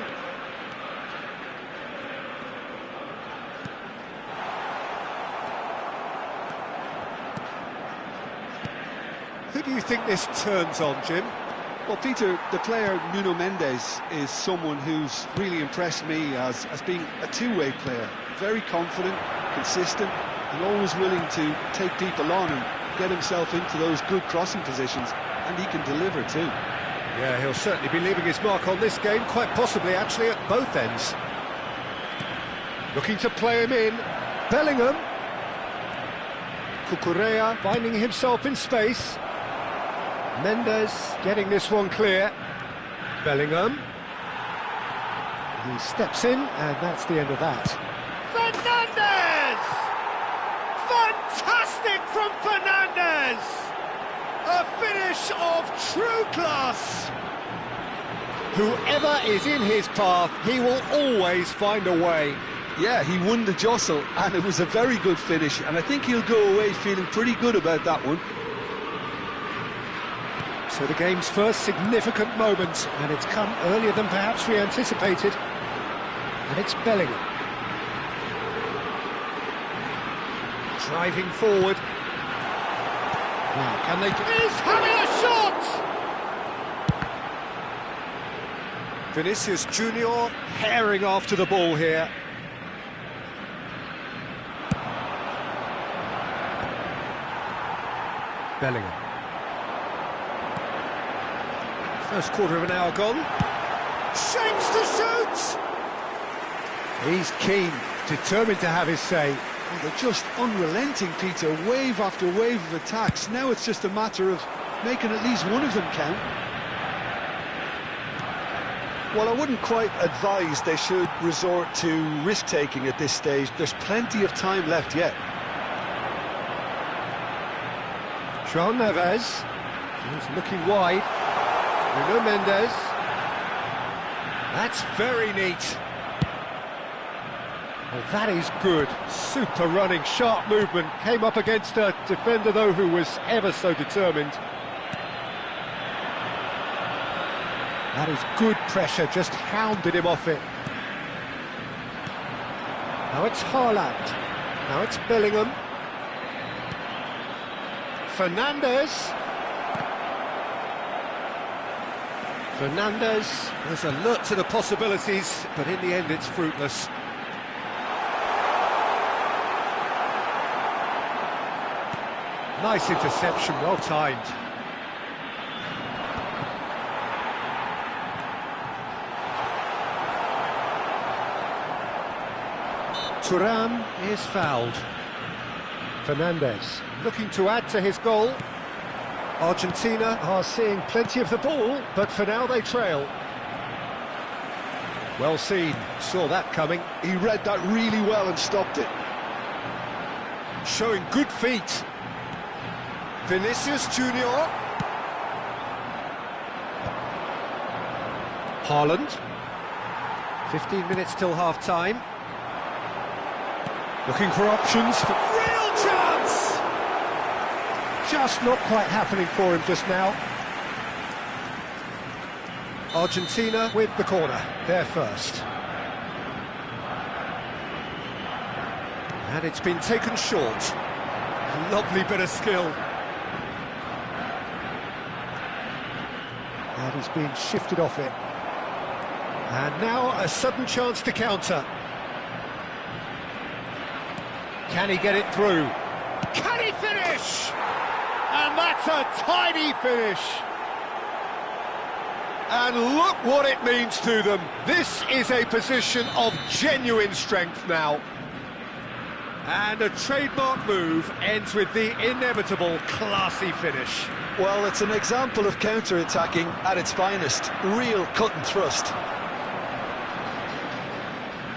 Who do you think this turns on, Jim? Well, Peter, the player Nuno Mendes is someone who's really impressed me as being a two-way player. Very confident, consistent, and always willing to take people on and get himself into those good crossing positions, and he can deliver too. Yeah, he'll certainly be leaving his mark on this game, quite possibly actually at both ends. Looking to play him in. Bellingham. Cucurella finding himself in space. Mendes getting this one clear. Bellingham. He steps in, and that's the end of that. Fernandes! Fantastic from Fernandes! A finish of true class! Whoever is in his path, he will always find a way. Yeah, he won the jostle, and it was a very good finish, and I think he'll go away feeling pretty good about that one. So the game's first significant moment, and it's come earlier than perhaps we anticipated. And it's Bellingham. Driving forward. Now, can they... He's having a shot! Vinicius Junior herring after the ball here. Bellingham. First quarter of an hour gone. Shapes to shoot! He's keen, determined to have his say. And they're just unrelenting, Peter, wave after wave of attacks. Now it's just a matter of making at least one of them count. Well, I wouldn't quite advise they should resort to risk-taking at this stage. There's plenty of time left yet. João Neves. He's looking wide. Nuno Mendes. That's very neat. Well, that is good. Super running, sharp movement. Came up against a defender, though, who was ever so determined. That is good pressure, just hounded him off it. Now it's Haaland. Now it's Bellingham. Fernandes. Fernandes was alert to the possibilities, but in the end it's fruitless. Nice interception, well timed. Thuram is fouled. Fernandes looking to add to his goal. Argentina are seeing plenty of the ball, but for now they trail. Well seen, saw that coming. He read that really well and stopped it. Showing good feet. Vinicius Junior. Haaland. 15 minutes till half-time. Looking for options. Real chance! Just not quite happening for him just now. Argentina with the corner, they're first. And it's been taken short. A lovely bit of skill. That is being shifted off it. And now a sudden chance to counter. Can he get it through? Can he finish? And that's a tidy finish. And look what it means to them. This is a position of genuine strength now. And a trademark move ends with the inevitable classy finish. Well, it's an example of counter-attacking at its finest. Real cut and thrust.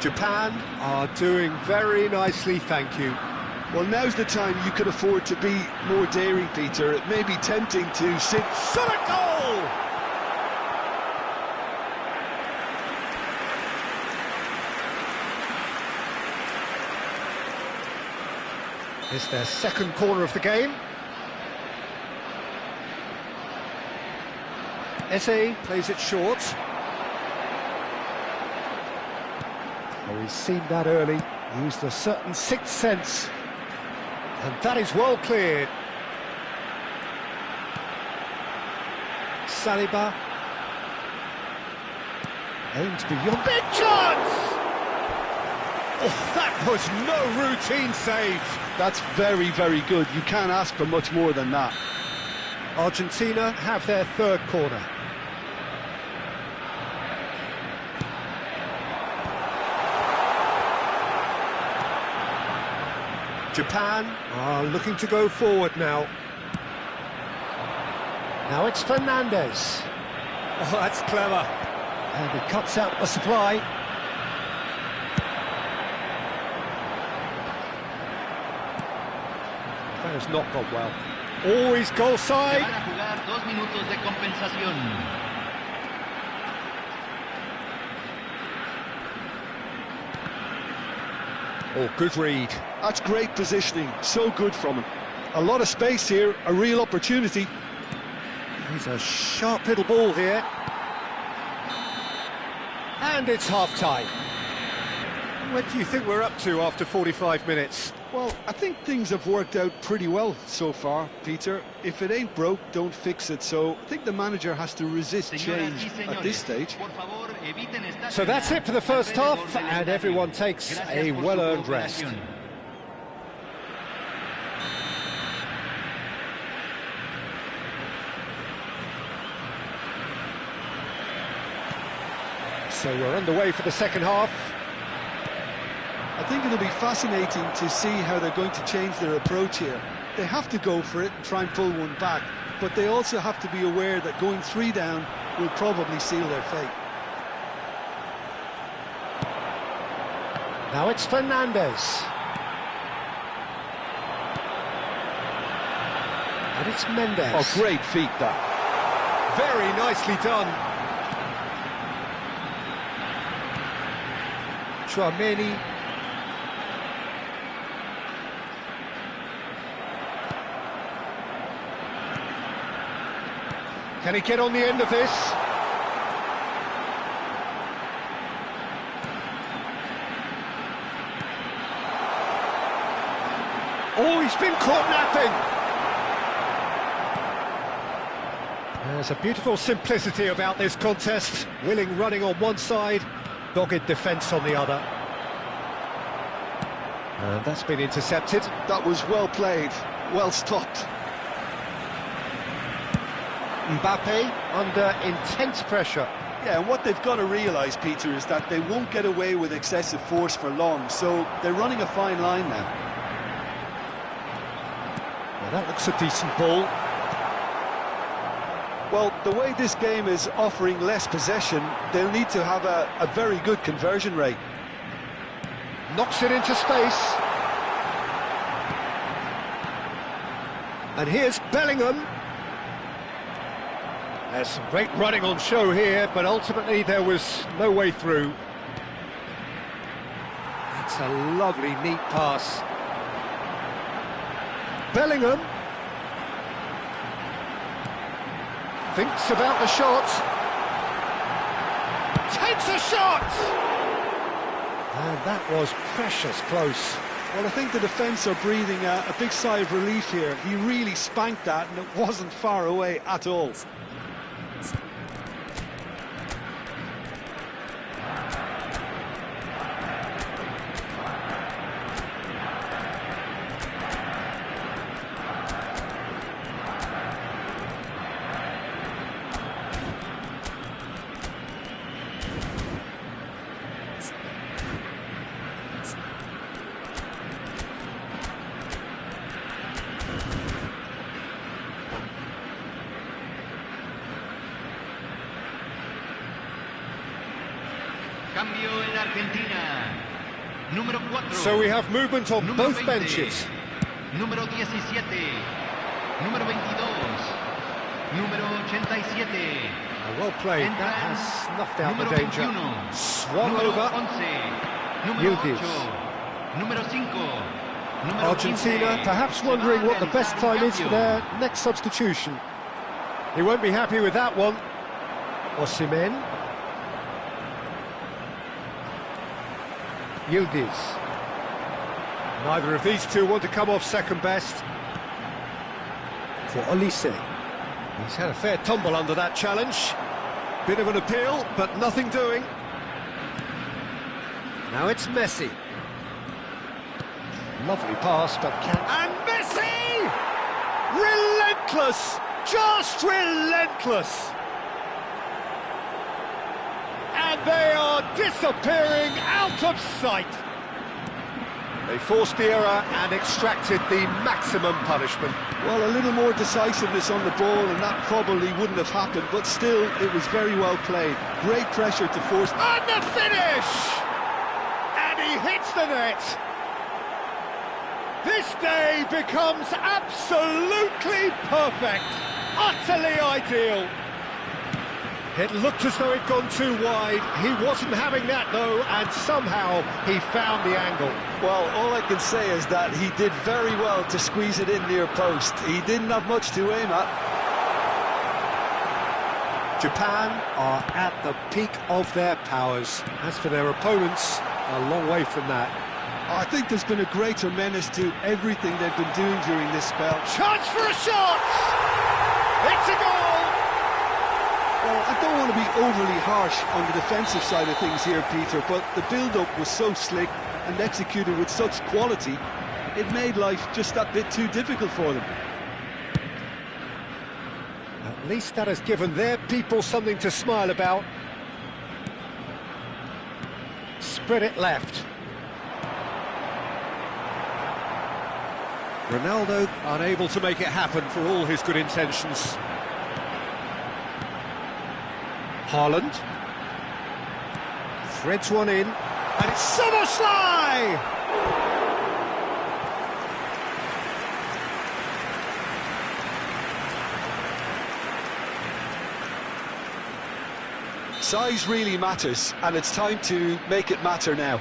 Japan are doing very nicely, thank you. Well, now's the time you could afford to be more daring, Peter. It may be tempting to sit... Shot a goal! It's their second corner of the game. Eze plays it short. Oh, he's seen that early, used a certain sixth sense. And that is well cleared. Saliba. Aims beyond. Big chance! Oh, that was no routine save. That's very, very good. You can't ask for much more than that. Argentina have their third corner. Japan are looking to go forward now. Now it's Fernandes. Oh, that's clever. And he cuts out the supply. That has not gone well. Always goal side. Se van a jugar 2 minutos de compensación. Oh, good read. That's great positioning, so good from him. A lot of space here, a real opportunity. He's a sharp little ball here. And it's half-time. What do you think we're up to after 45 minutes? Well, I think things have worked out pretty well so far, Peter. If it ain't broke, don't fix it. So I think the manager has to resist change at this stage. So that's it for the first half, and everyone takes a well-earned rest. So we're underway for the second half. I think it'll be fascinating to see how they're going to change their approach here. They have to go for it and try and pull one back, but they also have to be aware that going 3 down will probably seal their fate. Now it's Fernandes. And it's Mendes. Oh, great feat, that. Very nicely done. Chouameni. Can he get on the end of this? Oh, he's been caught napping. There's a beautiful simplicity about this contest. Willing running on one side, dogged defence on the other. And that's been intercepted. That was well played, well stopped. Mbappe under intense pressure. Yeah, and what they've got to realise, Peter, is that they won't get away with excessive force for long, so they're running a fine line now. Well, that looks a decent ball. Well, the way this game is offering less possession, they'll need to have a very good conversion rate. Knocks it into space. And here's Bellingham. There's some great running on show here, but ultimately there was no way through. That's a lovely, neat pass. Bellingham thinks about the shot. Takes a shot! And that was precious close. Well, I think the defence are breathing a big sigh of relief here. He really spanked that, and it wasn't far away at all. Cambio en Argentina. Número 4. So we have movement on Número both 20. benches. Número 17. Número 22. Número 87. Well played, Entra that has snuffed out the número danger. 21. Swung Número over. 11. Número Yildiz. 8. Número 5. Número Argentina 15. perhaps Se va wondering a what the best realizar un time is for cambio. their next substitution. He won't be happy with that one. Osimhen. Yildiz. Neither of these two want to come off second best. For Olise. He's had a fair tumble under that challenge. Bit of an appeal, but nothing doing. Now it's Messi. Lovely pass, but can... And Messi! Relentless! Just relentless! And they are disappearing out of sight. They forced the error and extracted the maximum punishment. Well, a little more decisiveness on the ball, and that probably wouldn't have happened, but still, it was very well played. Great pressure to force... And the finish! And he hits the net. This day becomes absolutely perfect. Utterly ideal. It looked as though it'd gone too wide. He wasn't having that, though, and somehow he found the angle. Well, all I can say is that he did very well to squeeze it in near post. He didn't have much to aim at. Japan are at the peak of their powers. As for their opponents, a long way from that. I think there's been a greater menace to everything they've been doing during this spell. Chance for a shot! It's a goal! Well, I don't want to be overly harsh on the defensive side of things here, Peter, but the build-up was so slick and executed with such quality, it made life just that bit too difficult for them. At least that has given their people something to smile about. Spread it left. Ronaldo unable to make it happen for all his good intentions. Haaland threads one in, and it's Szoboszlai! Size really matters, and it's time to make it matter now.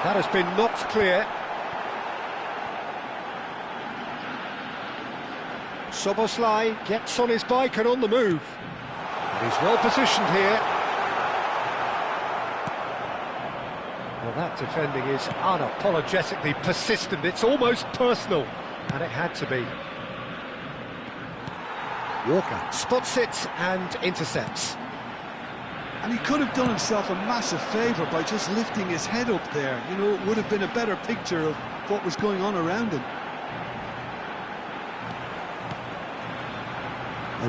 That has been knocked clear. Soboslai gets on his bike and on the move. And he's well positioned here. Well, that defending is unapologetically persistent. It's almost personal, and it had to be. Walker spots it and intercepts. And he could have done himself a massive favour by just lifting his head up there. You know, it would have been a better picture of what was going on around him.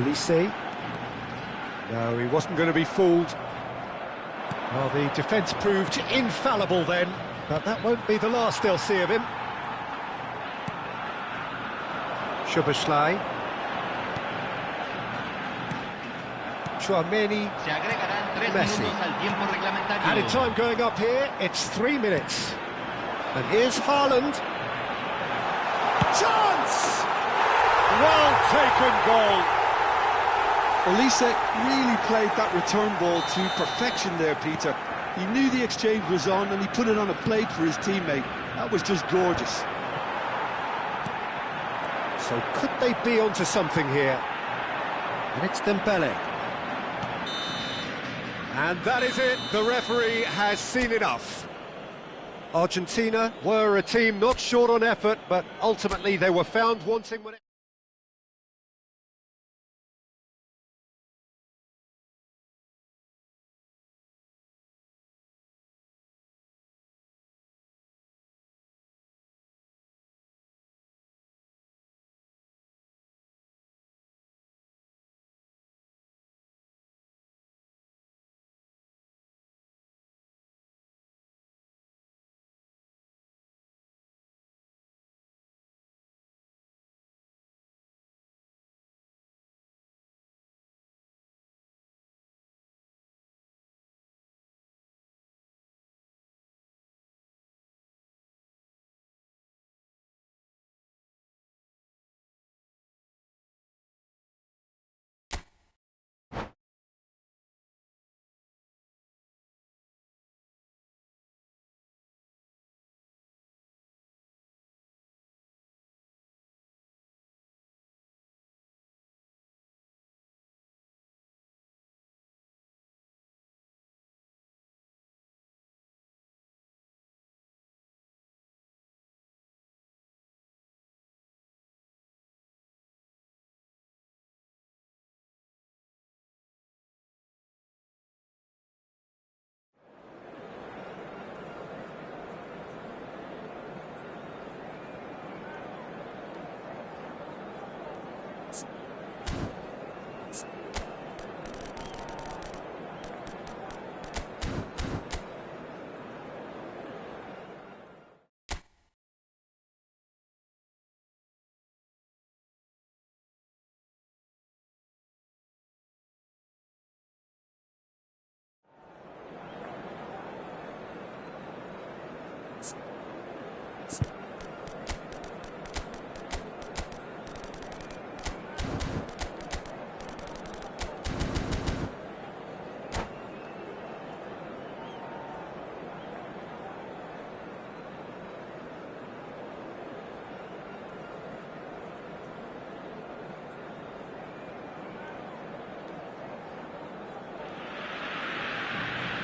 Elise. No, he wasn't going to be fooled. Well, the defence proved infallible then, but that won't be the last they'll see of him. Szoboszlai. Chouameni. Messi. Added time going up here, it's 3 minutes. And here's Haaland. Chance! Well taken goal. Elise really played that return ball to perfection there, Peter. He knew the exchange was on and he put it on a plate for his teammate. That was just gorgeous. So could they be onto something here? And it's Dembele. And that is it, the referee has seen enough. Argentina were a team not short on effort, but ultimately they were found wanting when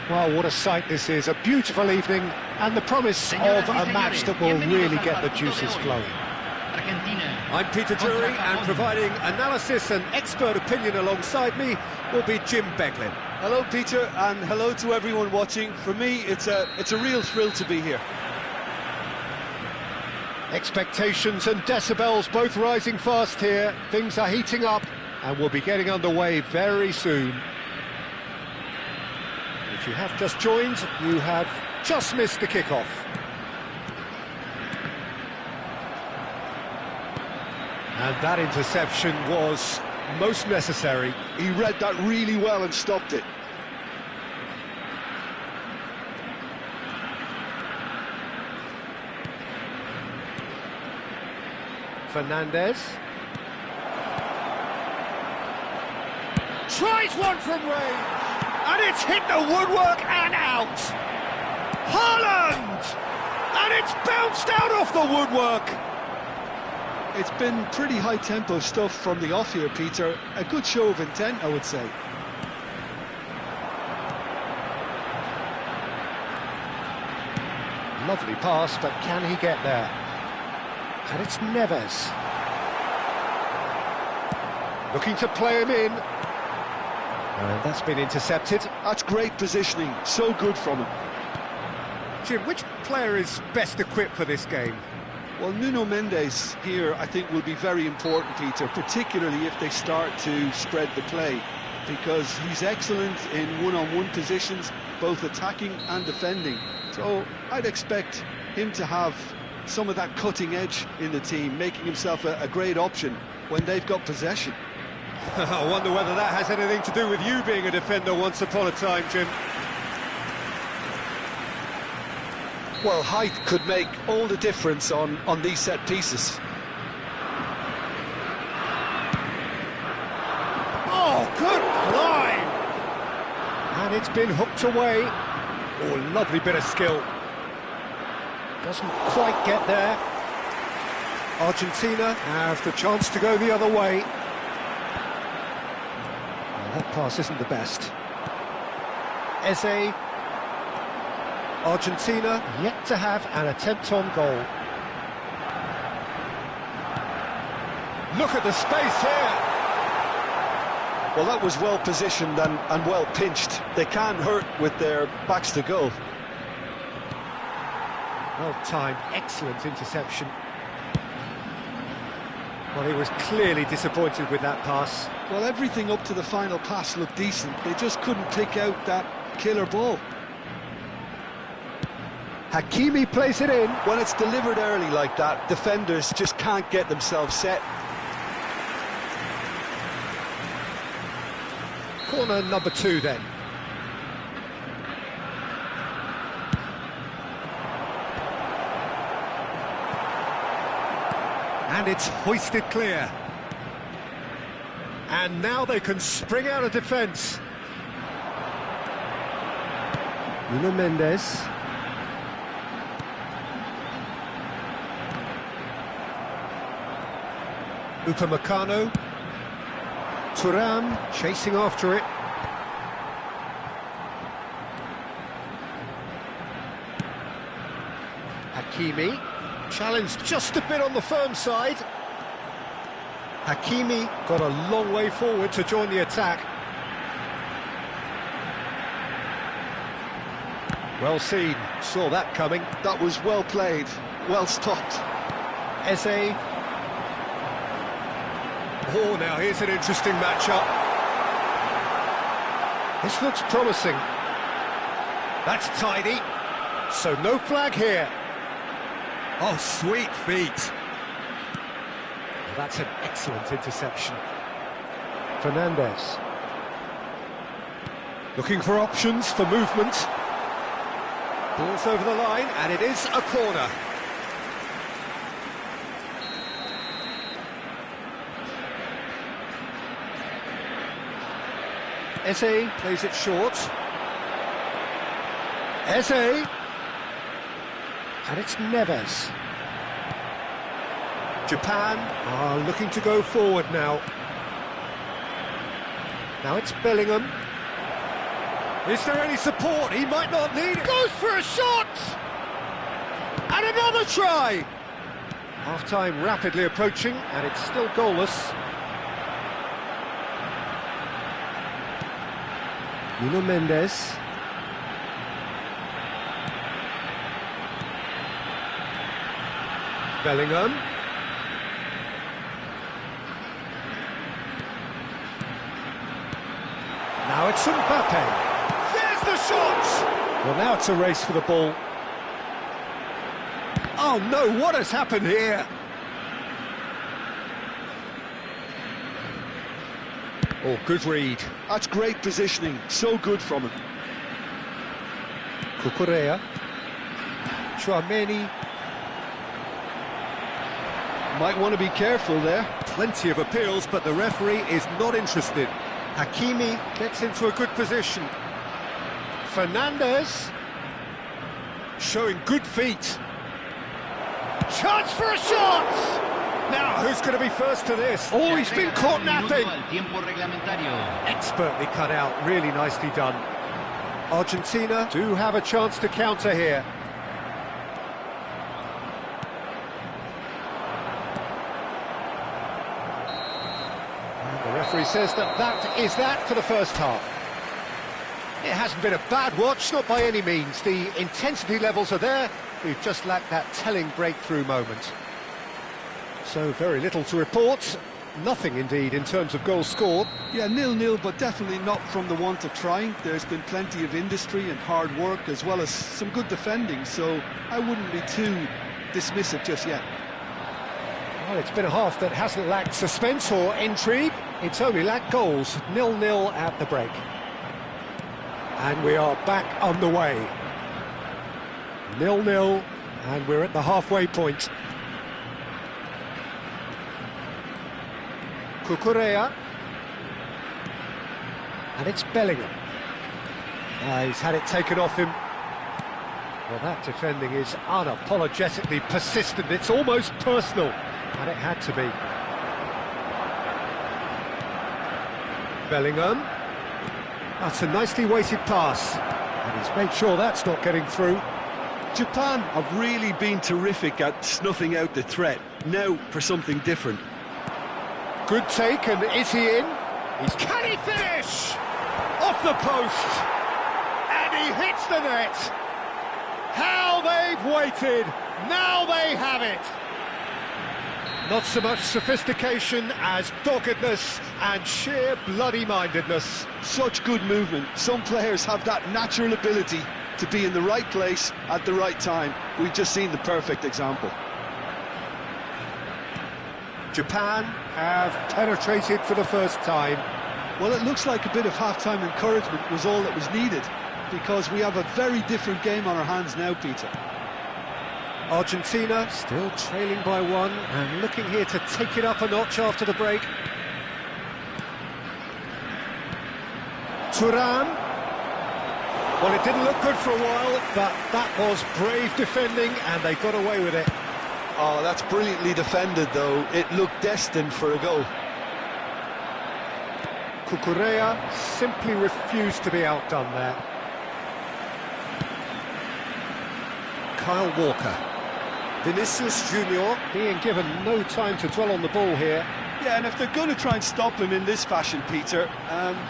well, what a sight this is, a beautiful evening and the promise of a match that will really get the juices flowing. I'm Peter Drury, and providing analysis and expert opinion alongside me will be Jim Beglin. Hello, Peter, and hello to everyone watching. For me, it's a real thrill to be here. Expectations and decibels both rising fast here. Things are heating up and we'll be getting underway very soon. If you have just joined, you have just missed the kickoff. And that interception was most necessary. He read that really well and stopped it. Fernandez. tries one from range, and it's hit the woodwork and out. Haaland! And it's bounced out off the woodwork. It's been pretty high-tempo stuff from the off here, Peter. A good show of intent, I would say. Lovely pass, but can he get there? And it's Neves. Looking to play him in. And that's been intercepted. That's great positioning. So good from him. Jim, which player is best equipped for this game? Well, Nuno Mendes here, I think, will be very important, Peter, particularly if they start to spread the play, because he's excellent in one-on-one positions, both attacking and defending. So I'd expect him to have some of that cutting edge in the team, making himself a great option when they've got possession. I wonder whether that has anything to do with you being a defender once upon a time, Jim. Well, height could make all the difference on these set pieces. Oh, good climb! And it's been hooked away. Oh, lovely bit of skill. Doesn't quite get there. Argentina have the chance to go the other way. Well, that pass isn't the best. Eze. Argentina yet to have an attempt on goal. Look at the space here. Well, that was well positioned and well pinched. They can't hurt with their backs to goal. Well timed, excellent interception. Well, he was clearly disappointed with that pass. Well, everything up to the final pass looked decent. They just couldn't pick out that killer ball. Hakimi plays it in. When it's delivered early like that, defenders just can't get themselves set. Corner number 2 then. And it's hoisted clear. And now they can spring out of defence. Nuno Mendes. Upamecano. Thuram chasing after it. Hakimi. Challenged just a bit on the firm side. Hakimi got a long way forward to join the attack. Well seen, saw that coming. That was well played, well stopped. Eze. Oh, now here's an interesting matchup. This looks promising. That's tidy. So no flag here. Oh, sweet feet. That's an excellent interception. Fernandes. Looking for options for movement. Ball's over the line, and it is a corner. Eze plays it short. Eze. And it's Neves. Japan are looking to go forward now. Now it's Bellingham. Is there any support? He might not need it. Goes for a shot! And another try! Half-time rapidly approaching, and it's still goalless. Nuno Mendes. Bellingham. Now it's Mbappe. There's the shot! Well, now it's a race for the ball. Oh no, what has happened here? Oh, good read. That's great positioning, so good from him. Cucurella. Chouameni. Might want to be careful there. Plenty of appeals, but the referee is not interested. Hakimi gets into a good position. Fernandez showing good feet. Chance for a shot! Now, who's going to be first to this? Oh, he's been caught napping. Expertly cut out, really nicely done. Argentina do have a chance to counter here. And the referee says that is that for the first half. It hasn't been a bad watch, not by any means. The intensity levels are there. We've just lacked that telling breakthrough moment. So very little to report. Nothing, indeed, in terms of goals scored. Yeah, 0-0, but definitely not from the want of trying. There's been plenty of industry and hard work, as well as some good defending, so I wouldn't be too dismissive just yet. Well, it's been a half that hasn't lacked suspense or intrigue. It's only lacked goals. 0-0 at the break. And we are back underway. 0-0, and we're at the halfway point. Cucurella. And it's Bellingham. He's had it taken off him. Well, that defending is unapologetically persistent. It's almost personal, and it had to be. Bellingham. That's a nicely weighted pass, and he's made sure that's not getting through. Japan have really been terrific at snuffing out the threat. Now for something different. Good take, and is he in? Can he finish? Off the post, and he hits the net. How they've waited, now they have it. Not so much sophistication as doggedness and sheer bloody-mindedness. Such good movement. Some players have that natural ability to be in the right place at the right time. We've just seen the perfect example. Japan have penetrated for the first time. Well, it looks like a bit of half-time encouragement was all that was needed, because we have a very different game on our hands now, Peter. Argentina still trailing by one and looking here to take it up a notch after the break. Thuram. Well, it didn't look good for a while, but that was brave defending and they got away with it. Oh, that's brilliantly defended, though. It looked destined for a goal. Cucurella simply refused to be outdone there. Kyle Walker. Vinicius Junior being given no time to dwell on the ball here. Yeah, and if they're going to try and stop him in this fashion, Peter,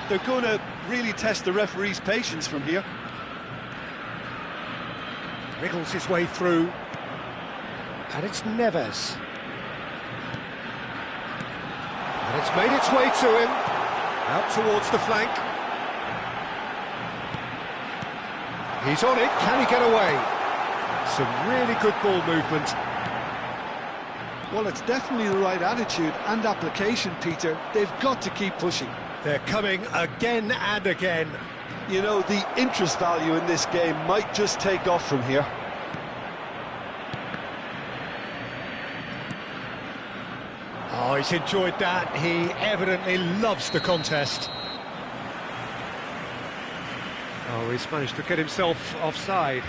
they're going to really test the referee's patience from here. Wriggles his way through. And it's Neves. And it's made its way to him. Out towards the flank. He's on it. Can he get away? Some really good ball movement. Well, it's definitely the right attitude and application, Peter. They've got to keep pushing. They're coming again and again. You know, the interest value in this game might just take off from here. Oh, he's enjoyed that. He evidently loves the contest. Oh, he's managed to get himself offside.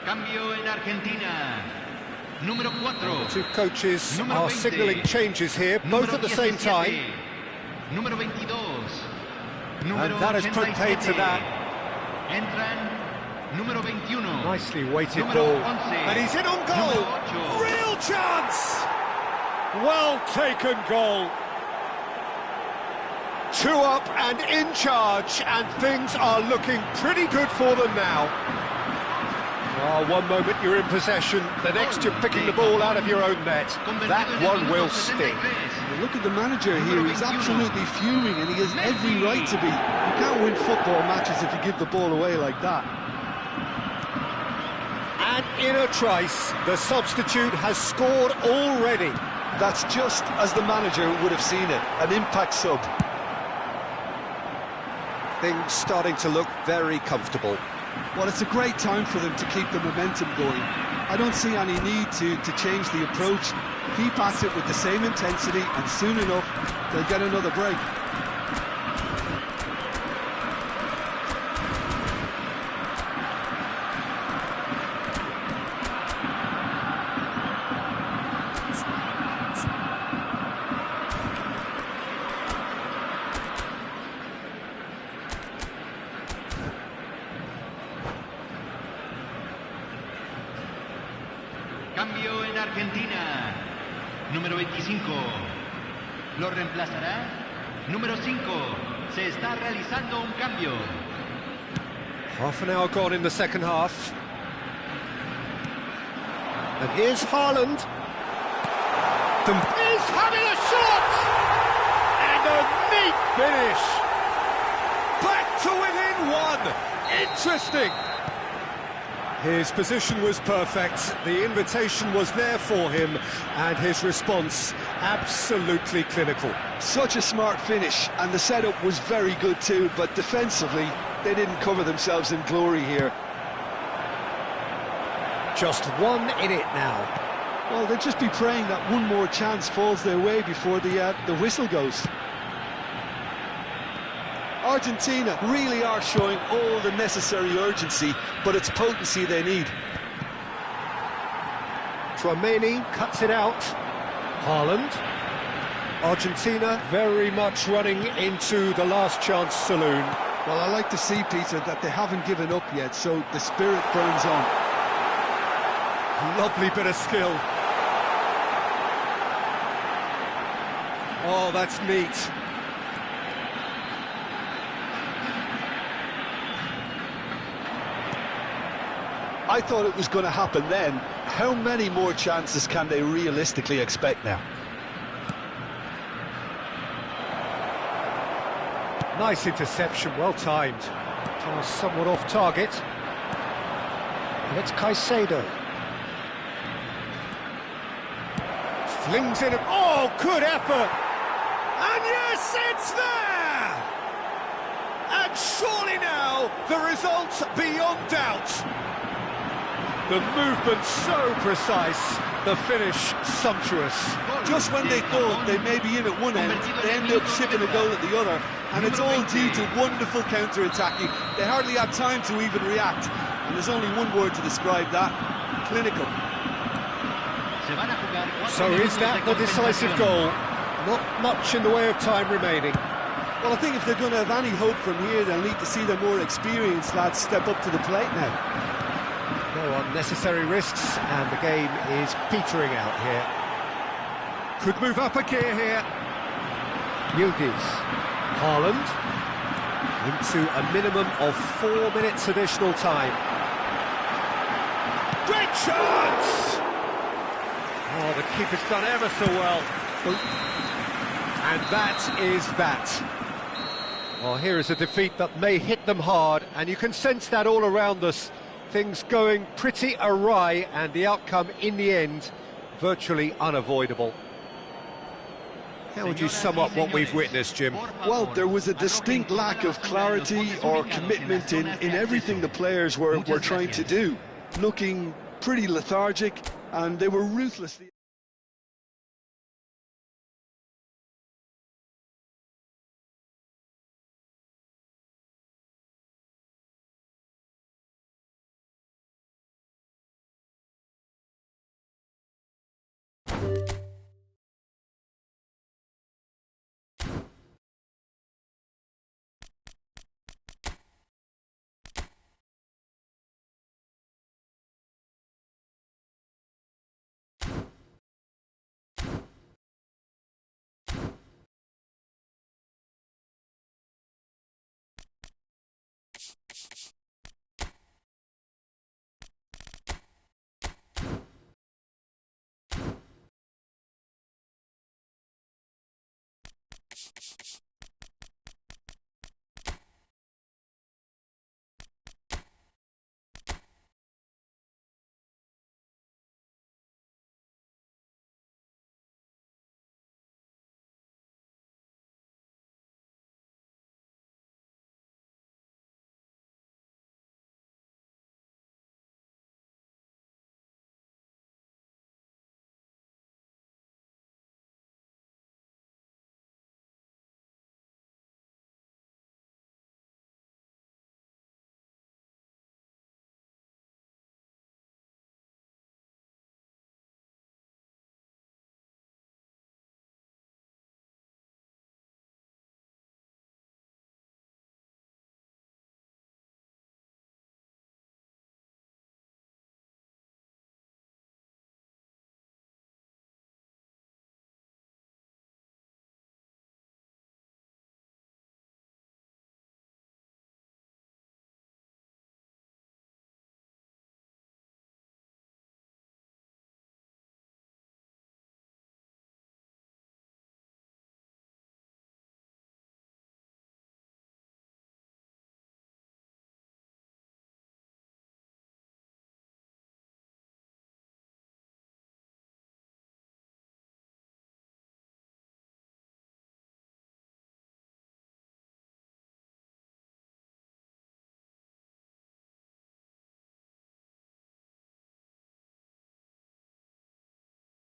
Cambio en Argentina. Número 4. The two coaches Número are 20. signalling changes here, both at the same time. Número 22. And that has put paid to that. Entran número 21. Nicely weighted Número ball. 11. And he's in on goal. Número 8. Real chance! Well taken goal. 2 up and in charge, and things are looking pretty good for them now. Oh, one moment you're in possession, the next you're picking the ball out of your own net. That one will sting. Well, look at the manager here, he's absolutely fuming and he has every right to be. You can't win football matches if you give the ball away like that. And in a trice, the substitute has scored already. That's just as the manager would have seen it, an impact sub. Things starting to look very comfortable. Well, it's a great time for them to keep the momentum going. I don't see any need to change the approach. Keep at it with the same intensity and soon enough they'll get another break. Cambio en Argentina. Número 25. Lo reemplazará. Número 5. Se está realizando un cambio. Half an hour gone in the second half. And here's Haaland. He's having a shot! And a neat finish. Back to within one. Interesting. His position was perfect, the invitation was there for him, and his response absolutely clinical. Such a smart finish, and the setup was very good too, but defensively, they didn't cover themselves in glory here. Just one in it now. Well, they'll just be praying that one more chance falls their way before the whistle goes. Argentina really are showing all the necessary urgency, but it's potency they need. Tchouaméni cuts it out. Haaland. Argentina very much running into the last chance saloon. Well, I like to see, Peter, that they haven't given up yet, so the spirit burns on. Lovely bit of skill. Oh, that's neat. I thought it was going to happen then. How many more chances can they realistically expect now? Nice interception, well timed. Pass somewhat off target. And it's Caicedo. Flings in. Oh, good effort! And yes, it's there! And surely now, the result's beyond doubt. The movement so precise, the finish sumptuous. Just when they thought they may be in at one end, they end up shipping a goal at the other, and it's all due to wonderful counter-attacking. They hardly had time to even react, and there's only one word to describe that: clinical. So is that the decisive goal? Not much in the way of time remaining. Well, I think if they're going to have any hope from here, they'll need to see their more experienced lads step up to the plate now. No unnecessary risks, and the game is petering out here. Could move up a gear here. Yildiz. Haaland. Into a minimum of 4 minutes additional time. Great chance! Oh, the keeper's done ever so well. And that is that. Well, here is a defeat that may hit them hard, and you can sense that all around us. Things going pretty awry, and the outcome in the end virtually unavoidable. How would you sum up what we've witnessed, Jim? Well, there was a distinct lack of clarity or commitment in everything the players were trying to do. Looking pretty lethargic, and they were ruthlessly...